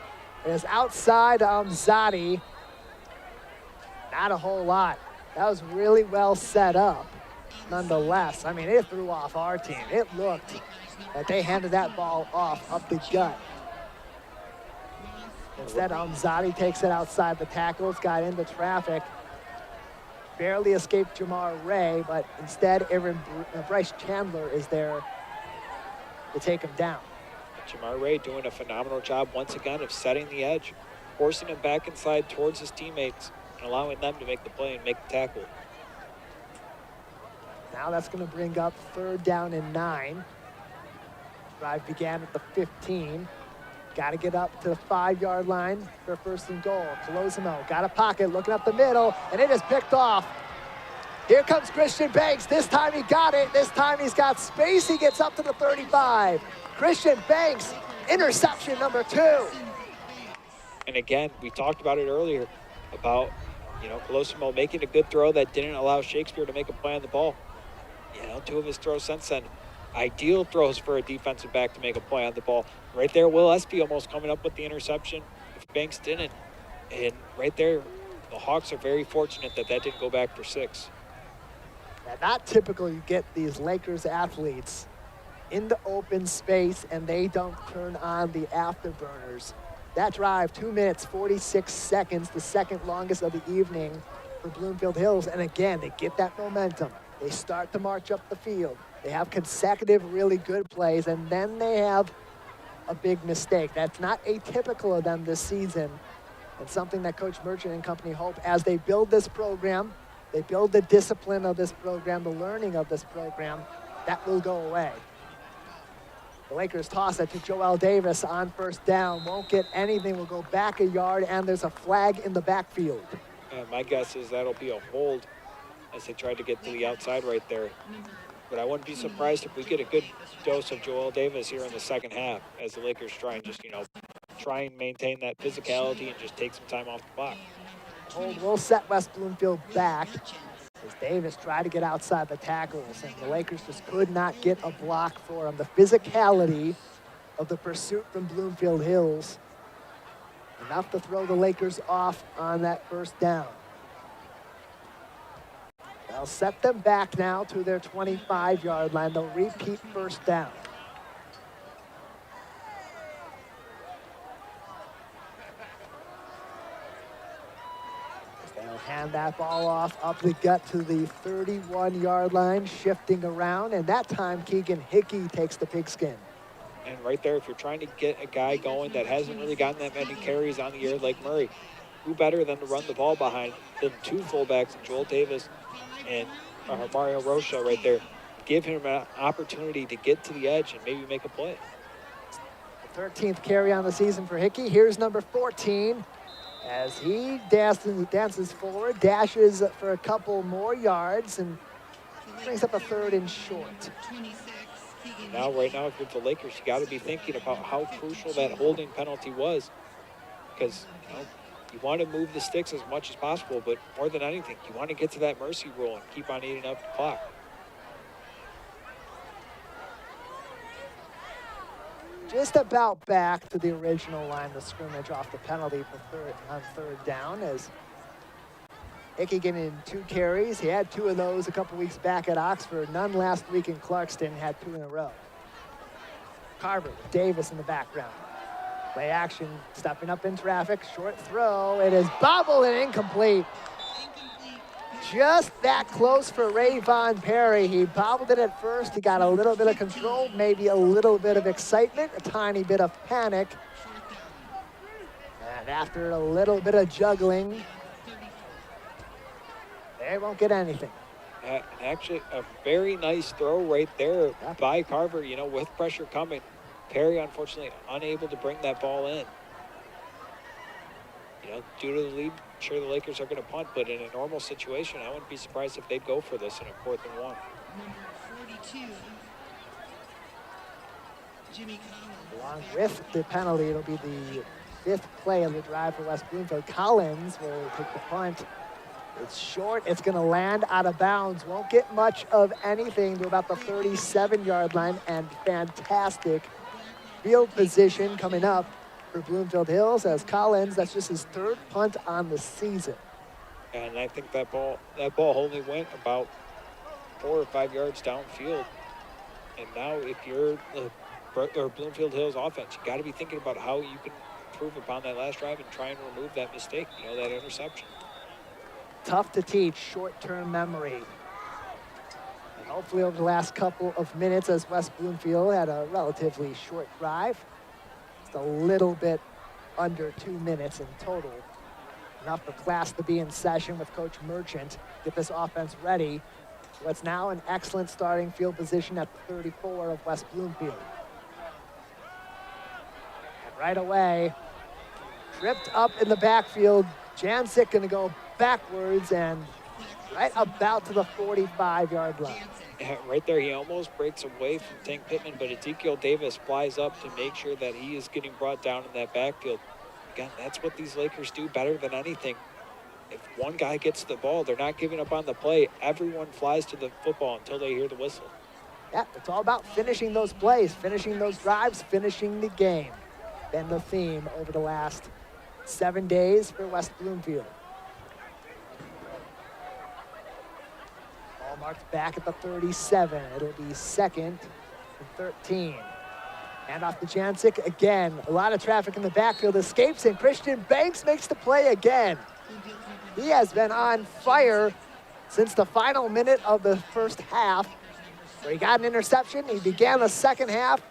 It is outside Zadi. Not a whole lot. That was really well set up, nonetheless. I mean, it threw off our team. It looked like they handed that ball off up the gut. Instead, Zadi takes it outside the tackles, got into traffic. Barely escaped Jamar Ray, but instead Bryce Chandler is there to take him down. Jamar Ray doing a phenomenal job once again of setting the edge, forcing him back inside towards his teammates and allowing them to make the play and make the tackle. Now that's going to bring up 3rd down and 9. Drive began at the 15. Got to get up to the 5-yard line for 1st and goal. Colosimo got a pocket, looking up the middle, and it is picked off. Here comes Christian Banks. This time he got it. This time he's got space. He gets up to the 35. Christian Banks Interception number 2. And again, we talked about it earlier about, Colosimo making a good throw that didn't allow Shakespeare to make a play on the ball. 2 of his throws since then, ideal throws for a defensive back to make a play on the ball. Right there, Will Espy almost coming up with the interception if Banks didn't. And right there, the Hawks are very fortunate that didn't go back for 6. Now, not typical you get these Lakers athletes in the open space and they don't turn on the afterburners. That drive, 2 minutes, 46 seconds, the second longest of the evening for Bloomfield Hills. And again, they get that momentum. They start to march up the field. They have consecutive really good plays, and then they have a big mistake. That's not atypical of them this season. And something that Coach Merchant and company hope as they build this program, they build the discipline of this program, the learning of this program, that will go away. The Lakers toss it to Joel Davis on first down. Won't get anything, will go back a yard, and there's a flag in the backfield. My guess is that'll be a hold as they try to get to the outside right there. But I wouldn't be surprised if we get a good dose of Joel Davis here in the second half as the Lakers try and just, try and maintain that physicality and just take some time off the clock. Hold will set West Bloomfield back as Davis tried to get outside the tackles, and the Lakers just could not get a block for him. The physicality of the pursuit from Bloomfield Hills, enough to throw the Lakers off on that first down. They'll set them back now to their 25-yard line. They'll repeat first down. They'll hand that ball off up the gut to the 31-yard line, shifting around, and that time Keegan Hickey takes the pigskin. And right there, if you're trying to get a guy going that hasn't really gotten that many carries on the year like Murray, who better than to run the ball behind than 2 fullbacks, Joel Davis and Mario Rocha right there. Give him an opportunity to get to the edge and maybe make a play. The 13th carry on the season for Hickey. Here's number 14 as he dances forward, dashes for a couple more yards, and brings up a 3rd and short. Right now, if you're the Lakers, you got to be thinking about how crucial that holding penalty was, because you want to move the sticks as much as possible, but more than anything, you want to get to that mercy rule and keep on eating up the clock. Just about back to the original line of scrimmage off the penalty on third down as Hickey getting 2 carries. He had 2 of those a couple weeks back at Oxford. None last week in Clarkston, had 2 in a row. Carver with Davis in the background. Play action, stepping up in traffic, short throw. It is bobbled and incomplete. Just that close for Rayvon Perry. He bobbled it at first. He got a little bit of control, maybe a little bit of excitement, a tiny bit of panic. And after a little bit of juggling, they won't get anything. Actually, a very nice throw right there by Carver, with pressure coming. Perry, unfortunately, unable to bring that ball in. Due to the lead, sure the Lakers are going to punt, but in a normal situation, I wouldn't be surprised if they'd go for this in a 4th and 1. Number 42, Jimmy Collins. Along with the penalty, it'll be the 5th play of the drive for West Bloomfield. Collins will take the punt. It's short, it's going to land out of bounds. Won't get much of anything to about the 37-yard line, and fantastic field position coming up for Bloomfield Hills as Collins, that's just his 3rd punt on the season. And I think that ball only went about 4 or 5 yards downfield. And now if you're the Bloomfield Hills offense, you got to be thinking about how you can improve upon that last drive and try and remove that mistake, that interception. Tough to teach, short-term memory. And hopefully over the last couple of minutes as West Bloomfield had a relatively short drive, just a little bit under 2 minutes in total. Enough for class to be in session with Coach Merchant, get this offense ready. What's now an excellent starting field position at the 34 of West Bloomfield. And right away, tripped up in the backfield. Jancic gonna go backwards and right about to the 45-yard line. Right there, he almost breaks away from Tank Pittman, but Ezekiel Davis flies up to make sure that he is getting brought down in that backfield. Again, that's what these Lakers do better than anything. If one guy gets the ball, they're not giving up on the play. Everyone flies to the football until they hear the whistle. Yeah, it's all about finishing those plays, finishing those drives, finishing the game. Been the theme over the last 7 days for West Bloomfield. Ball marked back at the 37. It'll be 2nd and 13. And off to Jancic again. A lot of traffic in the backfield. Escapes, and Christian Banks makes the play again. He has been on fire since the final minute of the first half, where he got an interception. He began the second half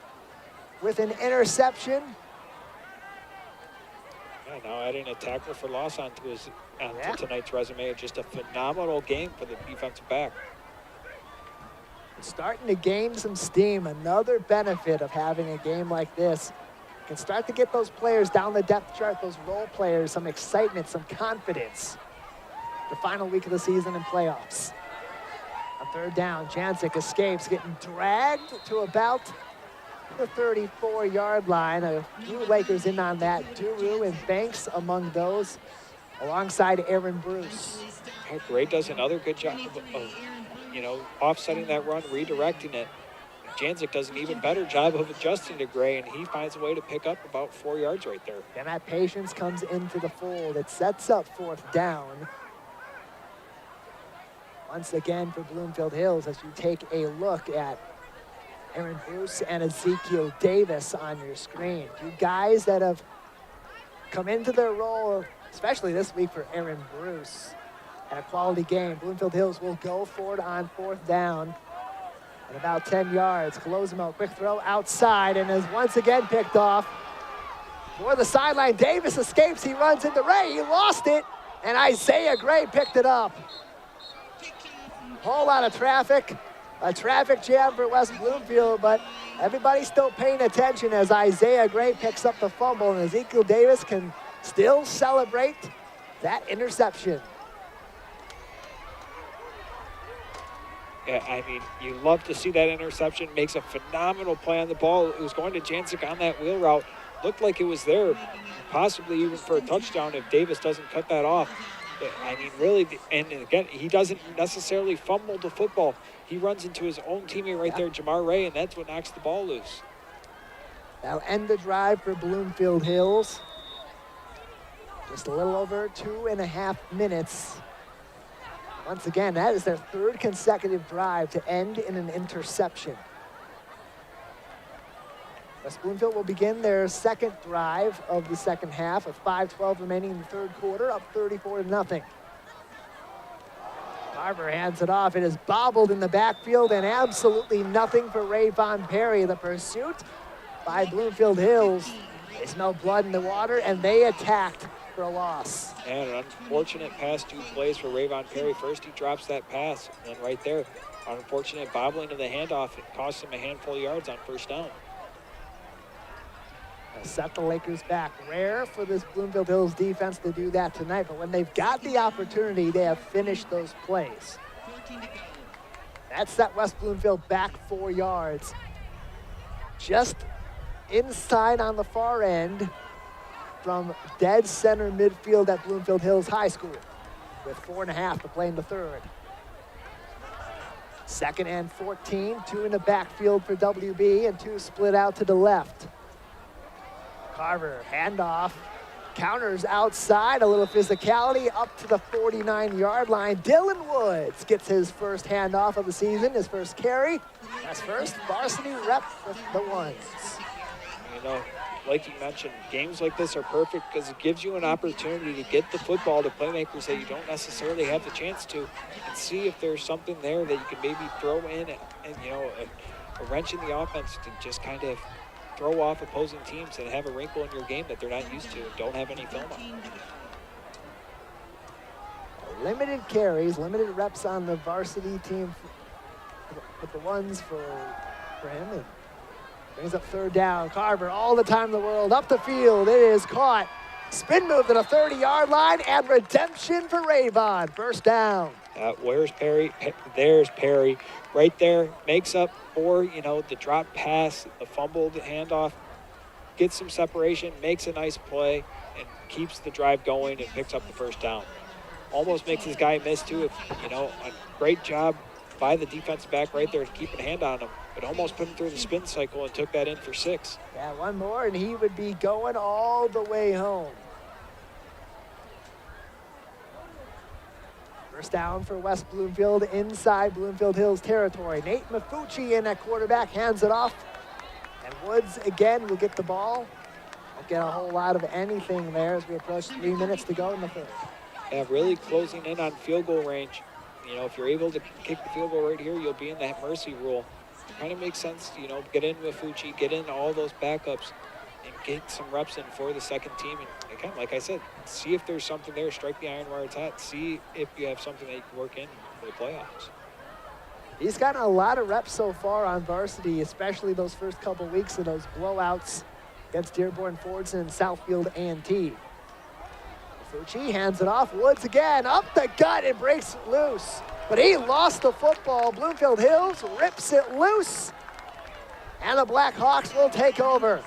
with an interception. Yeah, now adding a tackle for loss onto tonight's resume. Just a phenomenal game for the defensive back. Starting to gain some steam. Another benefit of having a game like this. You can start to get those players down the depth chart, those role players, some excitement, some confidence. The final week of the season and playoffs. On 3rd down, Jancic escapes, getting dragged to about the 34-yard line. A few Lakers in on that. Duru and Banks among those, alongside Aaron Bruce. Gray does another good job of offsetting that run, redirecting it. Jancic does an even better job of adjusting to Gray, and he finds a way to pick up about 4 yards right there. And that patience comes into the fold. It sets up 4th down. Once again for Bloomfield Hills, as you take a look at Aaron Bruce and Ezekiel Davis on your screen. Two guys that have come into their role, especially this week for Aaron Bruce, at a quality game. Bloomfield Hills will go for it on 4th down at about 10 yards. Colosimo, quick throw outside, and is once again picked off. For the sideline, Davis escapes. He runs into Ray. He lost it, and Isaiah Gray picked it up. Whole lot of traffic, a traffic jam for West Bloomfield, but everybody's still paying attention as Isaiah Gray picks up the fumble, and Ezekiel Davis can still celebrate that interception. Yeah, I mean, you love to see that interception. Makes a phenomenal play on the ball. It was going to Jancic on that wheel route. Looked like it was there, possibly even for a touchdown if Davis doesn't cut that off. I mean, really, and again, he doesn't necessarily fumble the football. He runs into his own teammate right there, Jamar Ray, and that's what knocks the ball loose. That'll end the drive for Bloomfield Hills. Just a little over 2.5 minutes. Once again, that is their 3rd consecutive drive to end in an interception. West Bloomfield will begin their 2nd drive of the second half with 5:12 remaining in the 3rd quarter, up 34-0. Carver hands it off. It is bobbled in the backfield, and absolutely nothing for Rayvon Perry. The pursuit by Bloomfield Hills. They smell blood in the water, and they attacked for a loss. And an unfortunate pass 2 plays for Rayvon Perry. First, he drops that pass, and then right there, unfortunate bobbling of the handoff. It cost him a handful of yards on 1st down. Set the Lakers back. Rare for this Bloomfield Hills defense to do that tonight, but when they've got the opportunity, they have finished those plays. That set West Bloomfield back 4 yards. Just inside on the far end from dead center midfield at Bloomfield Hills High School, with 4.5 to play in the 3rd. 2nd and 14, 2 in the backfield for WB, and 2 split out to the left. Carver, handoff, counters outside, a little physicality up to the 49-yard line. Dylan Woods gets his first handoff of the season, his first carry. That's first varsity rep with the ones. You know, like you mentioned, games like this are perfect because it gives you an opportunity to get the football to playmakers that you don't necessarily have the chance to, and see if there's something there that you can maybe throw in and you know, a wrench in the offense to just kind of throw off opposing teams and have a wrinkle in your game that they're not used to and don't have any film on. Limited carries, limited reps on the varsity team with the ones for him. And brings up 3rd down. Carver, all the time in the world, up the field. It is caught Spin move to the 30-yard line and redemption for Ravon. First down. Where's Perry? There's Perry. Right there, makes up for, the drop pass, the fumbled handoff, gets some separation, makes a nice play, and keeps the drive going and picks up the first down. Almost makes his guy miss, too. A great job by the defensive back right there to keep a hand on him, but almost put him through the spin cycle and took that in for 6. Yeah, one more, and he would be going all the way home. First down for West Bloomfield inside Bloomfield Hills territory. Nate Mafucci in at quarterback, hands it off. And Woods again will get the ball. Won't get a whole lot of anything there as we approach 3 minutes to go in the third. Yeah, really closing in on field goal range. If you're able to kick the field goal right here, you'll be in that mercy rule. It kind of makes sense, get in with Fucci, get in all those backups, and get some reps in for the second team. And again, like I said, see if there's something there, strike the iron where it's at, see if you have something that you can work in for the playoffs. He's gotten a lot of reps so far on varsity, especially those first couple weeks of those blowouts against Dearborn Fordson and Southfield A&T. Fucci hands it off. Woods again, up the gut, and breaks it loose. But he lost the football. Bloomfield Hills rips it loose. And the Blackhawks will take over.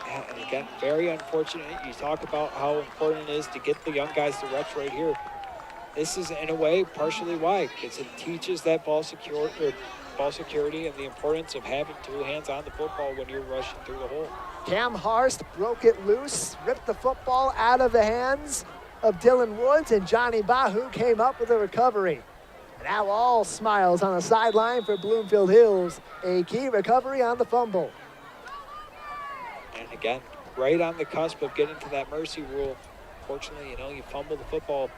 And again, very unfortunate. You talk about how important it is to get the young guys the reps right here. This is, in a way, partially why, because it teaches that ball security and the importance of having 2 hands on the football when you're rushing through the hole. Cam Harst broke it loose, ripped the football out of the hands of Dylan Woods, and Johnny Bahu came up with a recovery. And now all smiles on the sideline for Bloomfield Hills. A key recovery on the fumble. And again, right on the cusp of getting to that mercy rule. Fortunately, you fumble the football.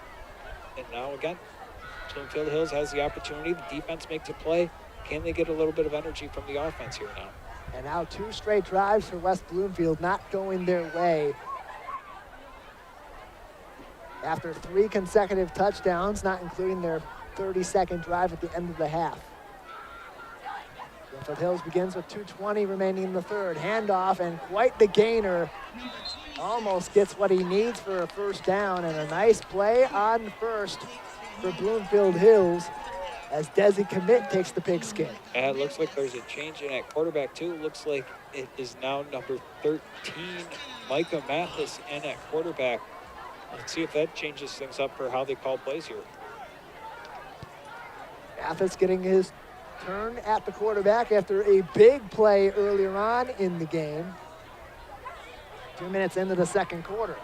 And now again, Bloomfield Hills has the opportunity. The defense makes a play. Can they get a little bit of energy from the offense here now? And now 2 straight drives for West Bloomfield not going their way. After 3 consecutive touchdowns, not including their 30-second drive at the end of the half. Bloomfield Hills begins with 2:20 remaining in the third. Handoff, and quite the gainer. Almost gets what he needs for a first down, and a nice play on first for Bloomfield Hills as Desi Commit takes the pigskin. And it looks like there's a change in at quarterback, too. Looks like it is now number 13, Micah Mathis, in at quarterback. Let's see if that changes things up for how they call plays here. Mathis getting his turn at the quarterback after a big play earlier on in the game. 2 minutes into the second quarter.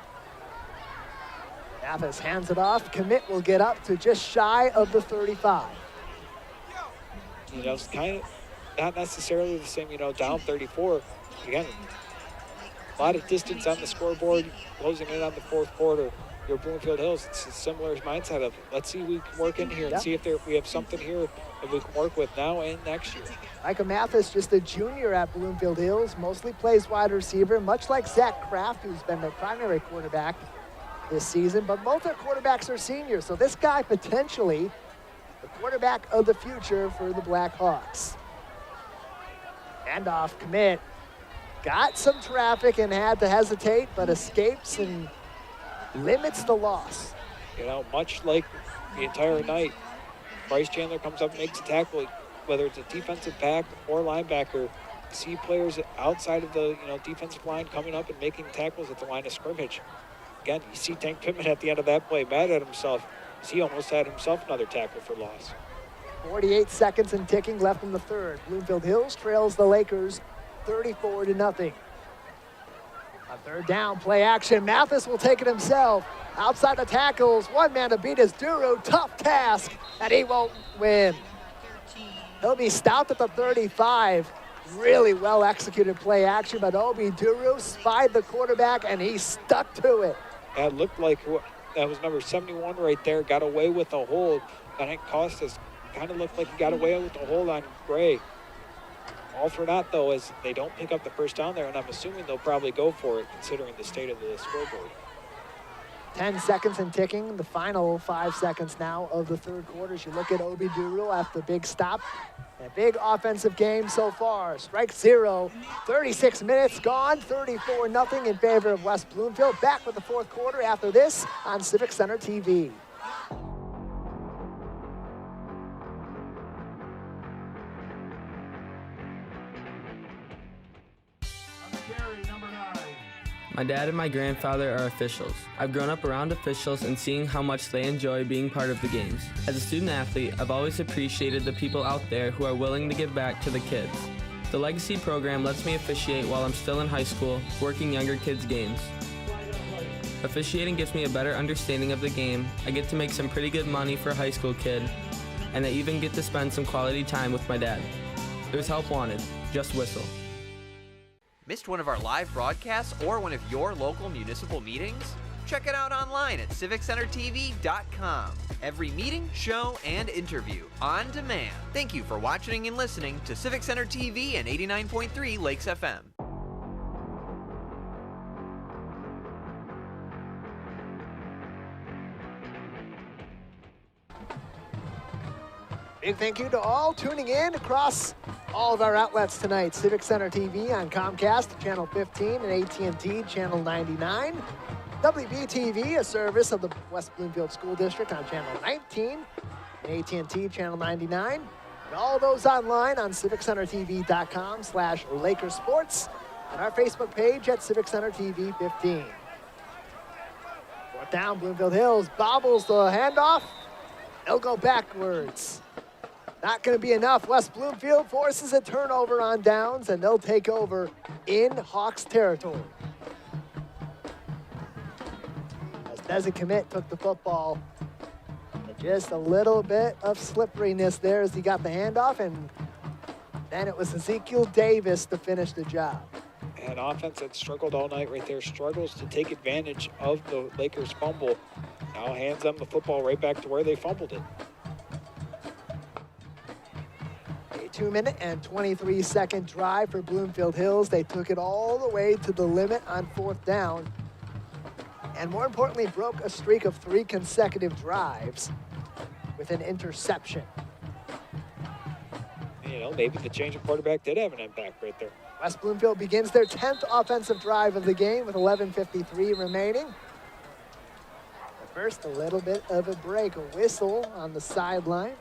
Mathis hands it off. Commit will get up to just shy of the 35. It's kind of not necessarily the same, down 34. Again, a lot of distance on the scoreboard, closing in on the fourth quarter. Your Bloomfield Hills, it's a similar mindset of, let's see we can work in here and see if we have something here that we can work with now and next year. Micah Mathis, just a junior at Bloomfield Hills, mostly plays wide receiver, much like Zach Kraft, who's been their primary quarterback this season, but both their quarterbacks are seniors, so this guy potentially the quarterback of the future for the Blackhawks. Handoff, Commit. Got some traffic and had to hesitate, but escapes and limits the loss. Much like the entire night, Bryce Chandler comes up and makes a tackle, whether it's a defensive back or linebacker. See players outside of the defensive line coming up and making tackles at the line of scrimmage. Again, you see Tank Pittman at the end of that play mad at himself. He almost had himself another tackle for loss. 48 seconds and ticking left in the third. Bloomfield Hills trails the Lakers 34-0. On third down, play action. Mathis will take it himself. Outside the tackles, one man to beat is Duru. Tough task, and he won't win. He'll be stopped at the 35. Really well executed play action, but Obi Duru spied the quarterback, and he stuck to it. That looked like that was number 71 right there. Got away with a hold. I think Costas kind of looked like he got away with a hold on Gray. All for naught, though, as they don't pick up the first down there, and I'm assuming they'll probably go for it, considering the state of the scoreboard. 10 seconds and ticking, the final 5 seconds now of the third quarter. As you look at Obi Durul after the big stop. A big offensive game so far. Strike 0, 36 minutes gone, 34-0 in favor of West Bloomfield. Back with the fourth quarter after this on Civic Center TV. My dad and my grandfather are officials. I've grown up around officials and seeing how much they enjoy being part of the games. As a student athlete, I've always appreciated the people out there who are willing to give back to the kids. The Legacy program lets me officiate while I'm still in high school, working younger kids' games. Officiating gives me a better understanding of the game. I get to make some pretty good money for a high school kid, and I even get to spend some quality time with my dad. There's help wanted. Just whistle. Missed one of our live broadcasts or one of your local municipal meetings? Check it out online at civiccentertv.com. Every meeting, show, and interview on demand. Thank you for watching and listening to Civic Center TV and 89.3 Lakes FM. Big thank you to all tuning in across all of our outlets tonight. Civic Center TV on Comcast, Channel 15, and AT&T, Channel 99. WBTV, a service of the West Bloomfield School District on Channel 19, and AT&T, Channel 99. And all those online on civiccentertv.com/LakersSports, and our Facebook page at Civic Center TV 15. Fourth down, Bloomfield Hills bobbles the handoff. They'll go backwards. Not going to be enough. West Bloomfield forces a turnover on downs, and they'll take over in Hawks territory. As Desi Commit took the football, and just a little bit of slipperiness there as he got the handoff, and then it was Ezekiel Davis to finish the job. And offense that struggled all night right there, struggles to take advantage of the Lakers fumble. Now hands them the football right back to where they fumbled it. A 2-minute and 23-second drive for Bloomfield Hills. They took it all the way to the limit on fourth down. And more importantly, broke a streak of 3 consecutive drives with an interception. You know, maybe the change of quarterback did have an impact right there. West Bloomfield begins their 10th offensive drive of the game with 11:53 remaining. But first, a little bit of a break, a whistle on the sideline.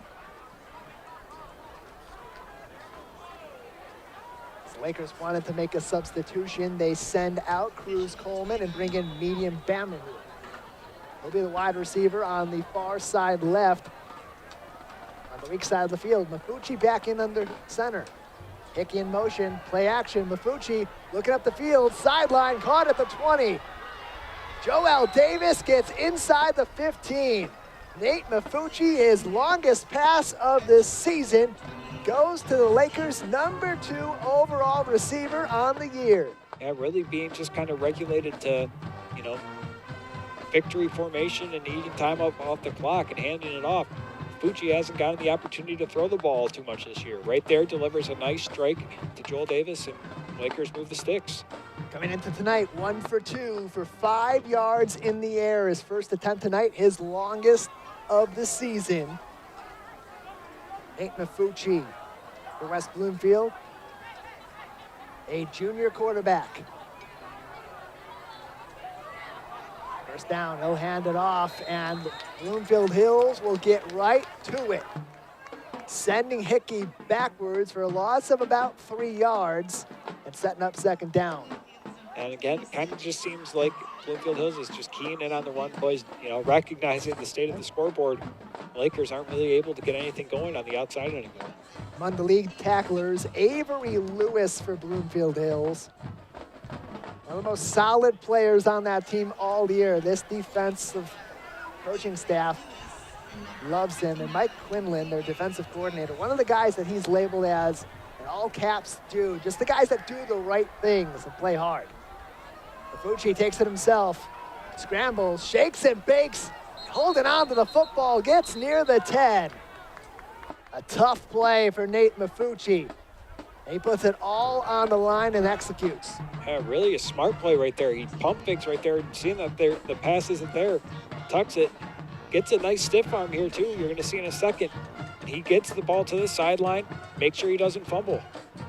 The Lakers wanted to make a substitution. They send out Cruz Coleman and bring in medium Bamaru. He'll be the wide receiver on the far side left. On the weak side of the field, Mafucci back in under center. Hickey in motion, play action. Mafucci looking up the field, sideline, caught at the 20. Joel Davis gets inside the 15. Nate Mafucci, his longest pass of this season, goes to the Lakers' number 2 overall receiver on the year. Yeah, really being just kind of regulated to, you know, victory formation and eating time off the clock and handing it off. Fucci hasn't gotten the opportunity to throw the ball too much this year. Right there, delivers a nice strike to Joel Davis, and Lakers move the sticks. Coming into tonight, 1 for 2 for 5 yards in the air. His first attempt tonight, his longest of the season. Nate Mafucci for West Bloomfield, a junior quarterback. First down, he'll hand it off, and Bloomfield Hills will get right to it. Sending Hickey backwards for a loss of about 3 yards and setting up second down. And again, it kind of just seems like Bloomfield Hills is just keying in on the run plays, you know, recognizing the state of the scoreboard. Lakers aren't really able to get anything going on the outside anymore. Among the league tacklers, Avery Lewis for Bloomfield Hills. One of the most solid players on that team all year. This defensive coaching staff loves him. And Mike Quinlan, their defensive coordinator, one of the guys that he's labeled as, in all caps, just the guys that do the right things and play hard. Mafucci takes it himself, scrambles, shakes and bakes, holding on to the football, gets near the 10. A tough play for Nate Mafucci. He puts it all on the line and executes. Really a smart play right there. He pump fakes right there, seeing that the pass isn't there. Tucks it, gets a nice stiff arm here too. You're going to see in a second. He gets the ball to the sideline, make sure he doesn't fumble.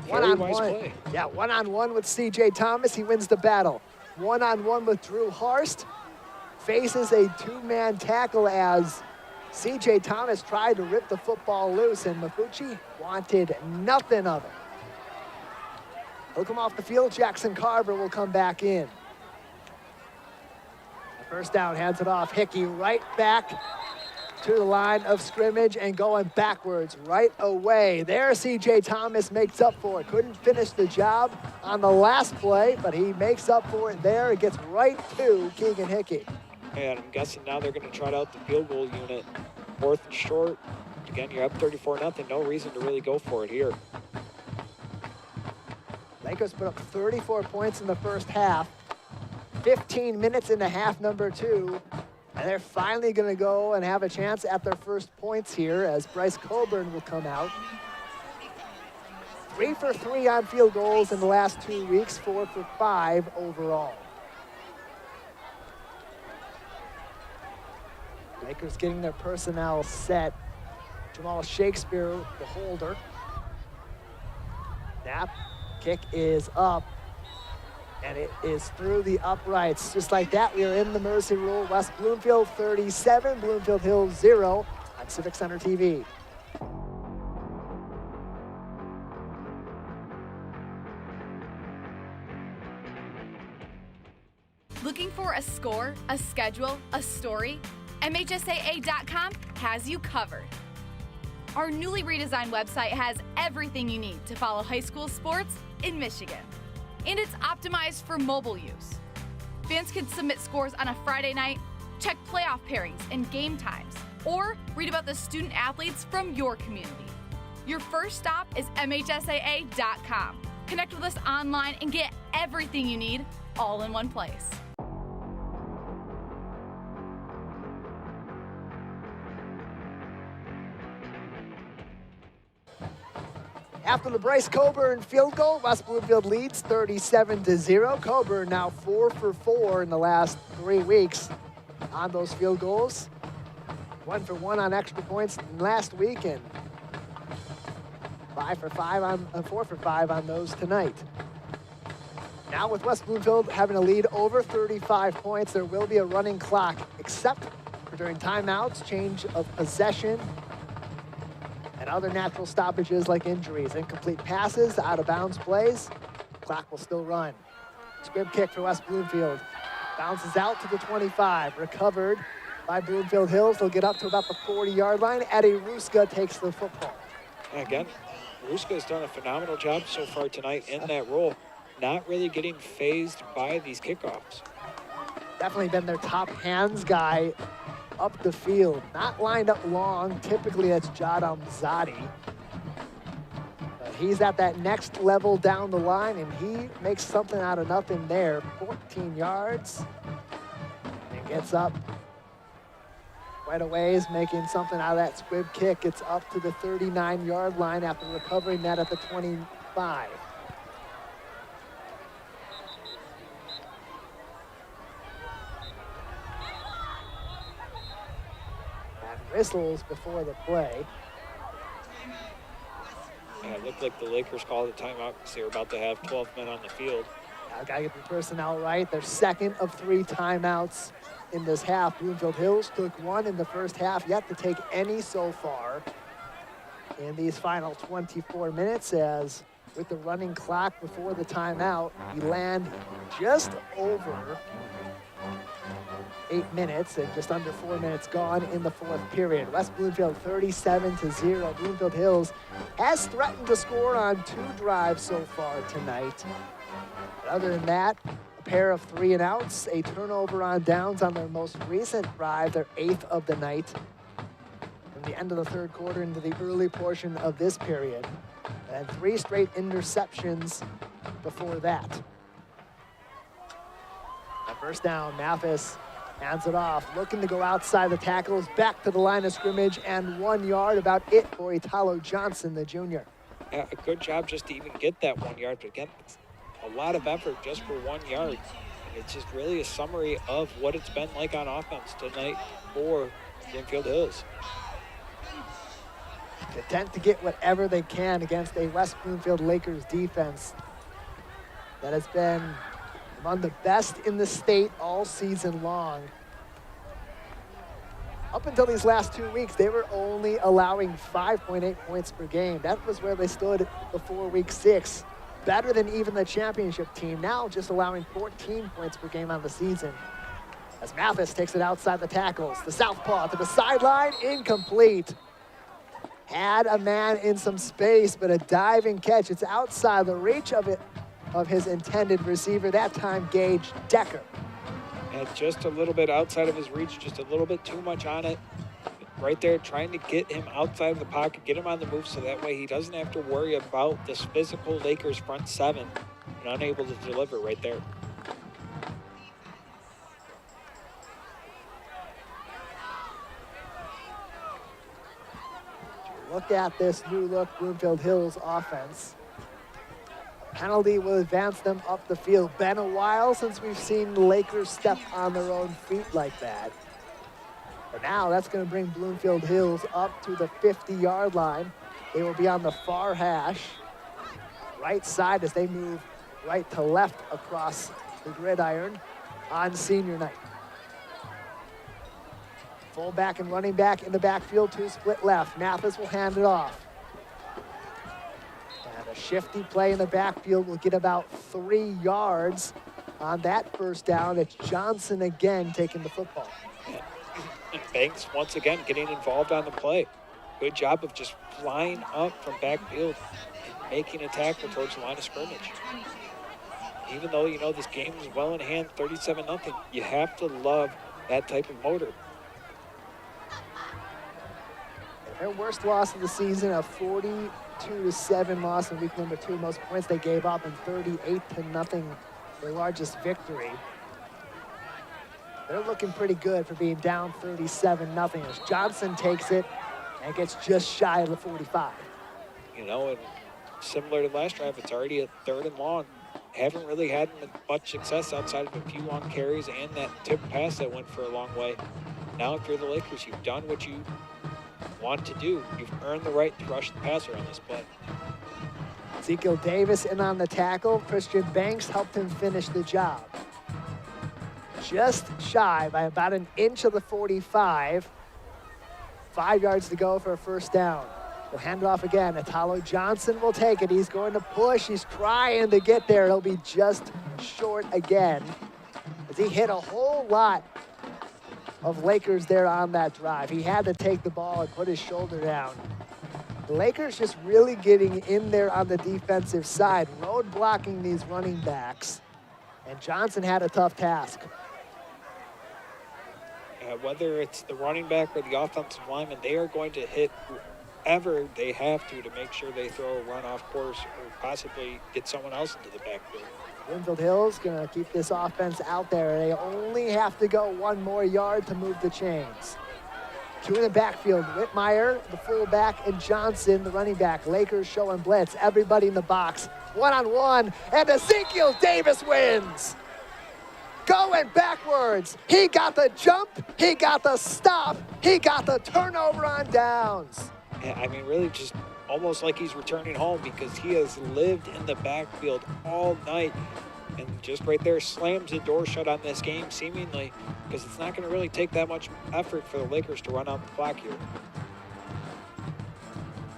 Very wise play. Yeah, one-on-one with C.J. Thomas. He wins the battle. One-on-one with Drew Harst. Faces a two-man tackle as C.J. Thomas tried to rip the football loose, and Mafucci wanted nothing of it. He'll come off the field. Jackson Carver will come back in. First down, hands it off. Hickey right back to the line of scrimmage and going backwards right away. There, C.J. Thomas makes up for it. Couldn't finish the job on the last play, but he makes up for it there. It gets right to Keegan Hickey. And I'm guessing now they're going to trot out the field goal unit. 4th and short. Again, you're up 34-0. No reason to really go for it here. Lakers put up 34 points in the first half. 15 minutes into half number 2. And they're finally going to go and have a chance at their first points here as Bryce Coburn will come out. 3 for 3 on field goals in the last 2 weeks, 4 for 5 overall. Lakers getting their personnel set. Jamal Shakespeare, the holder. Snap, kick is up. And it is through the uprights. Just like that, we are in the Mercy Rule. West Bloomfield 37, Bloomfield Hills 0 on Civic Center TV. Looking for a score, a schedule, a story? MHSAA.com has you covered. Our newly redesigned website has everything you need to follow high school sports in Michigan. And it's optimized for mobile use. Fans can submit scores on a Friday night, check playoff pairings and game times, or read about the student athletes from your community. Your first stop is MHSAA.com. Connect with us online and get everything you need all in one place. After the Bryce Coburn field goal, West Bloomfield leads 37-0. Coburn now 4 for 4 in the last 3 weeks on those field goals. 1 for 1 on extra points last week and 4 for 5 on those tonight. Now with West Bloomfield having a lead over 35 points, there will be a running clock, except for during timeouts, change of possession, and other natural stoppages like injuries. Incomplete passes, out of bounds plays, clock will still run. Squib kick for West Bloomfield. Bounces out to the 25, recovered by Bloomfield Hills. They'll get up to about the 40-yard line. Eddie Ruska takes the football. Again, Ruska has done a phenomenal job so far tonight in that role, not really getting phased by these kickoffs. Definitely been their top hands guy up the field. Not lined up long. Typically, that's Jadam Zadi. But he's at that next level down the line, and he makes something out of nothing there. 14 yards. And gets up quite a ways, making something out of that squib kick. It's up to the 39-yard line after recovering that at the 25. Whistles before the play. Yeah, it looked like the Lakers called a timeout because they were about to have 12 men on the field. Now, gotta get the personnel right. Their second of 3 timeouts in this half. Bloomfield Hills took 1 in the first half, yet to take any so far in these final 24 minutes, as with the running clock before the timeout, we land just over 8 minutes and just under 4 minutes gone in the fourth period. West Bloomfield 37-0. Bloomfield Hills has threatened to score on 2 drives so far tonight. But other than that, a pair of 3 and outs, a turnover on downs on their most recent drive, their 8th of the night, from the end of the third quarter into the early portion of this period, and 3 straight interceptions before that. At first down, Mathis hands it off, looking to go outside the tackles, back to the line of scrimmage, and 1 yard, about it for Italo Johnson, the junior. Yeah, a good job just to even get that 1 yard. But again, it's a lot of effort just for 1 yard. And it's just really a summary of what it's been like on offense tonight for Bloomfield Hills. Content to get whatever they can against a West Bloomfield Lakers defense that has been among the best in the state all season long. Up until these last 2 weeks, they were only allowing 5.8 points per game. That was where they stood before week 6. Better than even the championship team. Now just allowing 14 points per game on the season. As Mathis takes it outside the tackles. The southpaw to the sideline, incomplete. Had a man in some space, but a diving catch. It's outside the reach of his intended receiver, that time Gage Decker. And just a little bit outside of his reach, just a little bit too much on it. Right there, trying to get him outside of the pocket, get him on the move so that way he doesn't have to worry about this physical Lakers front seven and unable to deliver right there. Look at this new look Bloomfield Hills offense. A penalty will advance them up the field. Been a while since we've seen the Lakers step on their own feet like that. But now that's going to bring Bloomfield Hills up to the 50-yard line. They will be on the far hash, right side as they move right to left across the gridiron on senior night. Fullback and running back in the backfield, 2 split left. Mathis will hand it off. And a shifty play in the backfield will get about 3 yards on that first down. It's Johnson again taking the football. And Banks once again getting involved on the play. Good job of just flying up from backfield and making a tackle towards the line of scrimmage. Even though, you know, this game is well in hand, 37-0, you have to love that type of motor. Their worst loss of the season, a 42-7 loss in week number 2. Most points they gave up, and 38-0, their largest victory. They're looking pretty good for being down 37-0 as Johnson takes it and gets just shy of the 45. You know, and similar to last drive, it's already a 3rd and long. Haven't really had much success outside of a few long carries and that tip pass that went for a long way. Now, if you're the Lakers, you've done what you want to do. You've earned the right to rush the passer on this play. Ezekiel Davis in on the tackle. Christian Banks helped him finish the job. Just shy by about an inch of the 45. 5 yards to go for a first down. We'll hand it off again. Atalo Johnson will take it. He's going to push. He's trying to get there. He'll be just short again as he hit a whole lot of Lakers there on that drive. He had to take the ball and put his shoulder down. The Lakers just really getting in there on the defensive side, road blocking these running backs. And Johnson had a tough task. Whether it's the running back or the offensive lineman, they are going to hit whoever they have to make sure they throw a run off course or possibly get someone else into the backfield. Bloomfield Hills gonna keep this offense out there. They only have to go 1 more yard to move the chains. 2 in the backfield, Whitmire, the fullback, and Johnson, the running back. Lakers showing blitz, everybody in the box, 1-on-1, and Ezekiel Davis wins. Going backwards. He got the jump, he got the stop, he got the turnover on downs. Yeah, I mean, really just almost like he's returning home because he has lived in the backfield all night and just right there slams the door shut on this game seemingly because it's not going to really take that much effort for the Lakers to run out the clock here.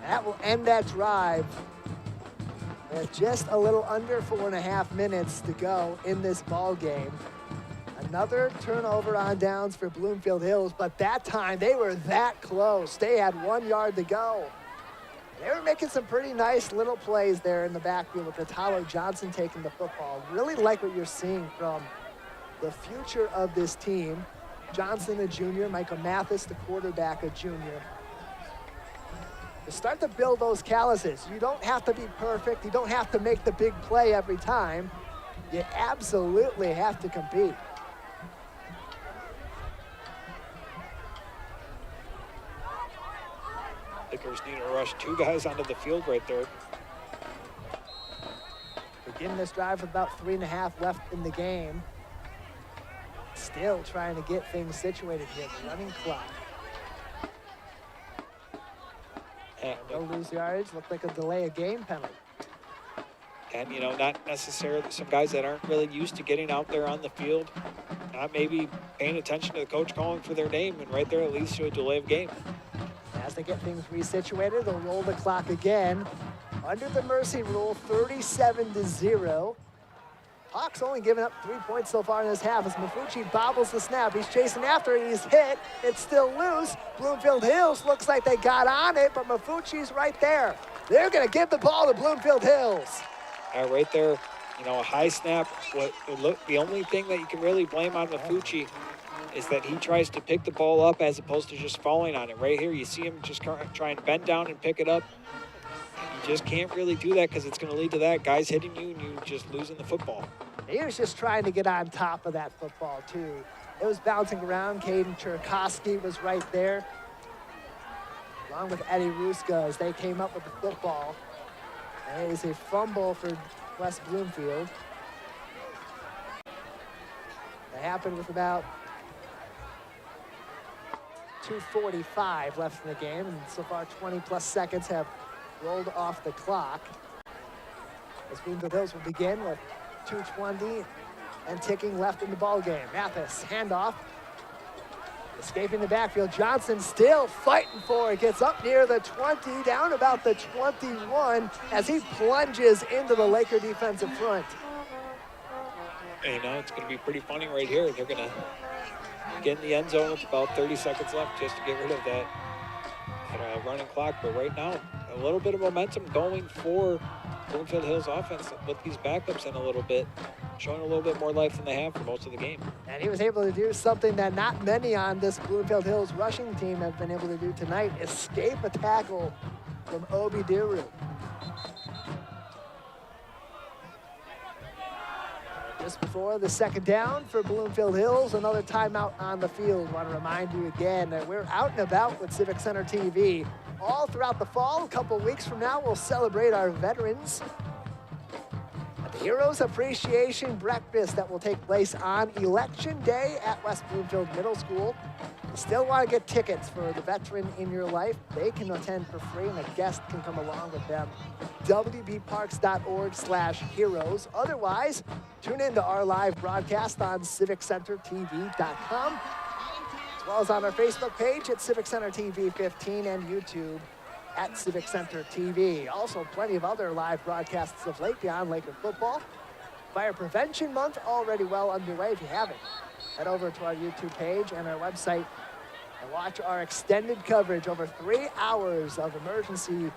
That will end that drive with just a little under 4.5 minutes to go in this ball game. Another turnover on downs for Bloomfield Hills, but that time they were that close. They had 1 yard to go. They were making some pretty nice little plays there in the backfield with Atalo Johnson taking the football. Really like what you're seeing from the future of this team. Johnson, a junior, Michael Mathis, the quarterback, a junior. To start to build those calluses. You don't have to be perfect. You don't have to make the big play every time. You absolutely have to compete. Lakers need to rush 2 guys onto the field right there. Begin this drive with about 3.5 left in the game. Still trying to get things situated here. The running clock. No lose yards. Looked like a delay of game penalty. And, you know, not necessarily some guys that aren't really used to getting out there on the field, not maybe paying attention to the coach calling for their name, and right there it leads to a delay of game. As they get things resituated, they'll roll the clock again. Under the mercy rule, 37-0. Hawks only given up 3 points so far in this half as Mafucci bobbles the snap. He's chasing after it. He's hit. It's still loose. Bloomfield Hills looks like they got on it, but Mafucci's right there. They're going to give the ball to Bloomfield Hills. Right there, you know, a high snap. The only thing that you can really blame on Mafucci is that he tries to pick the ball up as opposed to just falling on it. Right here, you see him just try and bend down and pick it up. You just can't really do that because it's going to lead to that. Guys hitting you and you just losing the football. He was just trying to get on top of that football, too. It was bouncing around. Caden Cherkowski was right there, along with Eddie Ruska as they came up with the football. And it is a fumble for West Bloomfield. That happened with about 2:45 left in the game, and so far 20-plus seconds have rolled off the clock. As Bloomfield Hills will begin with 2:20 and ticking left in the ball game. Mathis, handoff. Escaping the backfield. Johnson still fighting for it. Gets up near the 20, down about the 21 as he plunges into the Laker defensive front. You know, it's going to be pretty funny right here. They're going to get in the end zone with about 30 seconds left just to get rid of that running clock. But right now, a little bit of momentum going for Bloomfield Hills offense with these backups in a little bit, showing a little bit more life than they have for most of the game. And he was able to do something that not many on this Bloomfield Hills rushing team have been able to do tonight, escape a tackle from Obi Duru. Just before the second down for Bloomfield Hills, another timeout on the field. Want to remind you again that we're out and about with Civic Center TV all throughout the fall. A couple weeks from now, we'll celebrate our veterans at the Heroes Appreciation Breakfast that will take place on Election Day at West Bloomfield Middle School. You still want to get tickets for the veteran in your life? They can attend for free, and a guest can come along with them. wbparks.org/heroes. Otherwise, tune in to our live broadcast on civiccentertv.com, as well as on our Facebook page at Civic Center TV 15 and YouTube at Civic Center TV. Also, plenty of other live broadcasts of late beyond Laker football. Fire Prevention Month already well underway. If you haven't, head over to our YouTube page and our website and watch our extended coverage, over 3 hours of emergency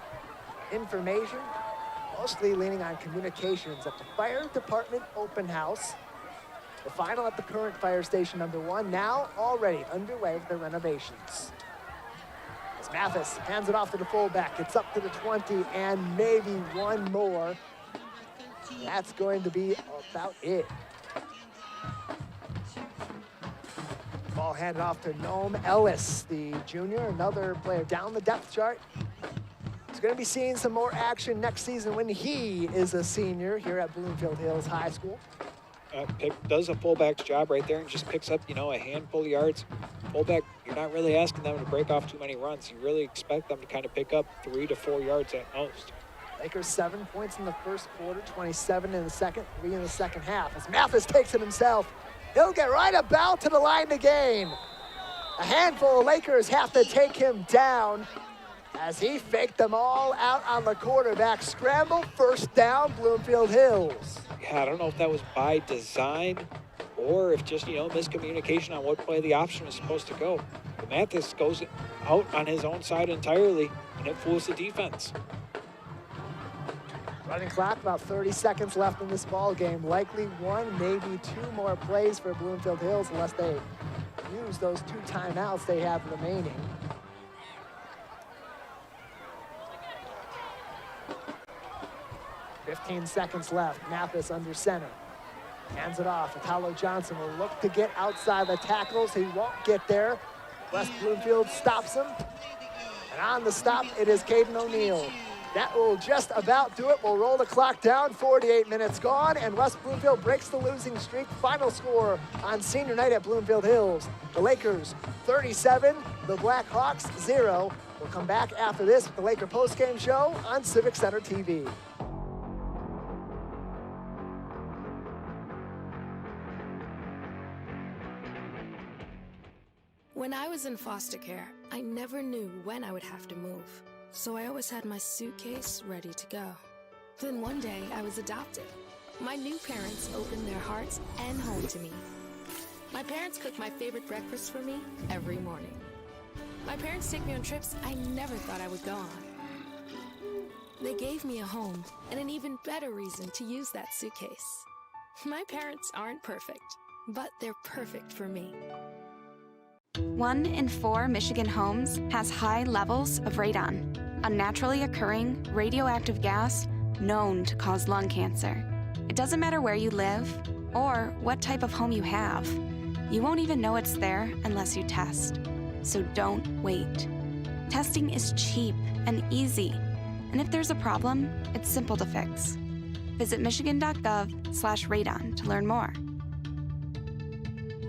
information, mostly leaning on communications at the Fire Department Open House. The final at the current fire station number 1, now already underway with the renovations. As Mathis hands it off to the fullback, it's up to the 20 and maybe one more. That's going to be about it. Ball handed off to Noam Ellis, the junior, another player down the depth chart. He's going to be seeing some more action next season when he is a senior here at Bloomfield Hills High School. Does a fullback's job right there and just picks up, you know, a handful of yards. Fullback, you're not really asking them to break off too many runs. You really expect them to kind of pick up 3 to 4 yards at most. Lakers 7 points in the first quarter, 27 in the second, 3 in the second half. As Mathis takes it himself, he'll get right about to the line to gain. A handful of Lakers have to take him down as he faked them all out on the quarterback. Scramble, first down, Bloomfield Hills. Yeah, I don't know if that was by design or if just, you know, miscommunication on what play the option was supposed to go. But Mathis goes out on his own side entirely, and it fools the defense. Running clock, about 30 seconds left in this ball game. Likely 1, maybe 2 more plays for Bloomfield Hills unless they use those 2 timeouts they have remaining. "15 seconds left. Mathis under center. Hands it off. Italo Johnson will look to get outside the tackles. He won't get there. West Bloomfield stops him. And on the stop, it is Caden O'Neill. That will just about do it. We'll roll the clock down, 48 minutes gone, and West Bloomfield breaks the losing streak. Final score on senior night at Bloomfield Hills. The Lakers 37, the Blackhawks 0. We'll come back after this with the Laker postgame show on Civic Center TV. When I was in foster care, I never knew when I would have to move. So I always had my suitcase ready to go. Then one day I was adopted. My new parents opened their hearts and home to me. My parents cook my favorite breakfast for me every morning. My parents take me on trips I never thought I would go on. They gave me a home and an even better reason to use that suitcase. My parents aren't perfect, but they're perfect for me. 1 in 4 Michigan homes has high levels of radon, a naturally occurring radioactive gas known to cause lung cancer. It doesn't matter where you live or what type of home you have. You won't even know it's there unless you test. So don't wait. Testing is cheap and easy, and if there's a problem, it's simple to fix. Visit michigan.gov/radon to learn more.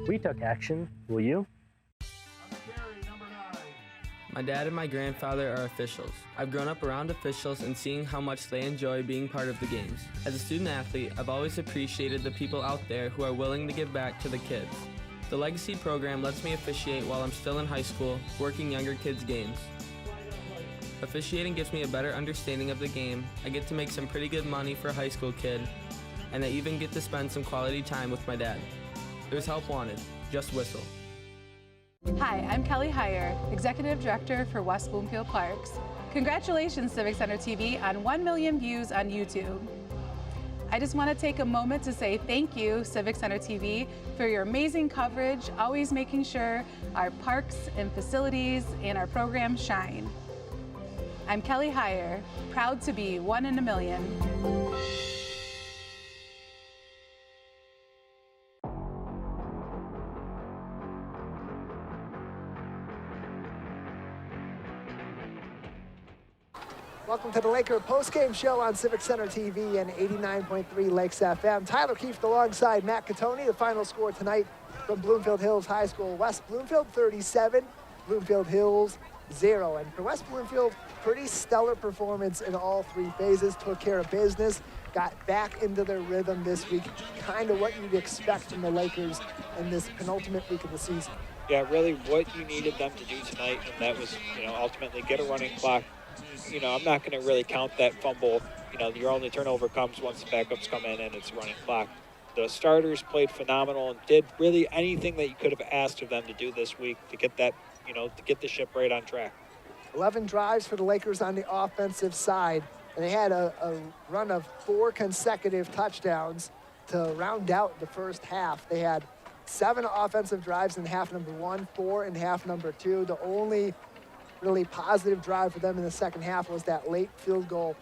We took action. Will you? My dad and my grandfather are officials. I've grown up around officials and seeing how much they enjoy being part of the games. As a student athlete, I've always appreciated the people out there who are willing to give back to the kids. The Legacy program lets me officiate while I'm still in high school, working younger kids' games. Officiating gives me a better understanding of the game. I get to make some pretty good money for a high school kid, and I even get to spend some quality time with my dad. There's help wanted. Just whistle. Hi, I'm Kelly Heyer, Executive Director for West Bloomfield Parks. Congratulations, Civic Center TV, on 1 million views on YouTube. I just want to take a moment to say thank you, Civic Center TV, for your amazing coverage, always making sure our parks and facilities and our programs shine. I'm Kelly Heyer, proud to be 1 in a million. Welcome to the Laker postgame show on Civic Center TV and 89.3 Lakes FM. Tyler Keefe alongside Matt Catoni. The final score tonight from Bloomfield Hills High School. West Bloomfield 37, Bloomfield Hills 0. And for West Bloomfield, pretty stellar performance in all three phases. Took care of business, got back into their rhythm this week. Kind of what you'd expect from the Lakers in this penultimate week of the season. Yeah, really what you needed them to do tonight, and that was, ultimately get a running clock. I'm not going to really count that fumble. Your only turnover comes once the backups come in and it's running clock. The starters played phenomenal and did really anything that you could have asked of them to do this week to get that, to get the ship right on track. 11 drives for the Lakers on the offensive side, and they had a run of 4 consecutive touchdowns to round out the first half. They had 7 offensive drives in half number 1, 4 in half number 2. The only really positive drive for them in the second half was that late field goal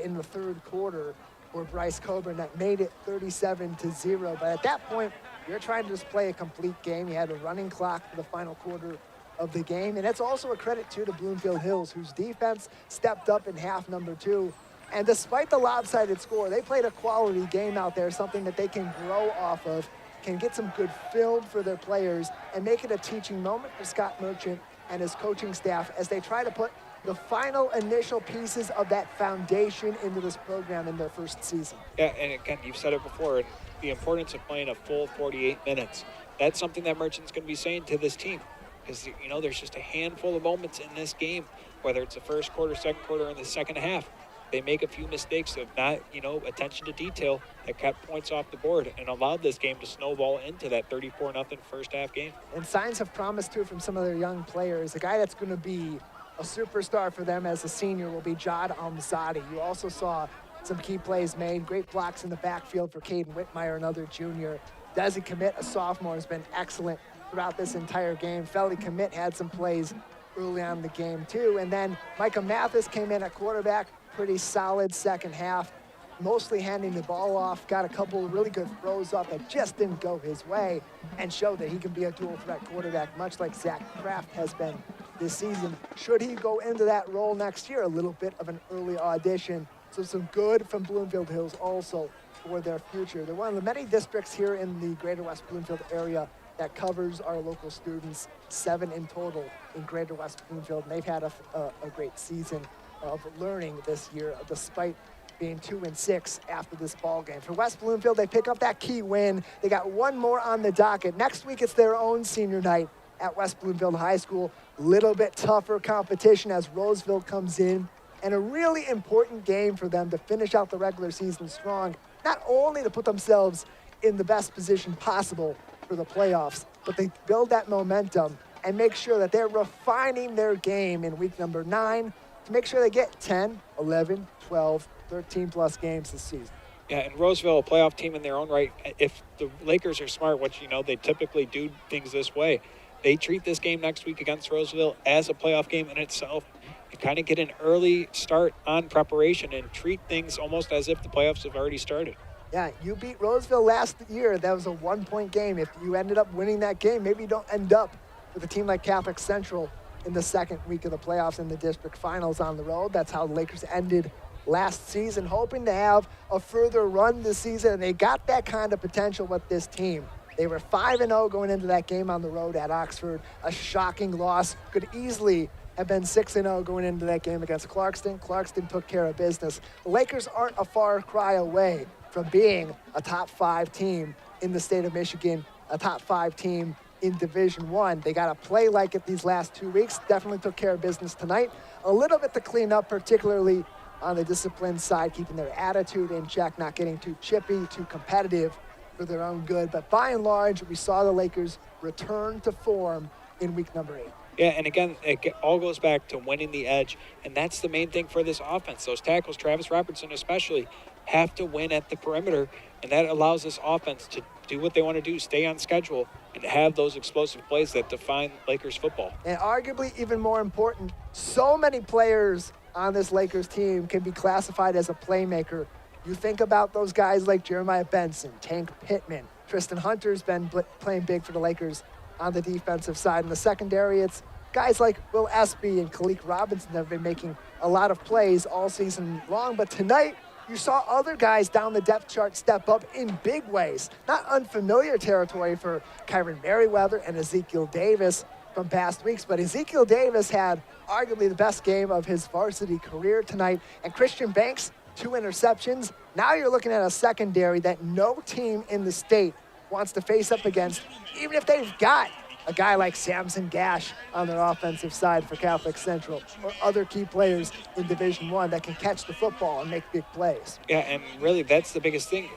in the third quarter for Bryce Coburn that made it 37-0. But at that point, you're trying to just play a complete game. You had a running clock for the final quarter of the game. And that's also a credit to Bloomfield Hills, whose defense stepped up in half number 2. And despite the lopsided score, they played a quality game out there, something that they can grow off of, can get some good film for their players, and make it a teaching moment for Scott Merchant and his coaching staff as they try to put the final initial pieces of that foundation into this program in their first season. Yeah, and again, you've said it before, the importance of playing a full 48 minutes. That's something that Merchant's going to be saying to this team, because, there's just a handful of moments in this game, whether it's the first quarter, second quarter, or the second half. They make a few mistakes of not, attention to detail that kept points off the board and allowed this game to snowball into that 34-0 first half game. And signs have promised, too, from some of their young players. A guy that's going to be a superstar for them as a senior will be Jad Almzadi. You also saw some key plays made, great blocks in the backfield for Caden Whitmire, another junior. Desi Commit, a sophomore, has been excellent throughout this entire game. Felly Commit had some plays early on in the game, too. And then Micah Mathis came in at quarterback. Pretty solid second half, mostly handing the ball off, got a couple of really good throws up that just didn't go his way, and showed that he can be a dual threat quarterback, much like Zach Kraft has been this season. Should he go into that role next year? A little bit of an early audition. So some good from Bloomfield Hills also for their future. They're one of the many districts here in the greater West Bloomfield area that covers our local students, 7 in total in greater West Bloomfield. And they've had a great season of learning this year, despite being 2-6 after this ball game. For West Bloomfield, they pick up that key win. They got one more on the docket. Next week, it's their own senior night at West Bloomfield High School. Little bit tougher competition as Roseville comes in, and a really important game for them to finish out the regular season strong, not only to put themselves in the best position possible for the playoffs, but they build that momentum and make sure that they're refining their game in week number 9 to make sure they get 10, 11, 12, 13-plus games this season. Yeah, and Roseville, a playoff team in their own right. If the Lakers are smart, which, they typically do things this way, they treat this game next week against Roseville as a playoff game in itself and kind of get an early start on preparation and treat things almost as if the playoffs have already started. Yeah, you beat Roseville last year. That was a 1-point game. If you ended up winning that game, maybe you don't end up with a team like Catholic Central in the second week of the playoffs in the district finals on the road. That's how the Lakers ended last season, hoping to have a further run this season, and they got that kind of potential with this team. They were 5-0 going into that game on the road at Oxford. A shocking loss. Could easily have been 6-0 going into that game against Clarkston. Clarkston took care of business. The Lakers aren't a far cry away from being a top 5 team in the state of Michigan, a top 5 team in Division I. They got to play like it these last 2 weeks. Definitely took care of business tonight. A little bit to clean up, particularly on the discipline side, keeping their attitude in check, not getting too chippy, too competitive for their own good. But by and large, we saw the Lakers return to form in week number 8. Yeah, and again, it all goes back to winning the edge, and that's the main thing for this offense. Those tackles, Travis Robertson especially, have to win at the perimeter, and that allows this offense to do what they want to do, stay on schedule, and have those explosive plays that define Lakers football. And arguably even more important, so many players on this Lakers team can be classified as a playmaker. You think about those guys like Jeremiah Benson, Tank Pittman, Tristan Hunter's been playing big for the Lakers on the defensive side. In the secondary, it's guys like Will Espy and Khalik Robinson that have been making a lot of plays all season long. But tonight, you saw other guys down the depth chart step up in big ways. Not unfamiliar territory for Kyron Merriweather and Ezekiel Davis from past weeks, but Ezekiel Davis had arguably the best game of his varsity career tonight. And Christian Banks, 2 interceptions. Now you're looking at a secondary that no team in the state wants to face up against, even if they've got a guy like Samson Gash on their offensive side for Catholic Central, or other key players in Division I that can catch the football and make big plays. Yeah, and really that's the biggest thing.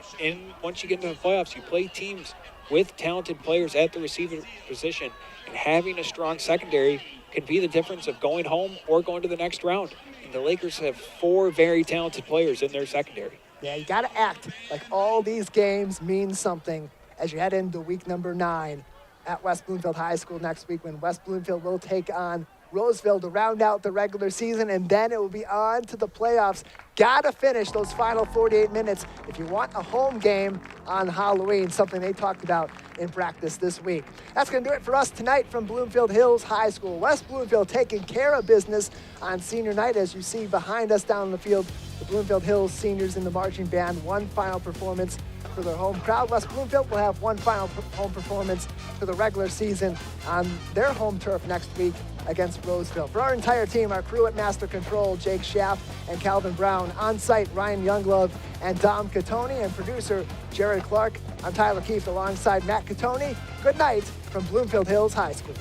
Once you get into the playoffs, you play teams with talented players at the receiver position, and having a strong secondary can be the difference of going home or going to the next round. And the Lakers have 4 very talented players in their secondary. Yeah, you got to act like all these games mean something as you head into week number 9 at West Bloomfield High School next week, when West Bloomfield will take on Roseville to round out the regular season, and then it will be on to the playoffs. Gotta finish those final 48 minutes if you want a home game on Halloween, something they talked about in practice this week. That's gonna do it for us tonight from Bloomfield Hills High School. West Bloomfield taking care of business on senior night, as you see behind us down the field. The Bloomfield Hills seniors in the marching band, one final performance for their home crowd. West Bloomfield will have one final home performance for the regular season on their home turf next week against Roseville. For our entire team, our crew at Master Control, Jake Schaff and Calvin Brown, on site Ryan Younglove and Dom Catoni, and producer Jared Clark, I'm Tyler Keefe alongside Matt Catoni. Good night from Bloomfield Hills High School.